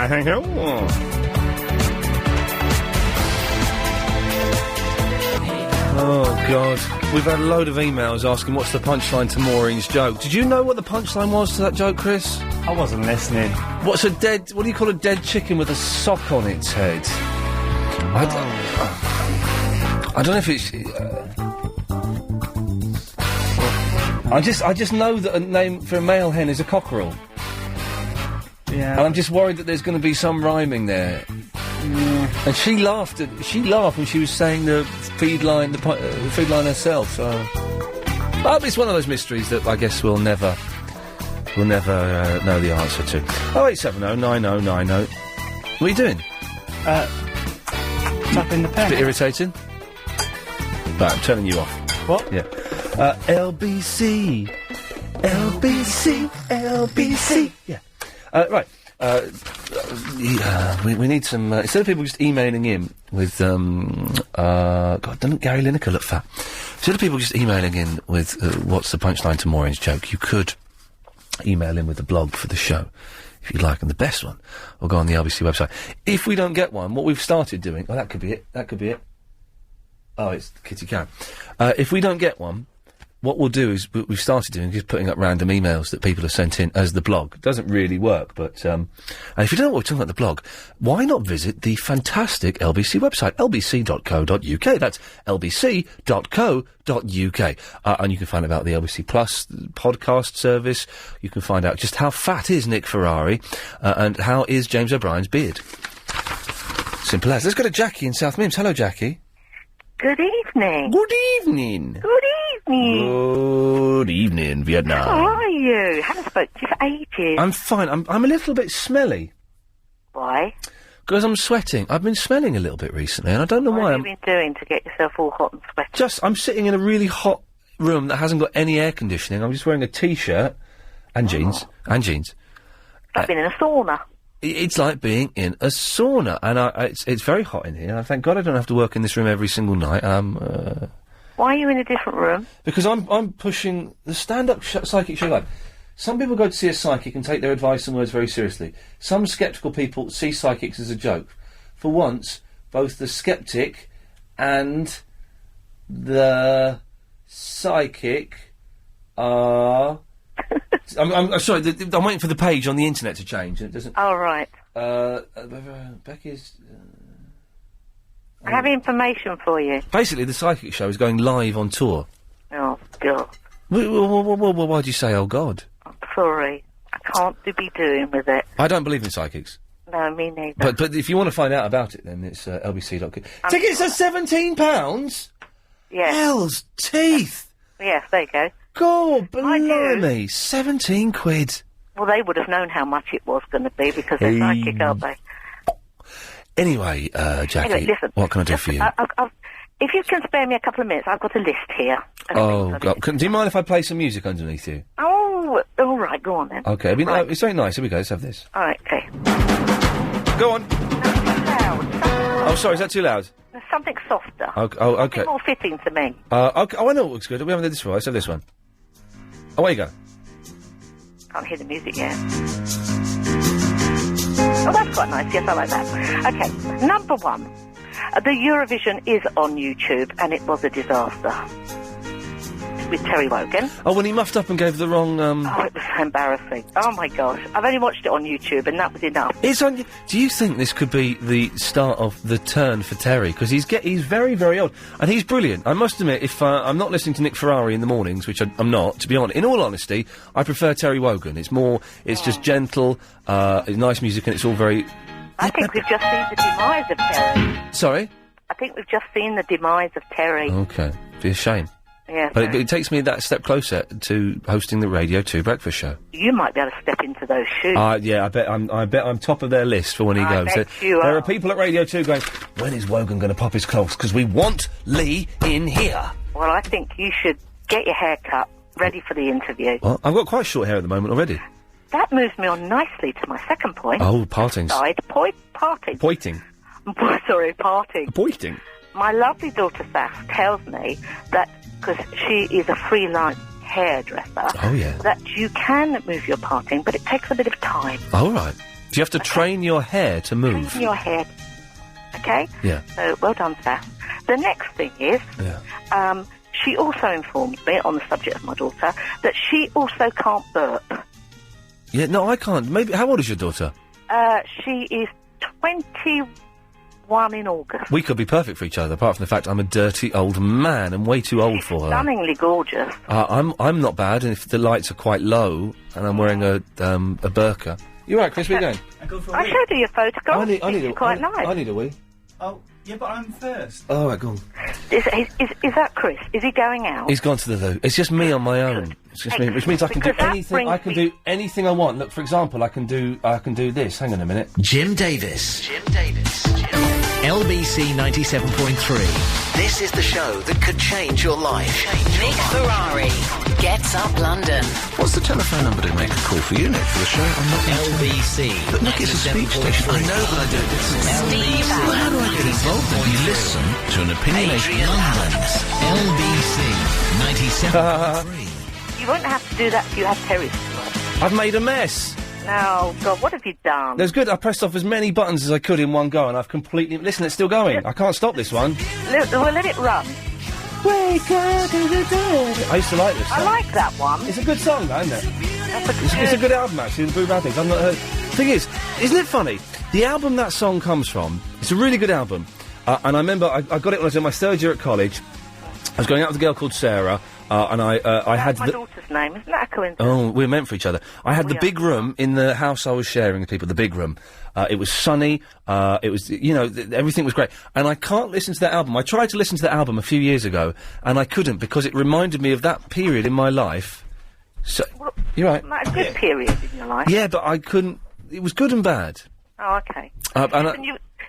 Speaker 4: Oh, God. We've had a load of emails asking what's the punchline to Maureen's joke. Did you know what the punchline was to that joke, Chris?
Speaker 5: I wasn't listening.
Speaker 4: What do you call a dead chicken with a sock on its head? I don't know if it's... I just know that a name for a male hen is a cockerel. Yeah. And I'm just worried that there's going to be some rhyming there. Yeah. And she laughed when she was saying the feed line herself. So, but it's one of those mysteries that I guess we'll never know the answer to. 0870 9090. What are you doing?
Speaker 5: Tapping the pen.
Speaker 4: Bit irritating. Right, I'm turning you off.
Speaker 5: What?
Speaker 4: Yeah. LBC. Yeah. Right. We need some... instead of people just emailing in with... God, doesn't Gary Lineker look fat? Instead of people just emailing in with what's the punchline to Maureen's joke, you could email in with the blog for the show, if you'd like, and the best one will go on the LBC website. If we don't get one, what we've started doing... Oh, that could be it. Oh, it's Kitty Karen. If we don't get one... What we'll do is we've started doing just putting up random emails that people have sent in as the blog. It doesn't really work, but and if you don't know what we're talking about the blog, why not visit the fantastic LBC website, lbc.co.uk. That's lbc.co.uk. And you can find out about the LBC Plus podcast service. You can find out just how fat is Nick Ferrari and how is James O'Brien's beard. Simple as. Let's go to Jackie in South Mims. Hello, Jackie.
Speaker 19: Good evening.
Speaker 4: Good evening.
Speaker 19: Good evening.
Speaker 4: Good evening, Vietnam.
Speaker 19: How are you? Haven't spoken to you for ages.
Speaker 4: I'm fine. I'm a little bit smelly.
Speaker 19: Why?
Speaker 4: Because I'm sweating. I've been smelling a little bit recently, and I don't know why.
Speaker 19: What have you been doing to get yourself all hot and sweaty?
Speaker 4: I'm sitting in a really hot room that hasn't got any air conditioning. I'm just wearing a T-shirt and jeans. It's
Speaker 19: like being in a sauna.
Speaker 4: It's like being in a sauna, and it's very hot in here. Thank God I don't have to work in this room every single night.
Speaker 19: Why are you in a different room?
Speaker 4: Because I'm pushing the stand-up psychic show line. Some people go to see a psychic and take their advice and words very seriously. Some sceptical people see psychics as a joke. For once, both the skeptic and the psychic are... I'm sorry, I'm waiting for the page on the internet to change. It doesn't...
Speaker 19: Oh, right.
Speaker 4: Becky's...
Speaker 19: I have information for you.
Speaker 4: Basically, the psychic show is going live on tour.
Speaker 19: Oh, God.
Speaker 4: Why'd you say, oh, God?
Speaker 19: I'm sorry. I can't be doing with it.
Speaker 4: I don't believe in psychics.
Speaker 19: No, me neither.
Speaker 4: But if you want to find out about it, then it's lbc.co. Tickets are £17?
Speaker 19: Yes.
Speaker 4: Hell's teeth!
Speaker 19: Yes, there you go.
Speaker 4: God, blimey, 17 quid.
Speaker 19: Well, they would have known how much it was going to be because they're psychic, aren't they?
Speaker 4: Anyway, Jackie,
Speaker 19: anyway, listen,
Speaker 4: what can I do for you?
Speaker 19: If you can spare me a couple of minutes, I've got a list here.
Speaker 4: Oh, God. Do you mind if I play some music underneath you?
Speaker 19: Oh, all right, go on then.
Speaker 4: Okay, it's very nice. Here we go, let's have this.
Speaker 19: All right, okay.
Speaker 4: Go on.
Speaker 19: That's too loud.
Speaker 4: Oh, sorry, is that too loud?
Speaker 19: There's something softer.
Speaker 4: Okay.
Speaker 19: Something more fitting to me.
Speaker 4: Okay. Oh, I know what looks good. We haven't done this before. Let's have this one. Away you go.
Speaker 19: Can't hear the music yet. Oh, that's quite nice. Yes, I like that. Okay, number one. The Eurovision is on YouTube, and it was a disaster. With Terry Wogan.
Speaker 4: Oh, when he muffed up and gave the wrong...
Speaker 19: Oh, it was so embarrassing. Oh, my gosh. I've only watched it on YouTube, and that was enough.
Speaker 4: It's on... Do you think this could be the start of the turn for Terry? Because he's very, very old. And he's brilliant. I must admit, if I'm not listening to Nick Ferrari in the mornings, which I'm not, to be honest, in all honesty, I prefer Terry Wogan. It's more... It's just gentle, nice music, and it's all very...
Speaker 19: I think we've just seen the demise of Terry.
Speaker 4: Sorry?
Speaker 19: I think we've just seen the demise of Terry.
Speaker 4: Okay. Be a shame.
Speaker 19: Yeah,
Speaker 4: but it takes me that step closer to hosting the Radio 2 breakfast show.
Speaker 19: You might be able to step into those shoes.
Speaker 4: Yeah, I bet I'm top of their list for when he goes. There are people at Radio 2 going, when is Wogan going to pop his clogs? Because we want Lee in here.
Speaker 19: Well, I think you should get your hair cut, ready for the interview.
Speaker 4: Well, I've got quite short hair at the moment already.
Speaker 19: That moves me on nicely to my second point.
Speaker 4: Oh, partings.
Speaker 19: Parting.
Speaker 4: Pointing.
Speaker 19: Sorry, parting.
Speaker 4: Pointing.
Speaker 19: My lovely daughter Saf tells me that, because she is a freelance hairdresser, that you can move your parting, but it takes a bit of time.
Speaker 4: Oh, right. Do you have to train your hair to move?
Speaker 19: Train your hair. Okay?
Speaker 4: Yeah.
Speaker 19: So, well done, Saf. The next thing is, she also informed me, on the subject of my daughter, that she also can't burp.
Speaker 4: Yeah, no, I can't. Maybe. How old is your daughter?
Speaker 19: She is 21 in August.
Speaker 4: We could be perfect for each other, apart from the fact I'm a dirty old man and way too old for her.
Speaker 19: Stunningly gorgeous.
Speaker 4: I'm not bad, and if the lights are quite low, and I'm wearing a burqa. You're right, Chris, where are you going?
Speaker 19: I showed you your photograph.
Speaker 4: I need
Speaker 19: quite nice.
Speaker 4: I need a wee.
Speaker 5: Oh, yeah, but I'm first.
Speaker 4: Oh, right, go on.
Speaker 19: Is that Chris? Is he going out?
Speaker 4: He's gone to the loo. It's just me on my own. It's just me, which means I can do anything. I can do anything I want. Look, for example, I can do this. Hang on a minute.
Speaker 1: Jim Davis. LBC 97.3. This is the show that could change your life.
Speaker 2: Nick Ferrari gets up London.
Speaker 1: What's the telephone number to make a call for you, Nick, for the show? I'm not LBC. But Nick, it's a speech station. I know that I do this. Well, how do I get involved? You listen to an opinionated London's LBC 97.3.
Speaker 19: You won't have to do that if you have Terry's.
Speaker 4: I've made a mess.
Speaker 19: No, God, what have you done?
Speaker 4: That's good. I pressed off as many buttons as I could in one go, and I've completely... Listen, it's still going. I can't stop this one.
Speaker 19: We'll let it run.
Speaker 4: Wake up to the dead. I used to like this song.
Speaker 19: I like that one.
Speaker 4: It's a good song, though, isn't it? It's a good album, actually, the Blue Bad Things. I've not heard... Thing is, isn't it funny? The album that song comes from, it's a really good album. And I remember I got it when I was in my third year at college. I was going out with a girl called Sarah, and I had...
Speaker 19: my daughter's name. Isn't that a coincidence?
Speaker 4: Oh, we're meant for each other. I had the big room in the house I was sharing with people, the big room. It was sunny, it was, everything was great. And I can't listen to that album. I tried to listen to that album a few years ago, and I couldn't, because it reminded me of that period in my life. So, you're right.
Speaker 19: A good period in your life.
Speaker 4: Yeah, but I couldn't... It was good and bad.
Speaker 19: Oh, okay.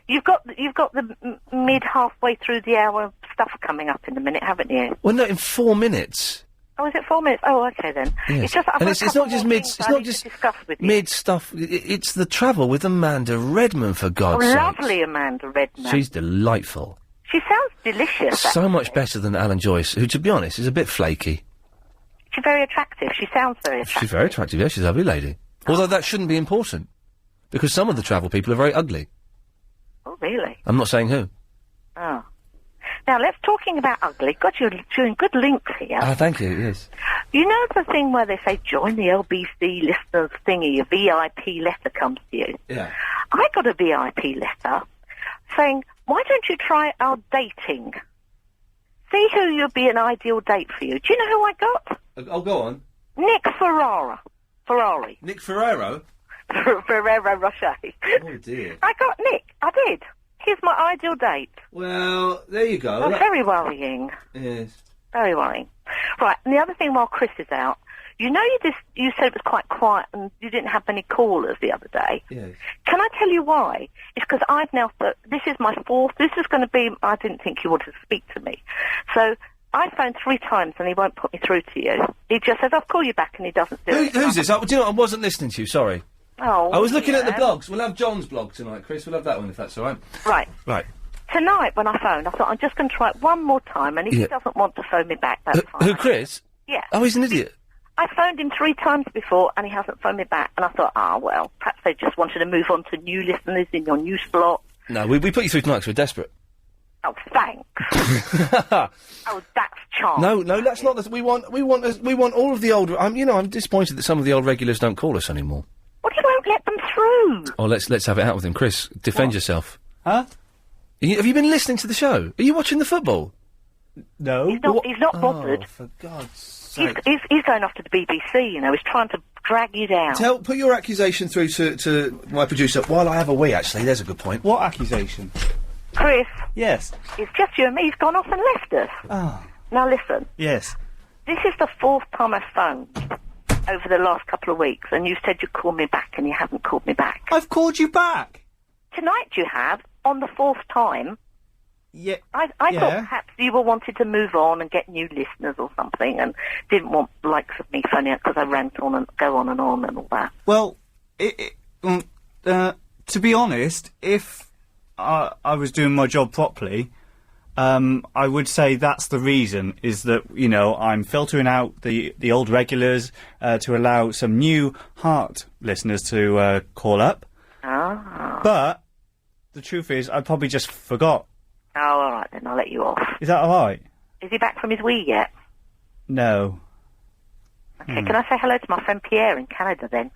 Speaker 19: You've got the mid halfway through the hour stuff coming up in a minute, haven't you?
Speaker 4: Well, no, in 4 minutes.
Speaker 19: Oh, is it 4 minutes? Oh, okay then.
Speaker 4: Yes.
Speaker 19: It's just
Speaker 4: it's not just mid. It's not just mid stuff. It's the travel with Amanda Redman, for God's sake.
Speaker 19: Lovely Amanda Redman.
Speaker 4: She's delightful.
Speaker 19: She sounds delicious.
Speaker 4: So much better than Alan Joyce, who, to be honest, is a bit flaky.
Speaker 19: She's very attractive. She sounds very attractive.
Speaker 4: She's very attractive. Yeah, she's a lovely lady. Although that shouldn't be important, because some of the travel people are very ugly.
Speaker 19: Oh, really?
Speaker 4: I'm not saying who.
Speaker 19: Oh. Now, let's talking about ugly. God, you're doing good links here.
Speaker 4: Ah, thank you, yes.
Speaker 19: You know the thing where they say, join the LBC listeners thingy, a VIP letter comes to you?
Speaker 4: Yeah.
Speaker 19: I got a VIP letter saying, why don't you try our dating? See who would be an ideal date for you. Do you know who I got?
Speaker 4: Oh, go on.
Speaker 19: Nick Ferrari.
Speaker 4: Nick Ferrero?
Speaker 19: Ferrero Rocher.
Speaker 4: Oh, dear.
Speaker 19: I got Nick. I did. He's my ideal date.
Speaker 4: Well, there you go.
Speaker 19: Oh, very worrying.
Speaker 4: Yes.
Speaker 19: Very worrying. Right, and the other thing while Chris is out, you said it was quite quiet and you didn't have many callers the other day.
Speaker 4: Yes.
Speaker 19: Can I tell you why? It's because I've now thought, this is my fourth, this is going to be, I didn't think you wanted to speak to me. So, I phoned 3 times and he won't put me through to you. He just says, I'll call you back, and he doesn't do it.
Speaker 4: Who's this? Do you know, I wasn't listening to you, sorry.
Speaker 19: Oh,
Speaker 4: I was looking at the blogs. We'll have John's blog tonight, Chris. We'll have that one, if that's all right.
Speaker 19: Right.
Speaker 4: Right.
Speaker 19: Tonight, when I phoned, I thought, I'm just going to try it one more time, and if he doesn't want to phone me back, that's fine.
Speaker 4: Who, Chris?
Speaker 19: Yeah.
Speaker 4: Oh, he's an idiot.
Speaker 19: I phoned him 3 times before, and he hasn't phoned me back, and I thought, well, perhaps they just wanted to move on to new listeners in your new slot.
Speaker 4: No, we put you through tonight because we're desperate.
Speaker 19: Oh, thanks. Oh, that's charming.
Speaker 4: No, that's not. We want all of the old. I'm disappointed that some of the old regulars don't call us anymore.
Speaker 19: Well, you won't let them through.
Speaker 4: Oh, let's have it out with him, Chris. Defend yourself.
Speaker 5: Huh?
Speaker 4: Have you been listening to the show? Are you watching the football?
Speaker 5: No.
Speaker 19: He's not bothered.
Speaker 4: Oh, for God's sake.
Speaker 19: He's going off to the BBC. He's trying to drag you down.
Speaker 4: Put your accusation through to my producer while I have a wee. Actually, there's a good point.
Speaker 5: What accusation?
Speaker 19: Chris.
Speaker 5: Yes.
Speaker 19: It's just you and me. He's gone off and left us.
Speaker 5: Oh.
Speaker 19: Now listen.
Speaker 5: Yes.
Speaker 19: This is the 4th time I've phoned over the last couple of weeks, and you said you'd call me back, and you haven't called me back.
Speaker 5: I've called you back.
Speaker 19: Tonight you have, on the 4th time.
Speaker 5: Yeah.
Speaker 19: I thought perhaps you were wanted to move on and get new listeners or something, and didn't want the likes of me phoning out because I rant on and go on and all that.
Speaker 5: Well, to be honest, if I was doing my job properly, I would say that's the reason, is that, you know, I'm filtering out the old regulars to allow some new heart listeners to call up.
Speaker 19: Ah.
Speaker 5: But the truth is, I probably just forgot.
Speaker 19: Oh, all right, then I'll let you off.
Speaker 5: Is that all right?
Speaker 19: Is he back from his wee yet?
Speaker 5: No.
Speaker 19: Okay, can I say hello to my friend Pierre in Canada, then?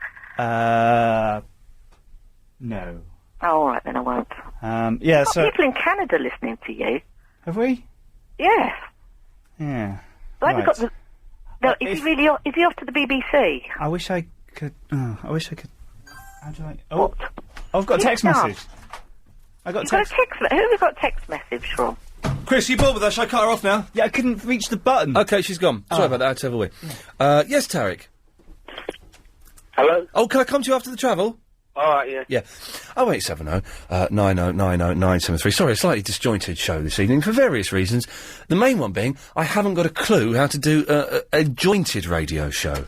Speaker 5: No.
Speaker 19: Oh, all right, then I won't.
Speaker 5: Yeah,
Speaker 19: Got
Speaker 5: so...
Speaker 19: people in Canada listening to you.
Speaker 5: Have we?
Speaker 19: Yes.
Speaker 5: Yeah.
Speaker 19: I haven't got the... No, is he really... Is he off to the BBC?
Speaker 5: I wish I could... I wish I could... How do I... Oh, what? I've got a text message. I got
Speaker 19: Got a text... Who have you got a text message from?
Speaker 4: Chris, you bored with us? Shall I cut her off now?
Speaker 5: Yeah, I couldn't reach the button.
Speaker 4: Okay, she's gone. Sorry about that, I had to have a wee. Yes, Tarek?
Speaker 23: Hello?
Speaker 4: Oh, can I come to you after the travel?
Speaker 23: Alright, yeah.
Speaker 4: Yeah. 0870 9090973. Sorry, a slightly disjointed show this evening for various reasons. The main one being, I haven't got a clue how to do a jointed radio show.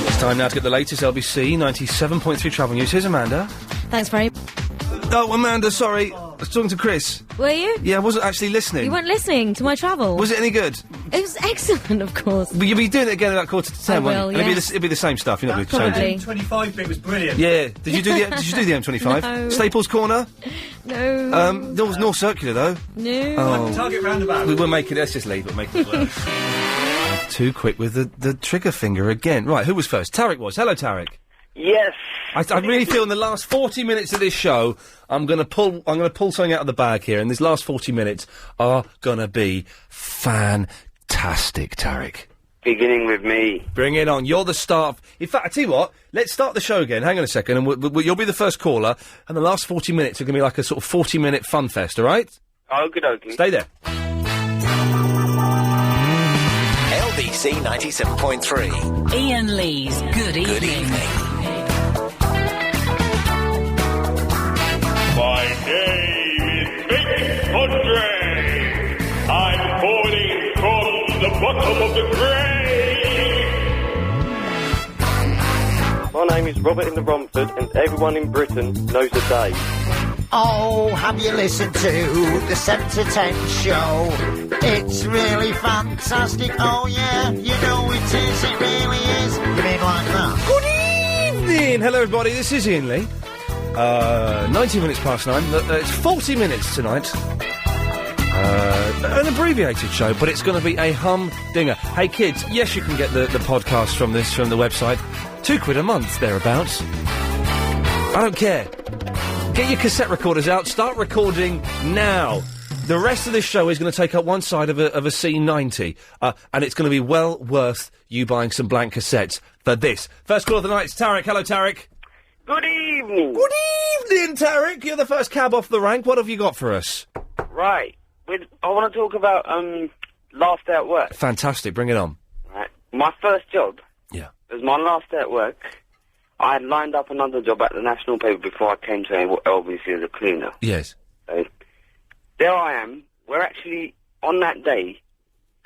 Speaker 4: It's time now to get the latest LBC 97.3 travel news. Here's Amanda.
Speaker 8: Thanks very...
Speaker 4: Oh, Amanda, sorry. I was talking to Chris.
Speaker 8: Were you?
Speaker 4: Yeah, I wasn't actually listening.
Speaker 8: You weren't listening to my travel.
Speaker 4: Was it any good?
Speaker 8: It was excellent, of course.
Speaker 4: But you'll be doing it again about 10:15, won't you?
Speaker 8: Will,
Speaker 4: It'll be the same stuff. You're not
Speaker 8: Probably.
Speaker 4: going
Speaker 5: The M25 bit was brilliant.
Speaker 4: Yeah. Did you do the M25?
Speaker 8: No.
Speaker 4: Staples Corner?
Speaker 8: No.
Speaker 4: There was North Circular, though.
Speaker 8: No.
Speaker 4: Oh.
Speaker 5: Target roundabout.
Speaker 4: We'll make it... Let's just leave it. Make it worse. Too quick with the trigger finger again. Right, who was first? Tarek was. Hello, Tarek.
Speaker 23: Yes.
Speaker 4: I really feel in the last 40 minutes of this show, I'm gonna pull something out of the bag here, and these last 40 minutes are gonna be fantastic, Tarek.
Speaker 23: Beginning with me.
Speaker 4: Bring it on. You're the star. In fact, I tell you what, let's start the show again. Hang on a second, and you'll be the first caller, and the last 40 minutes are gonna be like a sort of 40-minute fun fest, all right?
Speaker 23: Okie dokie.
Speaker 4: Stay there.
Speaker 1: LBC 97.3.
Speaker 2: Iain Lee's Good Evening.
Speaker 20: My name is Big Andre. I'm calling from the bottom of the grave.
Speaker 21: My name is Robert in the Romford, and everyone in Britain knows the day.
Speaker 22: Oh, have you listened to the 7 to 10 show? It's really fantastic. Oh, yeah, you know it is. It really is. You mean like that?
Speaker 4: Good evening. Hello, everybody. This is Iain Lee. 19 minutes past 9. It's 40 minutes tonight. An abbreviated show, but it's going to be a humdinger. Hey, kids, yes, you can get the podcast from the website. £2 a month, thereabouts. I don't care. Get your cassette recorders out. Start recording now. The rest of this show is going to take up one side of a C90, and it's going to be well worth you buying some blank cassettes for this. First call of the night, it's Tarek. Hello, Tarek.
Speaker 23: Good evening.
Speaker 4: Good evening, Tarek. You're the first cab off the rank. What have you got for us?
Speaker 23: Right. I want to talk about last day at work.
Speaker 4: Fantastic. Bring it on.
Speaker 23: Right. My first job.
Speaker 4: Yeah.
Speaker 23: It was my last day at work. I had lined up another job at the national paper before I came to LBC as a cleaner.
Speaker 4: Yes.
Speaker 23: So, there I am. We're actually, on that day,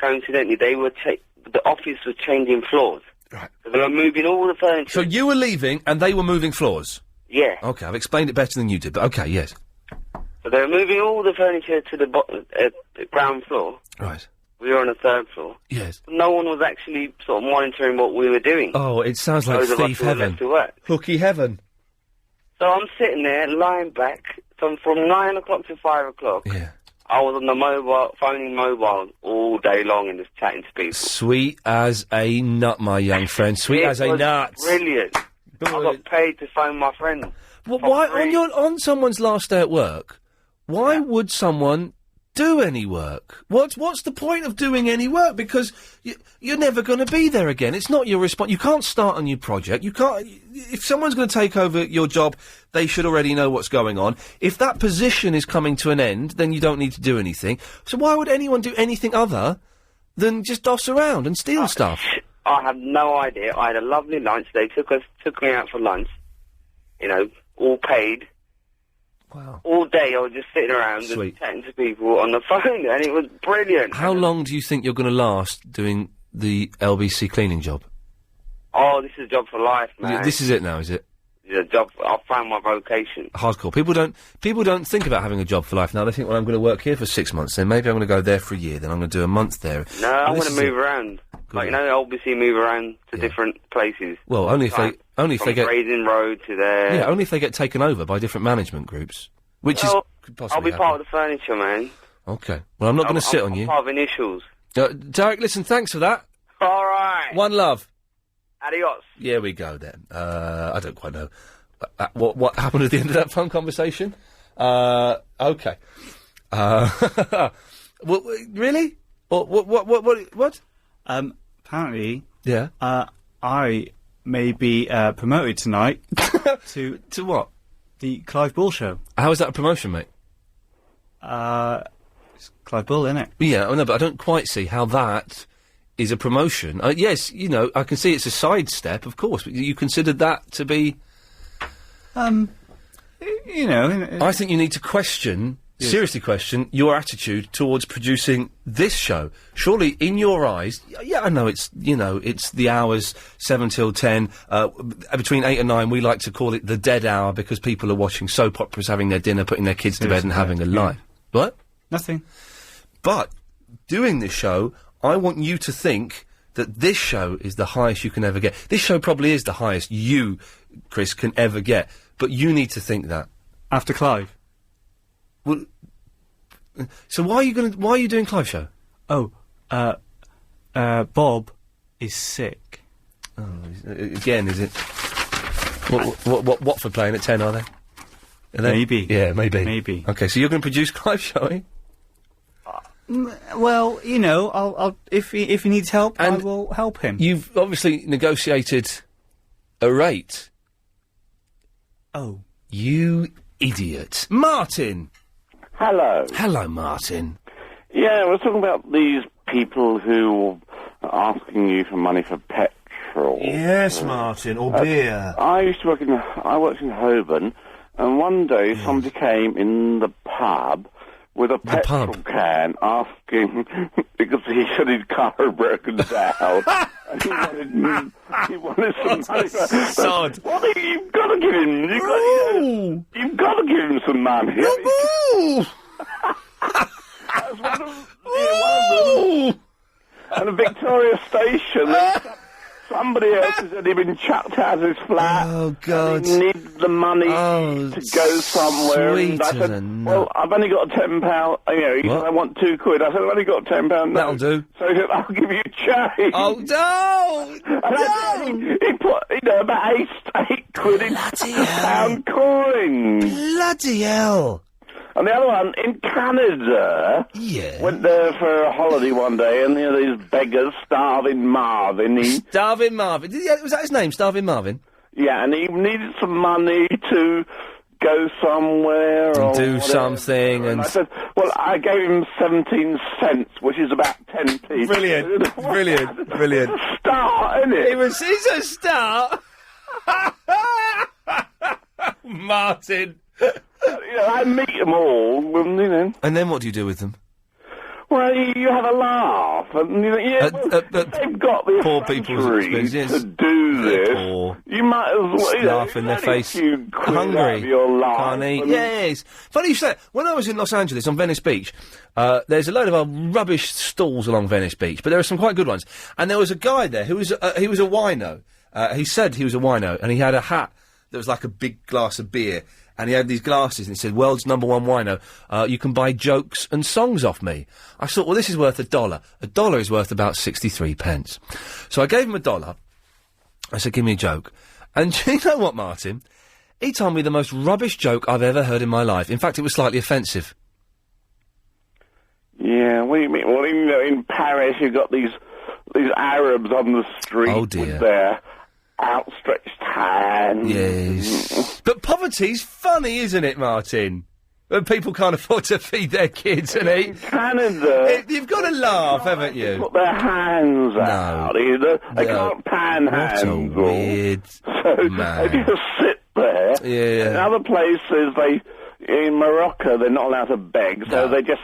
Speaker 23: coincidentally, the office was changing floors.
Speaker 4: Right.
Speaker 23: So they were moving all the furniture.
Speaker 4: So you were leaving and they were moving floors?
Speaker 23: Yeah.
Speaker 4: Okay, I've explained it better than you did, but okay, yes.
Speaker 23: So they were moving all the furniture to the ground floor.
Speaker 4: Right.
Speaker 23: We were on the third floor.
Speaker 4: Yes.
Speaker 23: No one was actually sort of monitoring what we were doing.
Speaker 4: Oh, it sounds like
Speaker 23: Those of us
Speaker 4: thief
Speaker 23: who were
Speaker 4: heaven.
Speaker 23: left to work.
Speaker 4: Hooky heaven.
Speaker 23: So I'm sitting there, lying back. So from 9 o'clock to 5 o'clock,
Speaker 4: yeah.
Speaker 23: I was on the phoning mobile all day long and just chatting to people.
Speaker 4: Sweet as a nut, my young friend. Sweet as a nut.
Speaker 23: Brilliant. I got paid to phone my friends.
Speaker 4: Well, why on someone's last day at work? Why would someone do any work? What's the point of doing any work? Because you're never going to be there again. It's not your response. You can't start a new project. You can't. If someone's going to take over your job, they should already know what's going on. If that position is coming to an end, then you don't need to do anything. So why would anyone do anything other than just doss around and steal stuff?
Speaker 23: I have no idea. I had a lovely lunch. They took me out for lunch. You know, all paid.
Speaker 4: Wow.
Speaker 3: All day I was just sitting around and chatting to people on the phone, and it was brilliant.
Speaker 4: How long do you think you're going to last doing the LBC cleaning job?
Speaker 3: Oh, this is a job for life, man.
Speaker 4: This is it now, is it?
Speaker 3: It's a job. I've found my vocation.
Speaker 4: Hardcore. People don't think about having a job for life now. They think, well, I'm going to work here for 6 months, then maybe I'm going to go there for a year, then I'm going to do a month there.
Speaker 3: No, I want to move around. Like, you know, obviously move around to different places.
Speaker 4: Well, only if they get
Speaker 3: Grazing Road to there.
Speaker 4: Yeah, only if they get taken over by different management groups, which could possibly
Speaker 3: I'll be
Speaker 4: happen.
Speaker 3: part of the furniture, man.
Speaker 4: Okay. Well, I'm not going to sit on you.
Speaker 3: Part of initials.
Speaker 4: Derek, listen, thanks for that.
Speaker 3: All right.
Speaker 4: One love.
Speaker 3: Adios.
Speaker 4: Yeah, we go then. I don't quite know what happened at the end of that phone conversation. Okay. Well, really? What?
Speaker 5: Apparently.
Speaker 4: Yeah.
Speaker 5: I may be promoted tonight to
Speaker 4: what?
Speaker 5: The Clive Bull show.
Speaker 4: How is that a promotion, mate?
Speaker 5: It's Clive Bull, isn't it?
Speaker 4: Yeah, I know, but I don't quite see how that is a promotion. Yes, you know, I can see it's a sidestep, of course, but you considered that to be...
Speaker 5: You know...
Speaker 4: I think you need to question, seriously question, your attitude towards producing this show. Surely, in your eyes, yeah, I know it's, you know, it's the hours 7 till 10, between 8 and 9, we like to call it the dead hour because people are watching soap operas, having their dinner, putting their kids to bed and having a life. What?
Speaker 5: Nothing.
Speaker 4: But, doing this show, I want you to think that this show is the highest you can ever get. This show probably is the highest you, Chris, can ever get. But you need to think that.
Speaker 5: After Clive?
Speaker 4: Well, so why are you doing Clive's show?
Speaker 5: Oh, Bob is sick.
Speaker 4: Oh, again, is it? What for playing at 10, are they?
Speaker 5: Maybe.
Speaker 4: Yeah, maybe.
Speaker 5: Maybe.
Speaker 4: Okay, so you're going to produce Clive's show, eh?
Speaker 5: Well, you know, I'll if he needs help, I will help him.
Speaker 4: You've obviously negotiated a rate.
Speaker 5: Oh.
Speaker 4: You idiot. Martin!
Speaker 9: Hello.
Speaker 4: Hello, Martin.
Speaker 9: Yeah, we're talking about these people who are asking you for money for petrol.
Speaker 4: Yes, Martin, or beer.
Speaker 9: I worked in Holborn, and one day somebody came in the pub with a petrol can asking because he said his car had broken down. And he wanted some money.
Speaker 4: Sod.
Speaker 9: Well, you've got to give him. You've got to give him some money. That's one of them. And a Victoria Station. Somebody else has already been chucked out of his flat.
Speaker 4: Oh, God.
Speaker 9: He needs the money to go somewhere. And I said, well, I've only got £10. You know, he said, I want £2. I said, I've only got £10. No.
Speaker 4: That'll do.
Speaker 9: So he said, I'll give you change.
Speaker 4: Oh, no!
Speaker 9: He put, you know, about eight quid in £1 coins.
Speaker 4: Bloody hell.
Speaker 9: And the other one, in Canada, went there for a holiday one day, and you know, these beggars, Starving Marvin.
Speaker 4: Starving Marvin? Was that his name, Starving Marvin?
Speaker 9: Yeah, and he needed some money to go somewhere
Speaker 4: and
Speaker 9: or
Speaker 4: do
Speaker 9: whatever.
Speaker 4: something.
Speaker 9: And I said, well, I gave him 17 cents, which is about 10p.
Speaker 4: Brilliant, brilliant.
Speaker 9: It's a start, isn't it?
Speaker 4: It's a start. Martin.
Speaker 9: You know, I meet them all, you know.
Speaker 4: And then what do you do with them?
Speaker 9: Well, you have a laugh, and you know, they've got the
Speaker 4: poor people's experience
Speaker 9: to do this. You might as well
Speaker 4: laugh in their face. Hungry,
Speaker 9: out of your life,
Speaker 4: can't eat. Yes. Funny you say. When I was in Los Angeles on Venice Beach, there's a load of rubbish stalls along Venice Beach, but there are some quite good ones. And there was a guy there who was he was a wino. He said he was a wino, and he had a hat that was like a big glass of beer. And he had these glasses, and it said, "World's #1 wino. You can buy jokes and songs off me." I thought, well, this is worth $1. $1 is worth about 63 pence. So I gave him $1. I said, "Give me a joke." And you know what, Martin? He told me the most rubbish joke I've ever heard in my life. In fact, it was slightly offensive.
Speaker 9: Yeah, what do you mean? Well, you know, in Paris, you've got these Arabs on the street with their outstretched hand.
Speaker 4: Yes. But poverty's funny, isn't it, Martin? When people can't afford to feed their kids and eat.
Speaker 9: Canada.
Speaker 4: You've got to laugh, haven't you?
Speaker 9: Put their hands out either. They can't panhandle.
Speaker 4: What a weird
Speaker 9: so
Speaker 4: man.
Speaker 9: they just sit there.
Speaker 4: Yeah.
Speaker 9: In other places, they in Morocco they're not allowed to beg, so they just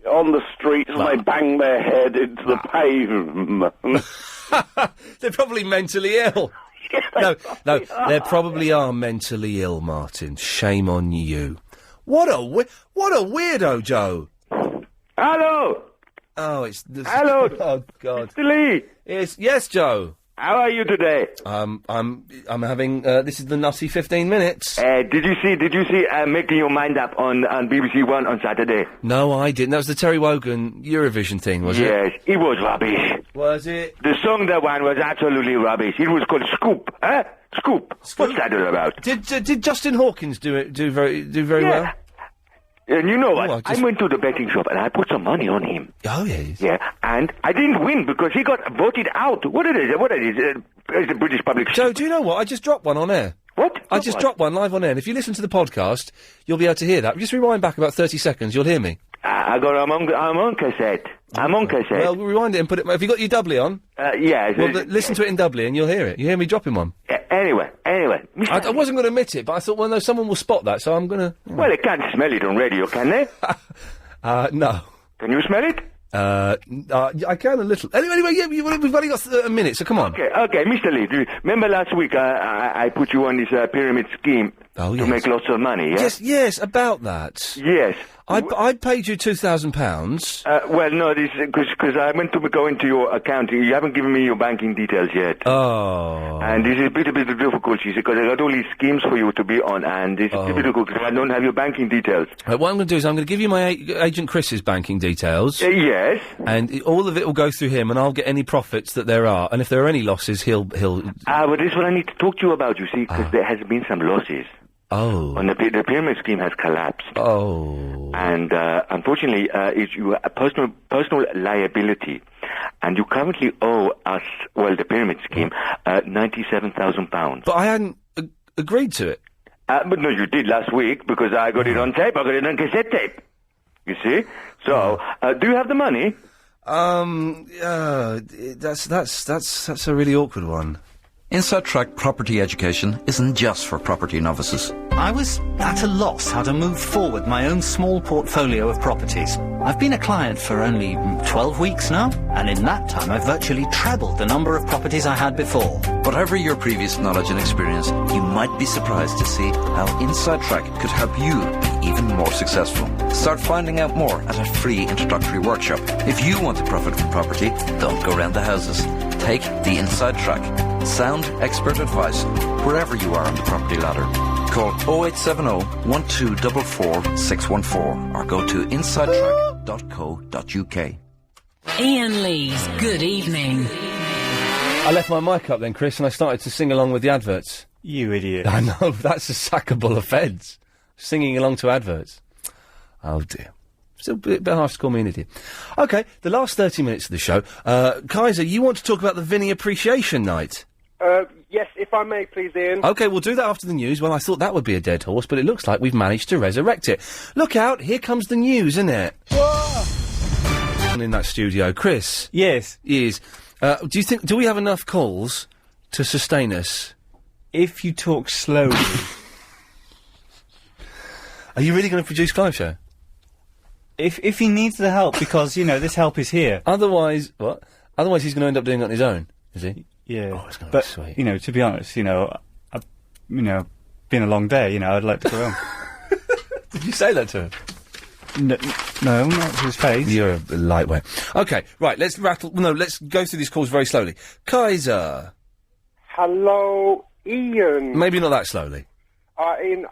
Speaker 9: on the streets and they bang their head into the pavement.
Speaker 4: They're probably mentally ill. No, they probably are mentally ill, Martin. Shame on you. What a weirdo, Joe.
Speaker 9: Hello.
Speaker 4: Oh, it's
Speaker 9: Hello.
Speaker 4: Oh God.
Speaker 9: Mr. Lee.
Speaker 4: Yes, Joe.
Speaker 9: How are you today?
Speaker 4: I'm having. This is the nutty 15 minutes.
Speaker 6: Did you see? Making Your Mind Up on BBC One on Saturday?
Speaker 4: No, I didn't. That was the Terry Wogan Eurovision thing, was it?
Speaker 6: Yes, it was rubbish.
Speaker 4: Was it?
Speaker 6: The song that won was absolutely rubbish. It was called Scoop. Scoop. What's that all about?
Speaker 4: Did Justin Hawkins do very well?
Speaker 6: And you know what? I went to the betting shop and I put some money on him.
Speaker 4: Oh, yes.
Speaker 6: Yeah, and I didn't win because he got voted out. What it is? It's the British public...
Speaker 4: Joe, do you know what? I just dropped one on air.
Speaker 6: What?
Speaker 4: I just dropped one live on air, and if you listen to the podcast, you'll be able to hear that. Just rewind back about 30 seconds, you'll hear me.
Speaker 6: I'm on cassette. I'm on cassette.
Speaker 4: Well, rewind it and put it... Have you got your doubly on?
Speaker 6: Yeah.
Speaker 4: Well, listen to it in doubly and you'll hear it. You hear me dropping one?
Speaker 6: Anyway.
Speaker 4: I wasn't going to admit it, but I thought, well, no, someone will spot that, so I'm going to...
Speaker 6: Well, they can't smell it on radio, can they?
Speaker 4: No.
Speaker 6: Can you smell it?
Speaker 4: I can a little. Anyway, yeah, we've only got a minute, so come on.
Speaker 6: Okay, Mr. Lee, do you remember last week I put you on this pyramid scheme to make lots of money, yeah?
Speaker 4: Yes, about that.
Speaker 6: Yes.
Speaker 4: I paid you £2,000.
Speaker 6: Well, no, this because I went to go into your account. You haven't given me your banking details yet.
Speaker 4: Oh.
Speaker 6: And this is a bit of difficulty because I got all these schemes for you to be on, and it's difficult because I don't have your banking details.
Speaker 4: What I'm going to do is I'm going to give you my agent Chris's banking details.
Speaker 6: Yes.
Speaker 4: And all of it will go through him, and I'll get any profits that there are. And if there are any losses, he'll.
Speaker 6: But this is what I need to talk to you about. You see, because there has been some losses.
Speaker 4: Oh.
Speaker 6: And the pyramid scheme has collapsed.
Speaker 4: Oh.
Speaker 6: And unfortunately, it's your personal liability. And you currently owe us, the pyramid scheme, £97,000.
Speaker 4: But I hadn't agreed to it.
Speaker 6: But no, you did last week because I got it on tape. I got it on cassette tape. You see? So, do you have the money?
Speaker 4: That's a really awkward one.
Speaker 1: Inside Track Property Education isn't just for property novices.
Speaker 7: I was at a loss how to move forward my own small portfolio of properties. I've been a client for only 12 weeks now, and in that time I've virtually trebled the number of properties I had before.
Speaker 1: Whatever your previous knowledge and experience, you might be surprised to see how Inside Track could help you be even more successful. Start finding out more at a free introductory workshop. If you want to profit from property, don't go round the houses. Take the Inside Track. Sound expert advice wherever you are on the property ladder. Call 0870 1244 614 or go to insidetrack.co.uk.
Speaker 2: Iain Lee's Good Evening.
Speaker 4: I left my mic up then, Chris, and I started to sing along with the adverts.
Speaker 5: You idiot.
Speaker 4: I know, that's a sackable offence. Singing along to adverts. Oh dear. Still a bit harsh to call me an idiot. OK, the last 30 minutes of the show. Kaiser, you want to talk about the Vinny Appreciation Night?
Speaker 14: Yes, if I may, please, Ian.
Speaker 4: OK, we'll do that after the news. Well, I thought that would be a dead horse, but it looks like we've managed to resurrect it. Look out, here comes the news, isn't it? Whoa! In that studio. Chris?
Speaker 5: Yes?
Speaker 4: Is. Do we have enough calls to sustain us?
Speaker 5: If you talk slowly.
Speaker 4: Are you really going to produce Clive Show?
Speaker 5: If he needs the help, because, this help is here.
Speaker 4: Otherwise, what? Otherwise he's going to end up doing it on his own, is he?
Speaker 5: Yeah.
Speaker 4: Oh, it's going to be sweet.
Speaker 5: To be honest, been a long day, I'd like to go home.
Speaker 4: Did you say that to him?
Speaker 5: No, not to his face.
Speaker 4: You're a lightweight. OK, right, let's go through these calls very slowly. Kaiser.
Speaker 14: Hello, Ian.
Speaker 4: Maybe not that slowly.
Speaker 14: Ian,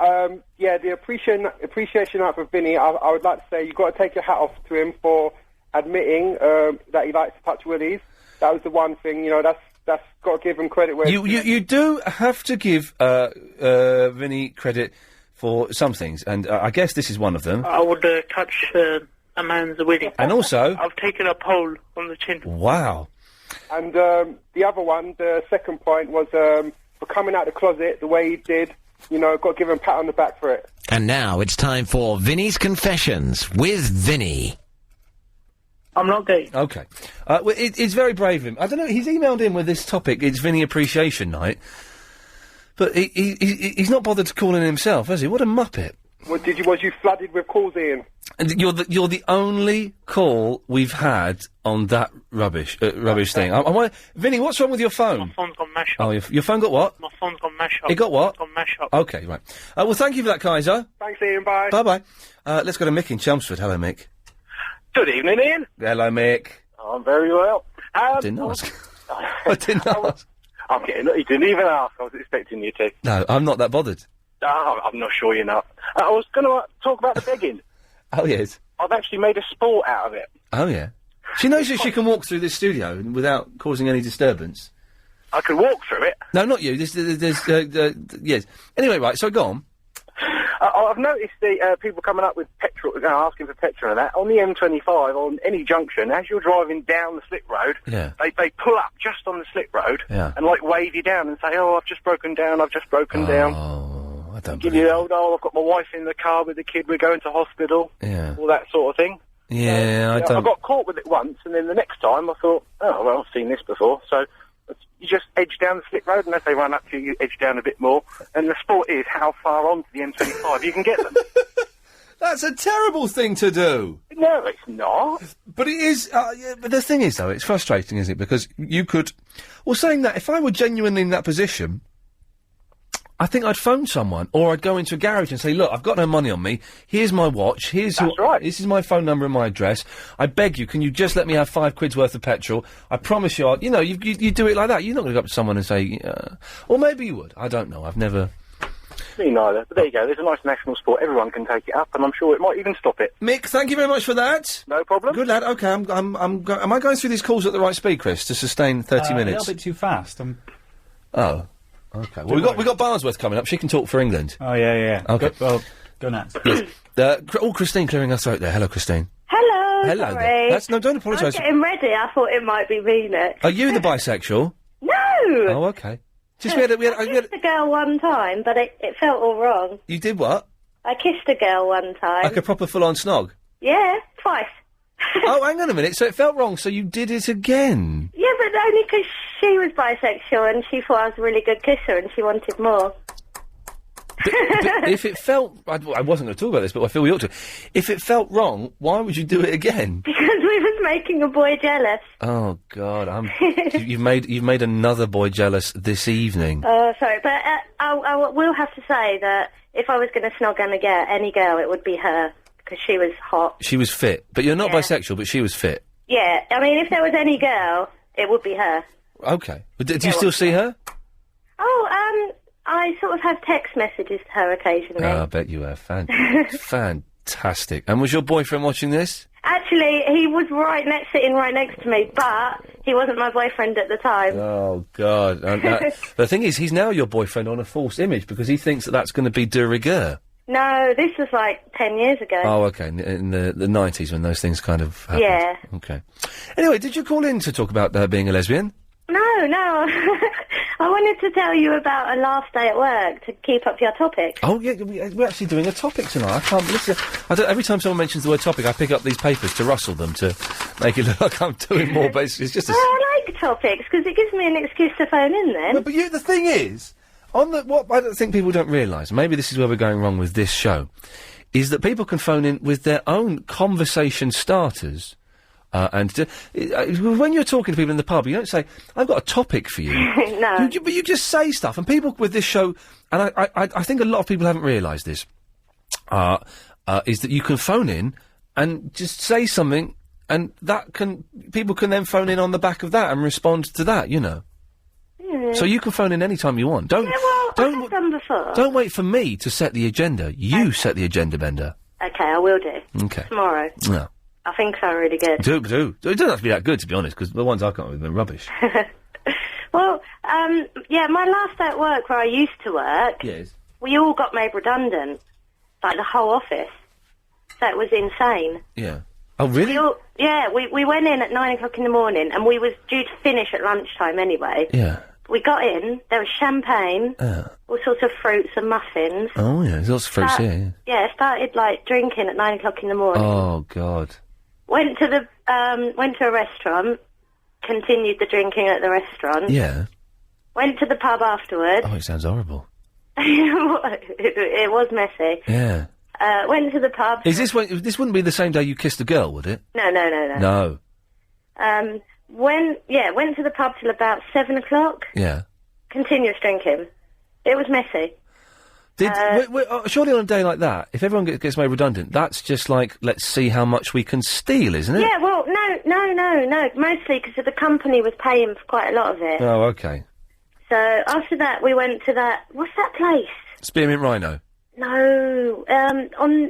Speaker 14: the appreciation night for Vinny, I would like to say you've got to take your hat off to him for admitting that he likes to touch willies. That was the one thing, that's got to give him credit where...
Speaker 4: You do have to give Vinny credit for some things, and I guess this is one of them.
Speaker 24: I would touch a man's willy.
Speaker 4: And also...
Speaker 24: I've taken a pole on the chin.
Speaker 4: Wow.
Speaker 14: And the other one, the second point, was for coming out of the closet the way he did... got to give him a pat on the back for it.
Speaker 25: And now it's time for Vinny's Confessions with Vinny.
Speaker 24: I'm not gay.
Speaker 4: OK. It's very brave of him. I don't know, he's emailed in with this topic, it's Vinny Appreciation Night, but he's not bothered to call in himself, has he? What a muppet.
Speaker 14: Was you flooded with calls, Ian?
Speaker 4: And you're the only call we've had on that rubbish thing. Vinny, what's wrong with your phone?
Speaker 24: My phone's gone mash up.
Speaker 4: Oh, your phone got what?
Speaker 24: My phone's gone mash up.
Speaker 4: It got what?
Speaker 24: It's gone mash up.
Speaker 4: Okay, right. Well, thank you for that, Kaiser.
Speaker 14: Thanks, Ian. Bye.
Speaker 4: Bye-bye. Let's go to Mick in Chelmsford. Hello, Mick.
Speaker 23: Good evening, Ian.
Speaker 4: Hello, Mick.
Speaker 23: I'm very well.
Speaker 4: Didn't ask. I didn't ask.
Speaker 23: I'm getting. You didn't even ask. I was expecting you to.
Speaker 4: No, I'm not that bothered.
Speaker 23: I'm not sure you're not. I was going to talk about the begging.
Speaker 4: Oh, yes.
Speaker 23: I've actually made a sport out of it.
Speaker 4: Oh, yeah. She knows that she can walk through this studio without causing any disturbance.
Speaker 23: I can walk through it.
Speaker 4: No, not you. Yes. Anyway, right, so go on.
Speaker 23: I've noticed the people coming up with petrol, asking for petrol and that, on the M25, on any junction, as you're driving down the slip road, they pull up just on the slip road and, like, wave you down and say, oh, I've just broken down.
Speaker 4: Oh, I don't
Speaker 23: give you the old, I've got my wife in the car with the kid, we're going to hospital, all that sort of thing.
Speaker 4: Yeah, I don't...
Speaker 23: I got caught with it once, and then the next time I thought, oh, well, I've seen this before, so... You just edge down the slip road, and as they run up to you, you edge down a bit more. And the sport is how far onto the M25 you can get them.
Speaker 4: That's a terrible thing to do.
Speaker 23: No, it's not.
Speaker 4: But it is. But the thing is, though, it's frustrating, isn't it? Because you could. Well, saying that, if I were genuinely in that position, I think I'd phone someone, or I'd go into a garage and say, "Look, I've got no money on me. Here's my watch. This is my phone number and my address. I beg you, can you just let me have £5 worth of petrol? I promise you, you do it like that. You're not going to go up to someone and say, or maybe you would. I don't know. I've never.
Speaker 23: Me neither. But there you go. There's a nice national sport. Everyone can take it up, and I'm sure it might even stop it.
Speaker 4: Mick, thank you very much for that.
Speaker 23: No problem.
Speaker 4: Good lad. Okay, am I going through these calls at the right speed, Chris, to sustain 30 minutes?
Speaker 5: A little bit too fast.
Speaker 4: Oh. Okay. Well, we got Barnsworth coming up. She can talk for England.
Speaker 5: Oh, yeah.
Speaker 4: Okay.
Speaker 5: Go nuts.
Speaker 4: Yes. Christine clearing her throat there. Hello, Christine.
Speaker 10: Hello,
Speaker 4: there. Don't apologise.
Speaker 10: I was getting ready. I thought it might be me next.
Speaker 4: Are you the bisexual?
Speaker 10: No!
Speaker 4: Oh, okay. Just we had
Speaker 10: I kissed a girl one time, but it felt all wrong.
Speaker 4: You did what?
Speaker 10: I kissed a girl one time.
Speaker 4: Like a proper full-on snog?
Speaker 10: Yeah, twice.
Speaker 4: Oh, hang on a minute. So it felt wrong, so you did it again?
Speaker 10: Yeah, but only because she was bisexual and she thought I was a really good kisser and she wanted more.
Speaker 4: But if it felt... I wasn't going to talk about this, but I feel we ought to. If it felt wrong, why would you do it again?
Speaker 10: Because we was making a boy jealous.
Speaker 4: Oh, God. You've made another boy jealous this evening.
Speaker 10: Oh, sorry. But I will have to say that if I was going to snog any girl, it would be her. Because she was hot.
Speaker 4: She was fit. But you're not bisexual, but she was fit.
Speaker 10: Yeah. I mean, if there was any girl, it would be her.
Speaker 4: Okay. But do you still see her?
Speaker 10: Oh, I sort of have text messages to her occasionally.
Speaker 4: Oh, I bet you have. Fantastic. And was your boyfriend watching this?
Speaker 10: Actually, he was sitting right next to me, but he wasn't my boyfriend at the time.
Speaker 4: Oh, God. The thing is, he's now your boyfriend on a false image because he thinks that that's going to be de rigueur.
Speaker 10: No, this was like 10 years ago.
Speaker 4: Oh, okay. In the 90s when those things kind of happened.
Speaker 10: Yeah.
Speaker 4: Okay. Anyway, did you call in to talk about being a lesbian?
Speaker 10: No. I wanted to tell you about a last day at work to keep up your topic.
Speaker 4: Oh, yeah, we're actually doing a topic tonight. I can't listen. Every time someone mentions the word topic, I pick up these papers to rustle them to make it look like I'm doing more, basically. It's just
Speaker 10: I like topics, because it gives me an excuse to phone in then.
Speaker 4: But the thing is, what I don't think people don't realise, maybe this is where we're going wrong with this show, is that people can phone in with their own conversation starters. When you're talking to people in the pub, you don't say, I've got a topic for you.
Speaker 10: No.
Speaker 4: But you just say stuff. And people with this show, and I think a lot of people haven't realised this, is that you can phone in and just say something, and people can then phone in on the back of that and respond to that, you know.
Speaker 10: Yeah.
Speaker 4: So you can phone in any time you want.
Speaker 10: I have done before.
Speaker 4: Don't wait for me to set the agenda. You set the agenda, Bender.
Speaker 10: Okay, I will do.
Speaker 4: Okay.
Speaker 10: Tomorrow.
Speaker 4: No.
Speaker 10: I think so, really good.
Speaker 4: Do. It doesn't have to be that good, to be honest, because the ones I can't have been rubbish.
Speaker 10: Well, my last day at work where I used to work,
Speaker 4: yes,
Speaker 10: we all got made redundant, like the whole office. So it was insane.
Speaker 4: Yeah. Oh, really?
Speaker 10: We went in at 9 o'clock in the morning, and we was due to finish at lunchtime anyway.
Speaker 4: Yeah.
Speaker 10: We got in, there was champagne, all sorts of fruits and muffins.
Speaker 4: Oh, yeah, there's lots of fruits here, yeah.
Speaker 10: Yeah, started, drinking at 9 o'clock in the morning.
Speaker 4: Oh, God.
Speaker 10: Went to a restaurant, continued the drinking at the restaurant.
Speaker 4: Yeah.
Speaker 10: Went to the pub afterwards.
Speaker 4: Oh, it sounds horrible.
Speaker 10: It was messy.
Speaker 4: Yeah.
Speaker 10: Went to the pub.
Speaker 4: Is this when? This wouldn't be the same day you kissed a girl, would it?
Speaker 10: No.
Speaker 4: No.
Speaker 10: Went to the pub till about 7 o'clock.
Speaker 4: Yeah.
Speaker 10: Continuous drinking. It was messy.
Speaker 4: Surely on a day like that, if everyone gets made redundant, that's just like, let's see how much we can steal, isn't it?
Speaker 10: Yeah, well, no. Mostly because the company was paying for quite a lot of it.
Speaker 4: Oh, okay.
Speaker 10: So after that, we went to that. What's that place?
Speaker 4: Spearmint Rhino.
Speaker 10: No,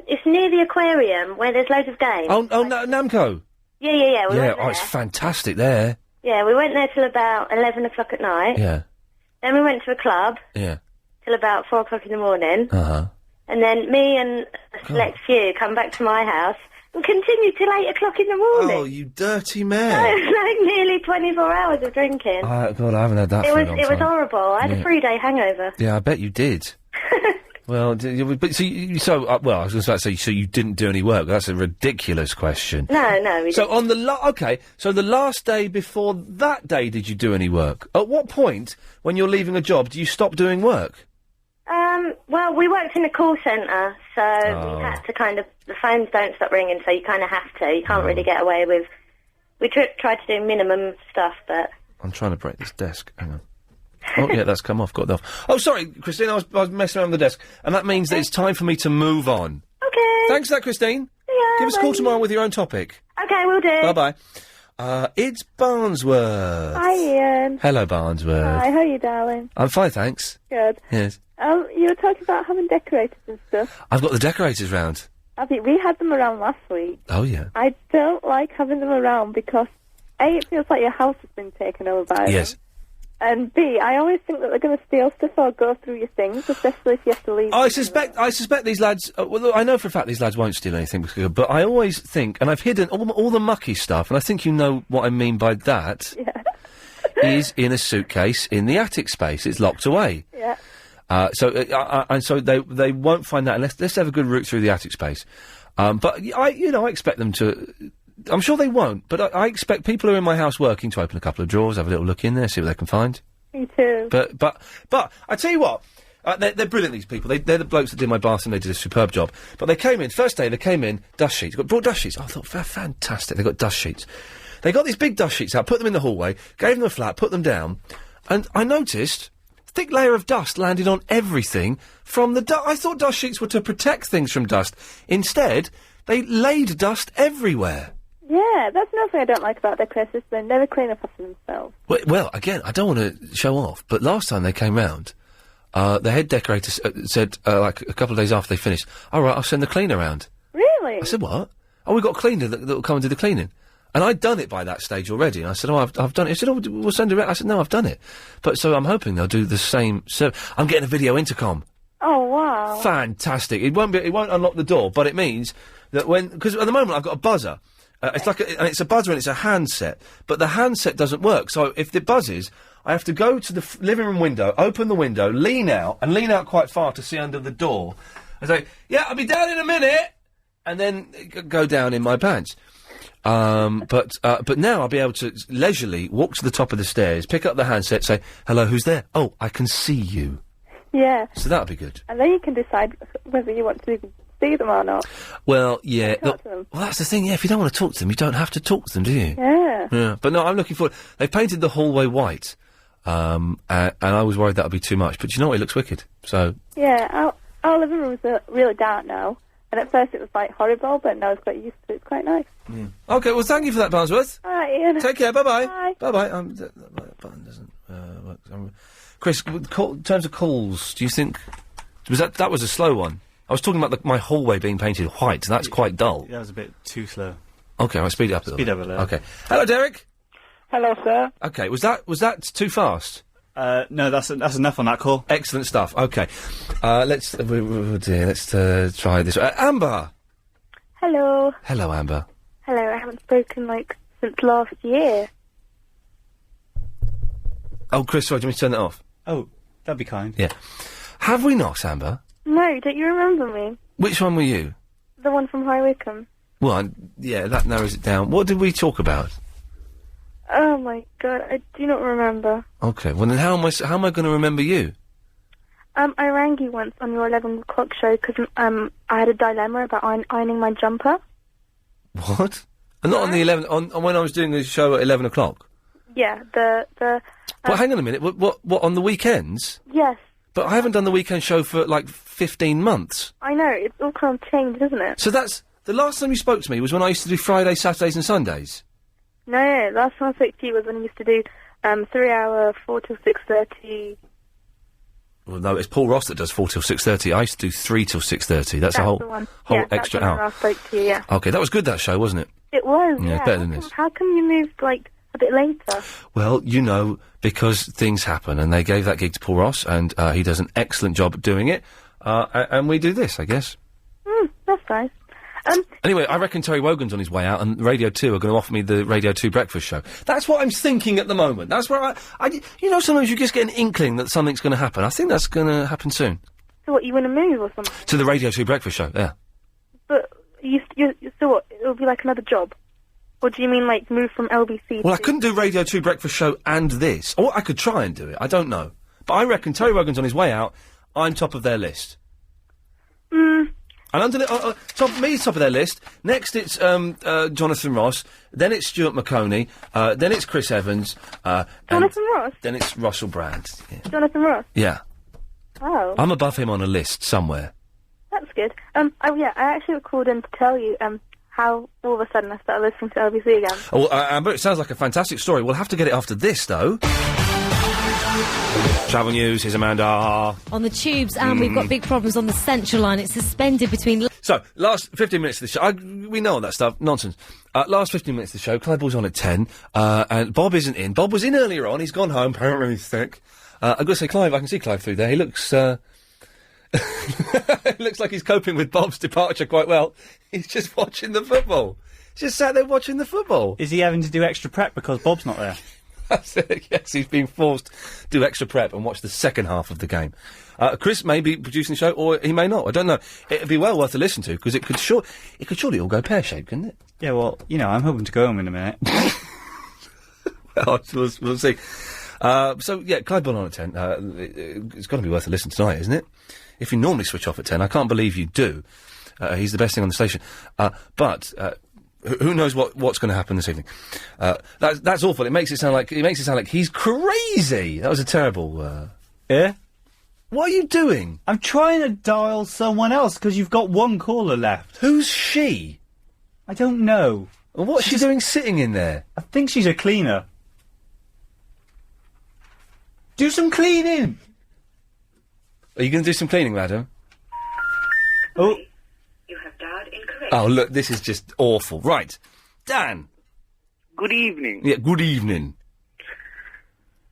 Speaker 10: it's near the aquarium where there's loads of games.
Speaker 4: Oh, Namco.
Speaker 10: Yeah. We went there.
Speaker 4: It's fantastic there.
Speaker 10: Yeah, we went there till about 11 o'clock at night.
Speaker 4: Yeah.
Speaker 10: Then we went to a club.
Speaker 4: Yeah.
Speaker 10: Till about 4 o'clock in the morning.
Speaker 4: Uh-huh.
Speaker 10: And then me and a select few come back to my house and continued till 8 o'clock in the morning.
Speaker 4: Oh, you dirty man.
Speaker 10: So it was like nearly 24 hours of drinking.
Speaker 4: God, I haven't had that for a long
Speaker 10: It was
Speaker 4: time.
Speaker 10: horrible. I had a 3-day hangover.
Speaker 4: Yeah, I bet you did. Well, but I was going to say, so you didn't do any work. That's a ridiculous question.
Speaker 10: No, we
Speaker 4: So
Speaker 10: didn't.
Speaker 4: on so the last day before that day, did you do any work? At what point, when you're leaving a job, do you stop doing work?
Speaker 10: Well, we worked in a call centre, so we had to the phones don't stop ringing, so you kind of have to. You can't really get away with... We tried to do minimum stuff, but...
Speaker 4: I'm trying to break this desk. Hang on. Oh, yeah, that's come off. Got it off. Oh, sorry, Christine, I was messing around with the desk. And that means that it's time for me to move on.
Speaker 10: Okay.
Speaker 4: Thanks for that, Christine.
Speaker 10: Yeah,
Speaker 4: Give us a call tomorrow with your own topic.
Speaker 10: Okay, we'll do.
Speaker 4: Bye-bye. It's Barnsworth.
Speaker 11: Hi, Ian.
Speaker 4: Hello, Barnsworth.
Speaker 11: Hi, how are you, darling?
Speaker 4: I'm fine, thanks.
Speaker 11: Good.
Speaker 4: Yes.
Speaker 11: You were talking about having decorators and stuff.
Speaker 4: I've got the decorators round.
Speaker 11: We had them around last week.
Speaker 4: Oh, yeah.
Speaker 11: I don't like having them around because, A, it feels like your house has been taken over by them. And B, I always think that they're going to steal stuff or go through your things, especially if you have to leave.
Speaker 4: I suspect these lads. Well, I know for a fact these lads won't steal anything, but I always think, and I've hidden all the mucky stuff, and I think you know what I mean by that.
Speaker 11: Yeah.
Speaker 4: Is in a suitcase in the attic space. It's locked away.
Speaker 11: Yeah.
Speaker 4: So they won't find that unless let's have a good route through the attic space. But I expect them to. I'm sure they won't, but I expect people who are in my house working to open a couple of drawers, have a little look in there, see what they can find.
Speaker 11: Me too.
Speaker 4: But I tell you what, they're brilliant. These people, they're the blokes that did my bathroom. They did a superb job. But they came in first day. They came in dust sheets. Brought dust sheets. I thought fantastic. They got dust sheets. They got these big dust sheets out, put them in the hallway, gave them a flat, put them down, and I noticed a thick layer of dust landed on everything from the dust. I thought dust sheets were to protect things from dust. Instead, they laid dust everywhere.
Speaker 11: Yeah, that's another thing I don't like about decorators. They never clean up after themselves.
Speaker 4: Well, again, I don't want to show off, but last time they came round, the head decorator said, like a couple of days after they finished, all right, I'll send the cleaner round.
Speaker 11: Really?
Speaker 4: I said, what? Oh, we've got a cleaner that'll come and do the cleaning. And I'd done it by that stage already. And I said, I've done it. He said, we'll send it round. I said, no, I've done it. But so I'm hoping they'll do the same. So I'm getting a video intercom.
Speaker 11: Oh, wow.
Speaker 4: Fantastic. It won't unlock the door, but it means that because at the moment I've got a buzzer. It's like and it's a buzzer and it's a handset, but the handset doesn't work. So if it buzzes, I have to go to the living room window, open the window, lean out quite far to see under the door. I say, yeah, I'll be down in a minute, and then go down in my pants. But now I'll be able to leisurely walk to the top of the stairs, pick up the handset, say, hello, who's there? Oh, I can see you.
Speaker 11: Yeah.
Speaker 4: So that'll be good.
Speaker 11: And then you can decide whether you want to see them or not.
Speaker 4: Well, yeah.
Speaker 11: Talk to them.
Speaker 4: Well, that's the thing, yeah. If you don't want to talk to them, you don't have to talk to them, do you?
Speaker 11: Yeah.
Speaker 4: Yeah. But no, I'm looking forward. They've painted the hallway white, and I was worried that would be too much. But you know what? It looks wicked. So.
Speaker 11: Yeah, our living room's really dark now. And at first it was, like, horrible, but now it's quite used to it. It's quite nice.
Speaker 4: Mm. OK, well, thank you for that, Barnsworth.
Speaker 11: All right, Ian.
Speaker 4: Take care. Bye-bye.
Speaker 11: Bye.
Speaker 4: Bye-bye. That button doesn't work. Chris, in terms of calls, do you think... That was a slow one. I was talking about my hallway being painted white. That's quite dull.
Speaker 5: That was a bit too slow.
Speaker 4: OK, I'll speed it up a little bit.
Speaker 5: Speed up a little.
Speaker 4: OK. Hello, Derek.
Speaker 24: Hello, sir.
Speaker 4: OK, was that too fast?
Speaker 5: No, that's enough on that call.
Speaker 4: Excellent stuff. OK. Let's try this. Amber!
Speaker 11: Hello.
Speaker 4: Hello, Amber.
Speaker 11: Hello, I haven't spoken, since last year.
Speaker 4: Oh, Chris, sorry, do you want me to turn that off?
Speaker 5: Oh, that'd be kind.
Speaker 4: Yeah. Have we not, Amber?
Speaker 11: No, don't you remember me?
Speaker 4: Which one were you?
Speaker 11: The one from High Wycombe.
Speaker 4: Well, yeah, that narrows it down. What did we talk about?
Speaker 11: Oh my god, I do not remember.
Speaker 4: Okay, well then how am I going to remember you?
Speaker 11: I rang you once on your 11 o'clock show because I had a dilemma about ironing my jumper.
Speaker 4: What? And not on the 11... On when I was doing the show at 11 o'clock?
Speaker 11: Yeah,
Speaker 4: Well, hang on a minute. What, on the weekends?
Speaker 11: Yes,
Speaker 4: But I haven't done the weekend show for, 15 months.
Speaker 11: I know. It's all kind of changed, isn't it?
Speaker 4: So that's... The last time you spoke to me was when I used to do Fridays, Saturdays and Sundays.
Speaker 11: No, last time I spoke to you was when I used to do 3-hour, 4 till 6:30.
Speaker 4: Well, no, it's Paul Ross that does 4 till 6:30. I used to do 3 till 6:30. That's a whole,
Speaker 11: the one.
Speaker 4: whole
Speaker 11: Yeah,
Speaker 4: extra
Speaker 11: that's when I
Speaker 4: hour.
Speaker 11: last spoke to you, yeah.
Speaker 4: Okay, that was good, that show, wasn't it?
Speaker 11: It was,
Speaker 4: Yeah,
Speaker 11: yeah.
Speaker 4: better than this.
Speaker 11: How come you moved, a bit later?
Speaker 4: Well, because things happen, and they gave that gig to Paul Ross, and he does an excellent job at doing it, and we do this, I guess.
Speaker 11: That's nice.
Speaker 4: Anyway, I reckon Terry Wogan's on his way out, and Radio 2 are going to offer me the Radio 2 breakfast show. That's what I'm thinking at the moment. That's where sometimes you just get an inkling that something's going to happen. I think that's going to happen soon.
Speaker 11: So what, you want to move or something?
Speaker 4: To the Radio 2 breakfast show, yeah.
Speaker 11: But, so what, it'll be like another job? Or do you mean, move from LBC
Speaker 4: Well, I
Speaker 11: to...
Speaker 4: couldn't do Radio 2 breakfast show and this. Or I could try and do it, I don't know. But I reckon Terry Wogan's on his way out, I'm top of their list. And under top of their list. Next, it's Jonathan Ross. Then it's Stuart McConey. Then it's Chris Evans.
Speaker 11: Jonathan Ross?
Speaker 4: Then it's Russell Brand. Yeah.
Speaker 11: Jonathan Ross?
Speaker 4: Yeah.
Speaker 11: Oh.
Speaker 4: I'm above him on a list somewhere.
Speaker 11: That's good. I actually called in to tell you how all of a sudden I started listening to LBC again.
Speaker 4: Oh, but it sounds like a fantastic story. We'll have to get it after this, though. Travel news, here's Amanda.
Speaker 8: On the tubes, and we've got big problems on the Central Line. It's suspended between...
Speaker 4: So, last 15 minutes of the show. We know all that stuff. Nonsense. Last 15 minutes of the show. Clive Ball's on at 10. And Bob isn't in. Bob was in earlier on. He's gone home. Apparently he's sick. I've got to say, Clive, I can see Clive through there. He looks... it looks like he's coping with Bob's departure quite well. He's just watching the football. He's just sat there watching the football.
Speaker 5: Is he having to do extra prep because Bob's not there?
Speaker 4: That's it, yes, he's been forced to do extra prep and watch the second half of the game. Chris may be producing the show, or he may not. I don't know. It'd be well worth a listen to, because it could surely all go pear-shaped, couldn't it?
Speaker 5: Yeah, well, I'm hoping to go home in a minute.
Speaker 4: Well, we'll see. So, yeah, Clive Ball on at 10. It's got to be worth a listen tonight, isn't it? If you normally switch off at 10, I can't believe you do. He's the best thing on the station. But who knows what's going to happen this evening? That's awful. It makes it sound like he's crazy. That was a terrible.
Speaker 5: Yeah.
Speaker 4: What are you doing?
Speaker 5: I'm trying to dial someone else because you've got one caller left.
Speaker 4: Who's she?
Speaker 5: I don't know.
Speaker 4: Well, what's she doing sitting in there?
Speaker 5: I think she's a cleaner. Do some cleaning.
Speaker 4: Are you going to do some cleaning, madam?
Speaker 5: Oh.
Speaker 12: You have dialed incorrect.
Speaker 4: Oh, look, this is just awful. Right. Dan.
Speaker 21: Good evening.
Speaker 4: Yeah, good evening.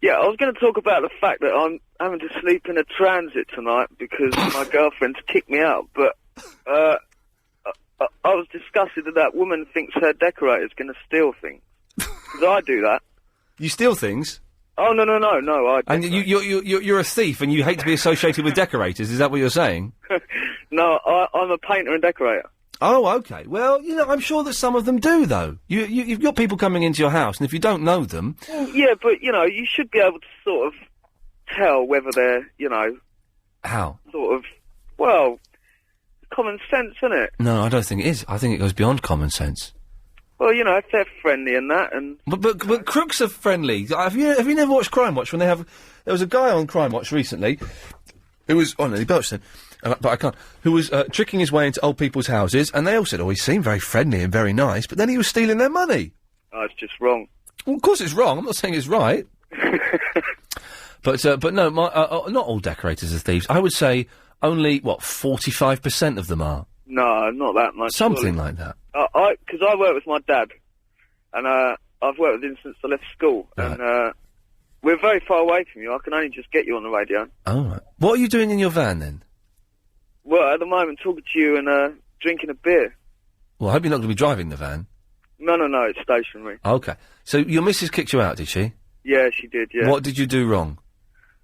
Speaker 21: Yeah, I was going to talk about the fact that I'm having to sleep in a transit tonight because my girlfriend's kicked me out, but I was disgusted that woman thinks her decorator's going to steal things. Because I do that.
Speaker 4: You steal things?
Speaker 21: Oh, no.
Speaker 4: And you're a thief and you hate to be associated with decorators, is that what you're saying?
Speaker 21: No, I'm a painter and decorator.
Speaker 4: Oh, okay. Well, I'm sure that some of them do, though. You've got people coming into your house, and if you don't know them...
Speaker 21: Well, yeah, but, you should be able to sort of tell whether they're,
Speaker 4: How?
Speaker 21: sort of, well, common sense, isn't it?
Speaker 4: No, I don't think it is. I think it goes beyond common sense.
Speaker 21: Well, if they're friendly and that, and...
Speaker 4: But crooks are friendly. Have you never watched Crime Watch? There was a guy on Crime Watch recently who was... Oh, no, he belched then. But I can't. Who was tricking his way into old people's houses, and they all said, he seemed very friendly and very nice, but then he was stealing their money.
Speaker 21: Oh, it's just wrong.
Speaker 4: Well, of course it's wrong. I'm not saying it's right. But no, not all decorators are thieves. I would say only, 45% of them are?
Speaker 21: No, not that much.
Speaker 4: Something like that.
Speaker 21: Because I work with my dad, and I've worked with him since I left school, right. And we're very far away from you. I can only just get you on the radio.
Speaker 4: Oh, right. What are you doing in your van, then?
Speaker 21: Well, at the moment, talking to you and drinking a beer.
Speaker 4: Well, I hope you're not going to be driving the van.
Speaker 21: No, it's stationary.
Speaker 4: Okay. So your missus kicked you out, did she?
Speaker 21: Yeah, she did, yeah.
Speaker 4: What did you do wrong?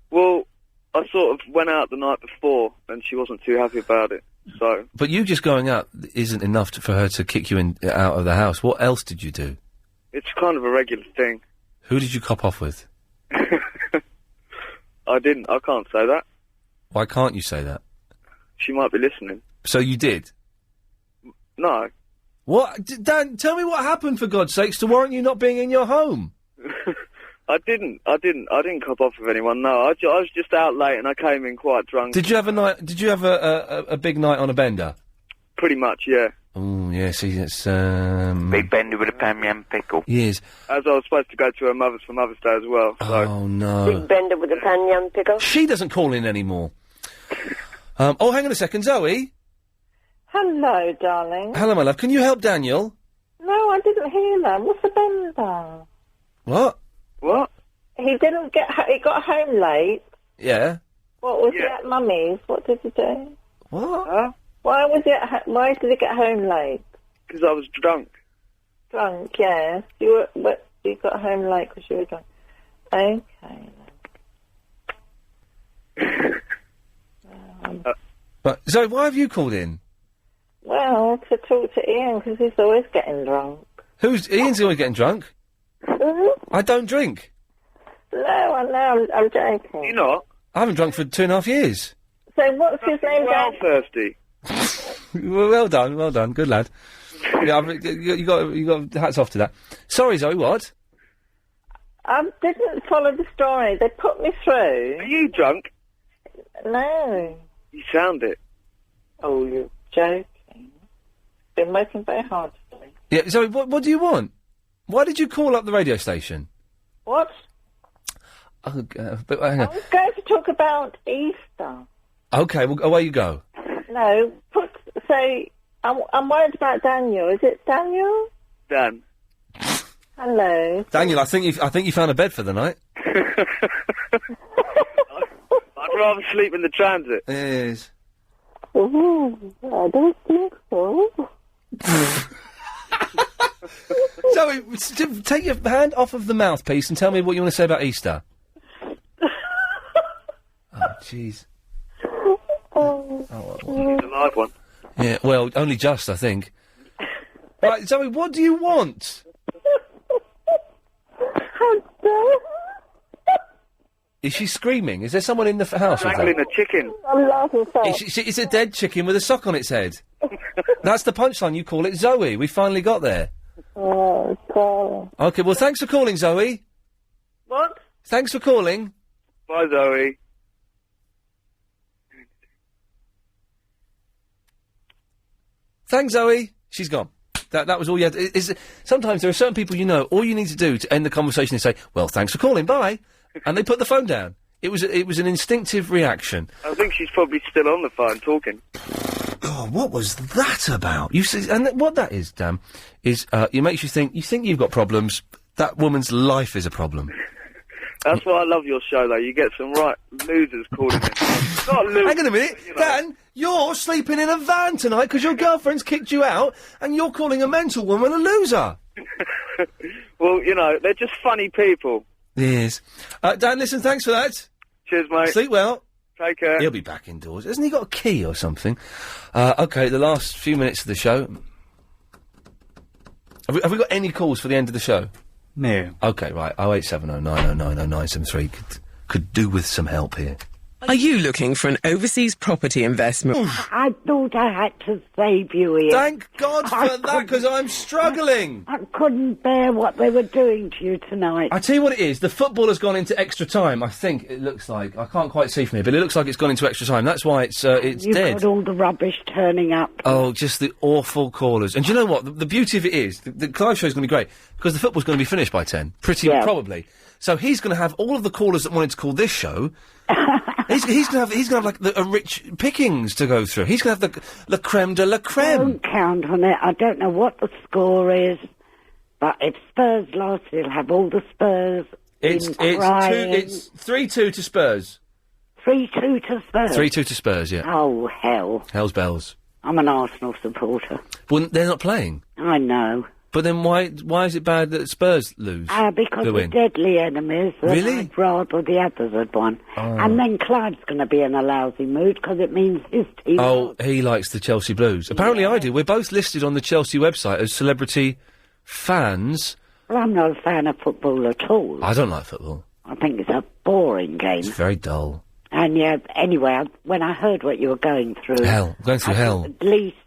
Speaker 21: Well, I sort of went out the night before, and she wasn't too happy about it, so...
Speaker 4: But you just going out isn't enough for her to kick you out of the house. What else did you do?
Speaker 21: It's kind of a regular thing.
Speaker 4: Who did you cop off with?
Speaker 21: I didn't. I can't say that.
Speaker 4: Why can't you say that?
Speaker 21: She might be listening.
Speaker 4: So you did?
Speaker 21: No.
Speaker 4: What? Dan, tell me what happened, for God's sakes, to warrant you not being in your home.
Speaker 21: I didn't cop off with anyone, no. I was just out late and I came in quite drunk.
Speaker 4: Did you have a big night on a bender?
Speaker 21: Pretty much, yeah.
Speaker 4: Oh, yeah, see, it's,
Speaker 6: Big bender with a pan yam pickle.
Speaker 4: Yes.
Speaker 21: As I was supposed to go to her mother's for Mother's Day as well, so...
Speaker 4: Oh, no.
Speaker 10: Big bender with a pan yam pickle.
Speaker 4: She doesn't call in anymore. Oh, hang on a second, Zoe?
Speaker 13: Hello, darling.
Speaker 4: Hello, my love. Can you help Daniel?
Speaker 13: No, I didn't hear that. What's a bender?
Speaker 4: What?
Speaker 21: What?
Speaker 13: He didn't get... He got home late.
Speaker 4: Yeah.
Speaker 13: What was he at Mummy's? What did he do?
Speaker 4: What?
Speaker 21: Huh?
Speaker 13: Why was he Why did he get home late?
Speaker 21: Because I was drunk.
Speaker 13: Drunk, yes. You got home late because you were drunk. Okay, then.
Speaker 4: But, Zoe, why have you called in?
Speaker 13: Well, to talk to Iain, because he's always getting drunk.
Speaker 4: Ian's always getting drunk? I don't drink.
Speaker 13: No, I know, I'm joking.
Speaker 21: You're not?
Speaker 4: I haven't drunk for 2.5 years.
Speaker 13: So what's his name,
Speaker 21: Well,
Speaker 13: Dan?
Speaker 21: thirsty.
Speaker 4: Well done, good lad. Yeah, you got hats off to that. Sorry, Zoe, what?
Speaker 13: I didn't follow the story. They put me through.
Speaker 21: Are you drunk?
Speaker 13: No.
Speaker 21: You sound it.
Speaker 13: Oh, you're joking. Been working very hard today.
Speaker 4: Yeah, Zoe, what do you want? Why did you call up the radio station?
Speaker 13: What?
Speaker 4: Oh, but hang on.
Speaker 13: I was going to talk about Easter.
Speaker 4: Okay, well, away you go.
Speaker 13: No, I'm worried about Daniel. Is it Daniel?
Speaker 21: Dan.
Speaker 13: Hello.
Speaker 4: Daniel, I think you found a bed for the night.
Speaker 21: I'd rather sleep in the transit.
Speaker 4: Yes.
Speaker 13: Ooh, I don't think so.
Speaker 4: Zoe, take your hand off of the mouthpiece and tell me what you want to say about Easter. Oh, jeez.
Speaker 13: Oh,
Speaker 21: It's a live one.
Speaker 4: Yeah, well, only just, I think. Right, Zoe, what do you want? Is she screaming? Is there someone in the house?
Speaker 21: Wrangling a chicken.
Speaker 13: I'm laughing so.
Speaker 4: It's a dead chicken with a sock on its head. That's the punchline. You call it Zoe. We finally got there.
Speaker 13: Oh, God.
Speaker 4: Okay, well, thanks for calling, Zoe.
Speaker 13: What?
Speaker 4: Thanks for calling.
Speaker 21: Bye, Zoe.
Speaker 4: Thanks, Zoe. She's gone. That was all you had. Sometimes there are certain people you know, all you need to do to end the conversation is say, well, thanks for calling, bye. And they put the phone down. It was an instinctive reaction.
Speaker 21: I think she's probably still on the phone talking.
Speaker 4: Oh, what was that about? You see, and what that is, Dan, is it makes you think you've got problems. That woman's life is a problem.
Speaker 21: That's why I love your show, though. You get some right losers calling in. Not losers.
Speaker 4: Hang on a minute,
Speaker 21: you know.
Speaker 4: Dan. You're sleeping in a van tonight because your girlfriend's kicked you out, and you're calling a mental woman a loser.
Speaker 21: Well, you know, they're just funny people.
Speaker 4: Yes. Dan, listen, thanks for that.
Speaker 21: Cheers, mate.
Speaker 4: Sleep well.
Speaker 21: Take care.
Speaker 4: He'll be back indoors. Hasn't he got a key or something? Okay, the last few minutes of the show. Have we got any calls for the end of the show?
Speaker 5: No.
Speaker 4: Okay, right. 08709090973 could do with some help here.
Speaker 15: Are you looking for an overseas property investment?
Speaker 16: I thought I had to save you, Iain.
Speaker 4: Thank God for that, because I'm struggling.
Speaker 16: I couldn't bear what they were doing to you tonight.
Speaker 4: I tell you what it is. The football has gone into extra time. I think it looks like. I can't quite see from here, but it looks like it's gone into extra time. That's why it's
Speaker 16: You've
Speaker 4: dead.
Speaker 16: got all the rubbish turning up.
Speaker 4: Oh, just the awful callers. And do you know what? The beauty of it is, the live show's going to be great, because the football's going to be finished by 10. Probably. So he's going to have all of the callers that wanted to call this show. he's going to have like a rich pickings to go through. He's going to have the la creme de la creme.
Speaker 16: Don't count on it. I don't know what the score is, but if Spurs lost, he'll have all the Spurs
Speaker 4: It's 3-2 to Spurs.
Speaker 16: 3-2 to Spurs.
Speaker 4: 3-2 to Spurs. Yeah.
Speaker 16: Oh hell!
Speaker 4: Hell's bells.
Speaker 16: I'm an Arsenal supporter.
Speaker 4: Well, they're not playing.
Speaker 16: I know.
Speaker 4: But then why is it bad that Spurs lose?
Speaker 16: Because
Speaker 4: Who
Speaker 16: we're
Speaker 4: win?
Speaker 16: deadly enemies.
Speaker 4: Really?
Speaker 16: I'd rather the others had won.
Speaker 4: Oh.
Speaker 16: And then Clive's going to be in a lousy mood because it means his team.
Speaker 4: Oh, he likes the Chelsea Blues. Apparently I do. We're both listed on the Chelsea website as celebrity fans.
Speaker 16: Well, I'm not a fan of football at all.
Speaker 4: I don't like football.
Speaker 16: I think it's a boring game.
Speaker 4: It's very dull.
Speaker 16: And yeah, anyway, when I heard what you were going through...
Speaker 4: Going through hell.
Speaker 16: At least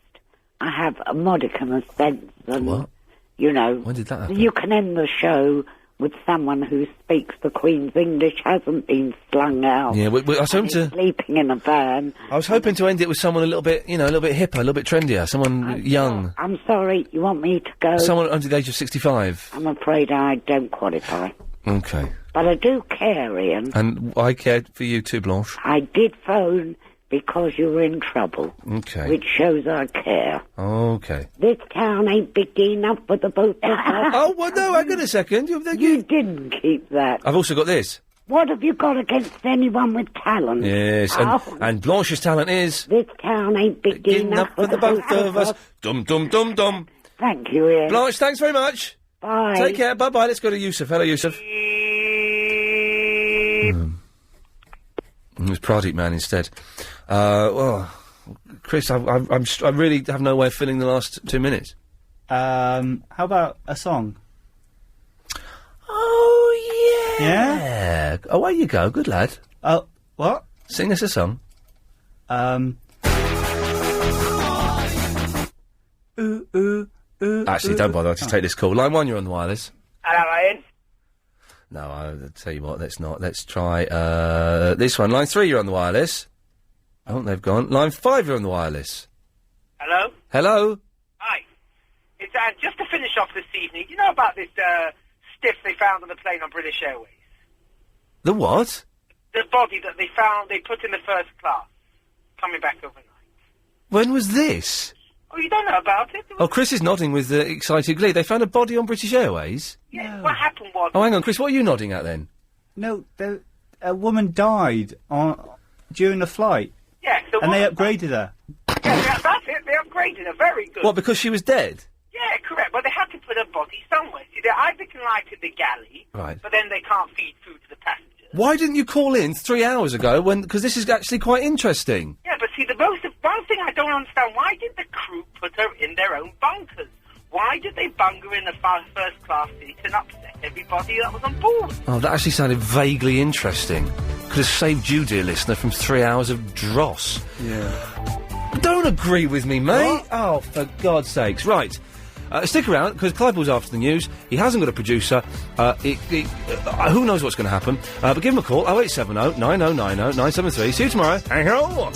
Speaker 16: I have a modicum of sense. And,
Speaker 4: what?
Speaker 16: You know...
Speaker 4: When did that happen?
Speaker 16: You can end the show with someone who speaks the Queen's English, hasn't been slung out.
Speaker 4: Yeah, I was hoping to...
Speaker 16: sleeping in a van.
Speaker 4: I was hoping to end it with someone a little bit, a little bit hipper, a little bit trendier, someone young.
Speaker 16: I'm sorry, you want me to go?
Speaker 4: Someone under the age of 65.
Speaker 16: I'm afraid I don't qualify.
Speaker 4: Okay.
Speaker 16: But I do care, Ian.
Speaker 4: And I cared for you too, Blanche.
Speaker 16: I did phone because you were in trouble.
Speaker 4: Okay.
Speaker 16: Which shows I care.
Speaker 4: Okay.
Speaker 16: This town ain't big enough for the both of us.
Speaker 4: Oh, well, no, hang on a second.
Speaker 16: You didn't keep that.
Speaker 4: I've also got this.
Speaker 16: What have you got against anyone with talent?
Speaker 4: Yes, and Blanche's talent is...
Speaker 16: This town ain't big enough
Speaker 4: for the both of us. Dum, dum, dum, dum.
Speaker 16: Thank you, Ian.
Speaker 4: Blanche, thanks very much.
Speaker 16: Bye.
Speaker 4: Take care. Bye-bye. Let's go to Yusuf. Hello, Yusuf. It was Pradeep Man instead. Well, Chris, I really have no way of filling the last 2 minutes.
Speaker 5: How about a song?
Speaker 4: Oh, yeah.
Speaker 5: Yeah?
Speaker 4: Away you go. Good lad.
Speaker 5: Oh, what?
Speaker 4: Sing us a song. Actually, don't bother. I'll just take this call. Line 1, you're on the wireless.
Speaker 23: Hello, Ian.
Speaker 4: No, I'll tell you what, let's not. Let's try, this one. Line 3, you're on the wireless. Oh, they've gone. Line 5, you're on the wireless.
Speaker 23: Hello?
Speaker 4: Hello?
Speaker 23: Hi. It's, just to finish off this evening, you know about this, stiff they found on the plane on British Airways?
Speaker 4: The what?
Speaker 23: The body that they found, they put in the first class, coming back overnight.
Speaker 4: When was this?
Speaker 23: Oh, you don't know about it?
Speaker 4: Oh, Chris is nodding with excited glee. They found a body on British Airways?
Speaker 23: Yeah, what happened was...
Speaker 4: Oh, hang on, Chris, what are you nodding at then?
Speaker 5: No, a woman died during the flight.
Speaker 23: Yeah, so
Speaker 5: and they upgraded her.
Speaker 23: Yeah, that's it, they upgraded her, very good.
Speaker 4: What, because she was dead?
Speaker 23: Yeah, correct, but they had to put her body somewhere. See, they either can lie to the galley,
Speaker 4: right,
Speaker 23: but then they can't feed food to the passengers.
Speaker 4: Why didn't you call in 3 hours ago because this is actually quite interesting?
Speaker 23: Yeah, but see, one thing I don't understand, why did the crew put her in their own bunkers? Why did they bung her in a first class seat and upset everybody that was on board?
Speaker 4: Oh, that actually sounded vaguely interesting. Could have saved you, dear listener, from 3 hours of dross.
Speaker 5: Yeah.
Speaker 4: Don't agree with me, mate.
Speaker 5: What?
Speaker 4: Oh, for God's sakes. Right. Stick around, because Clyde's after the news. He hasn't got a producer. Who knows what's going to happen. But give him a call, 0870 9090 973. See you tomorrow. Hang on.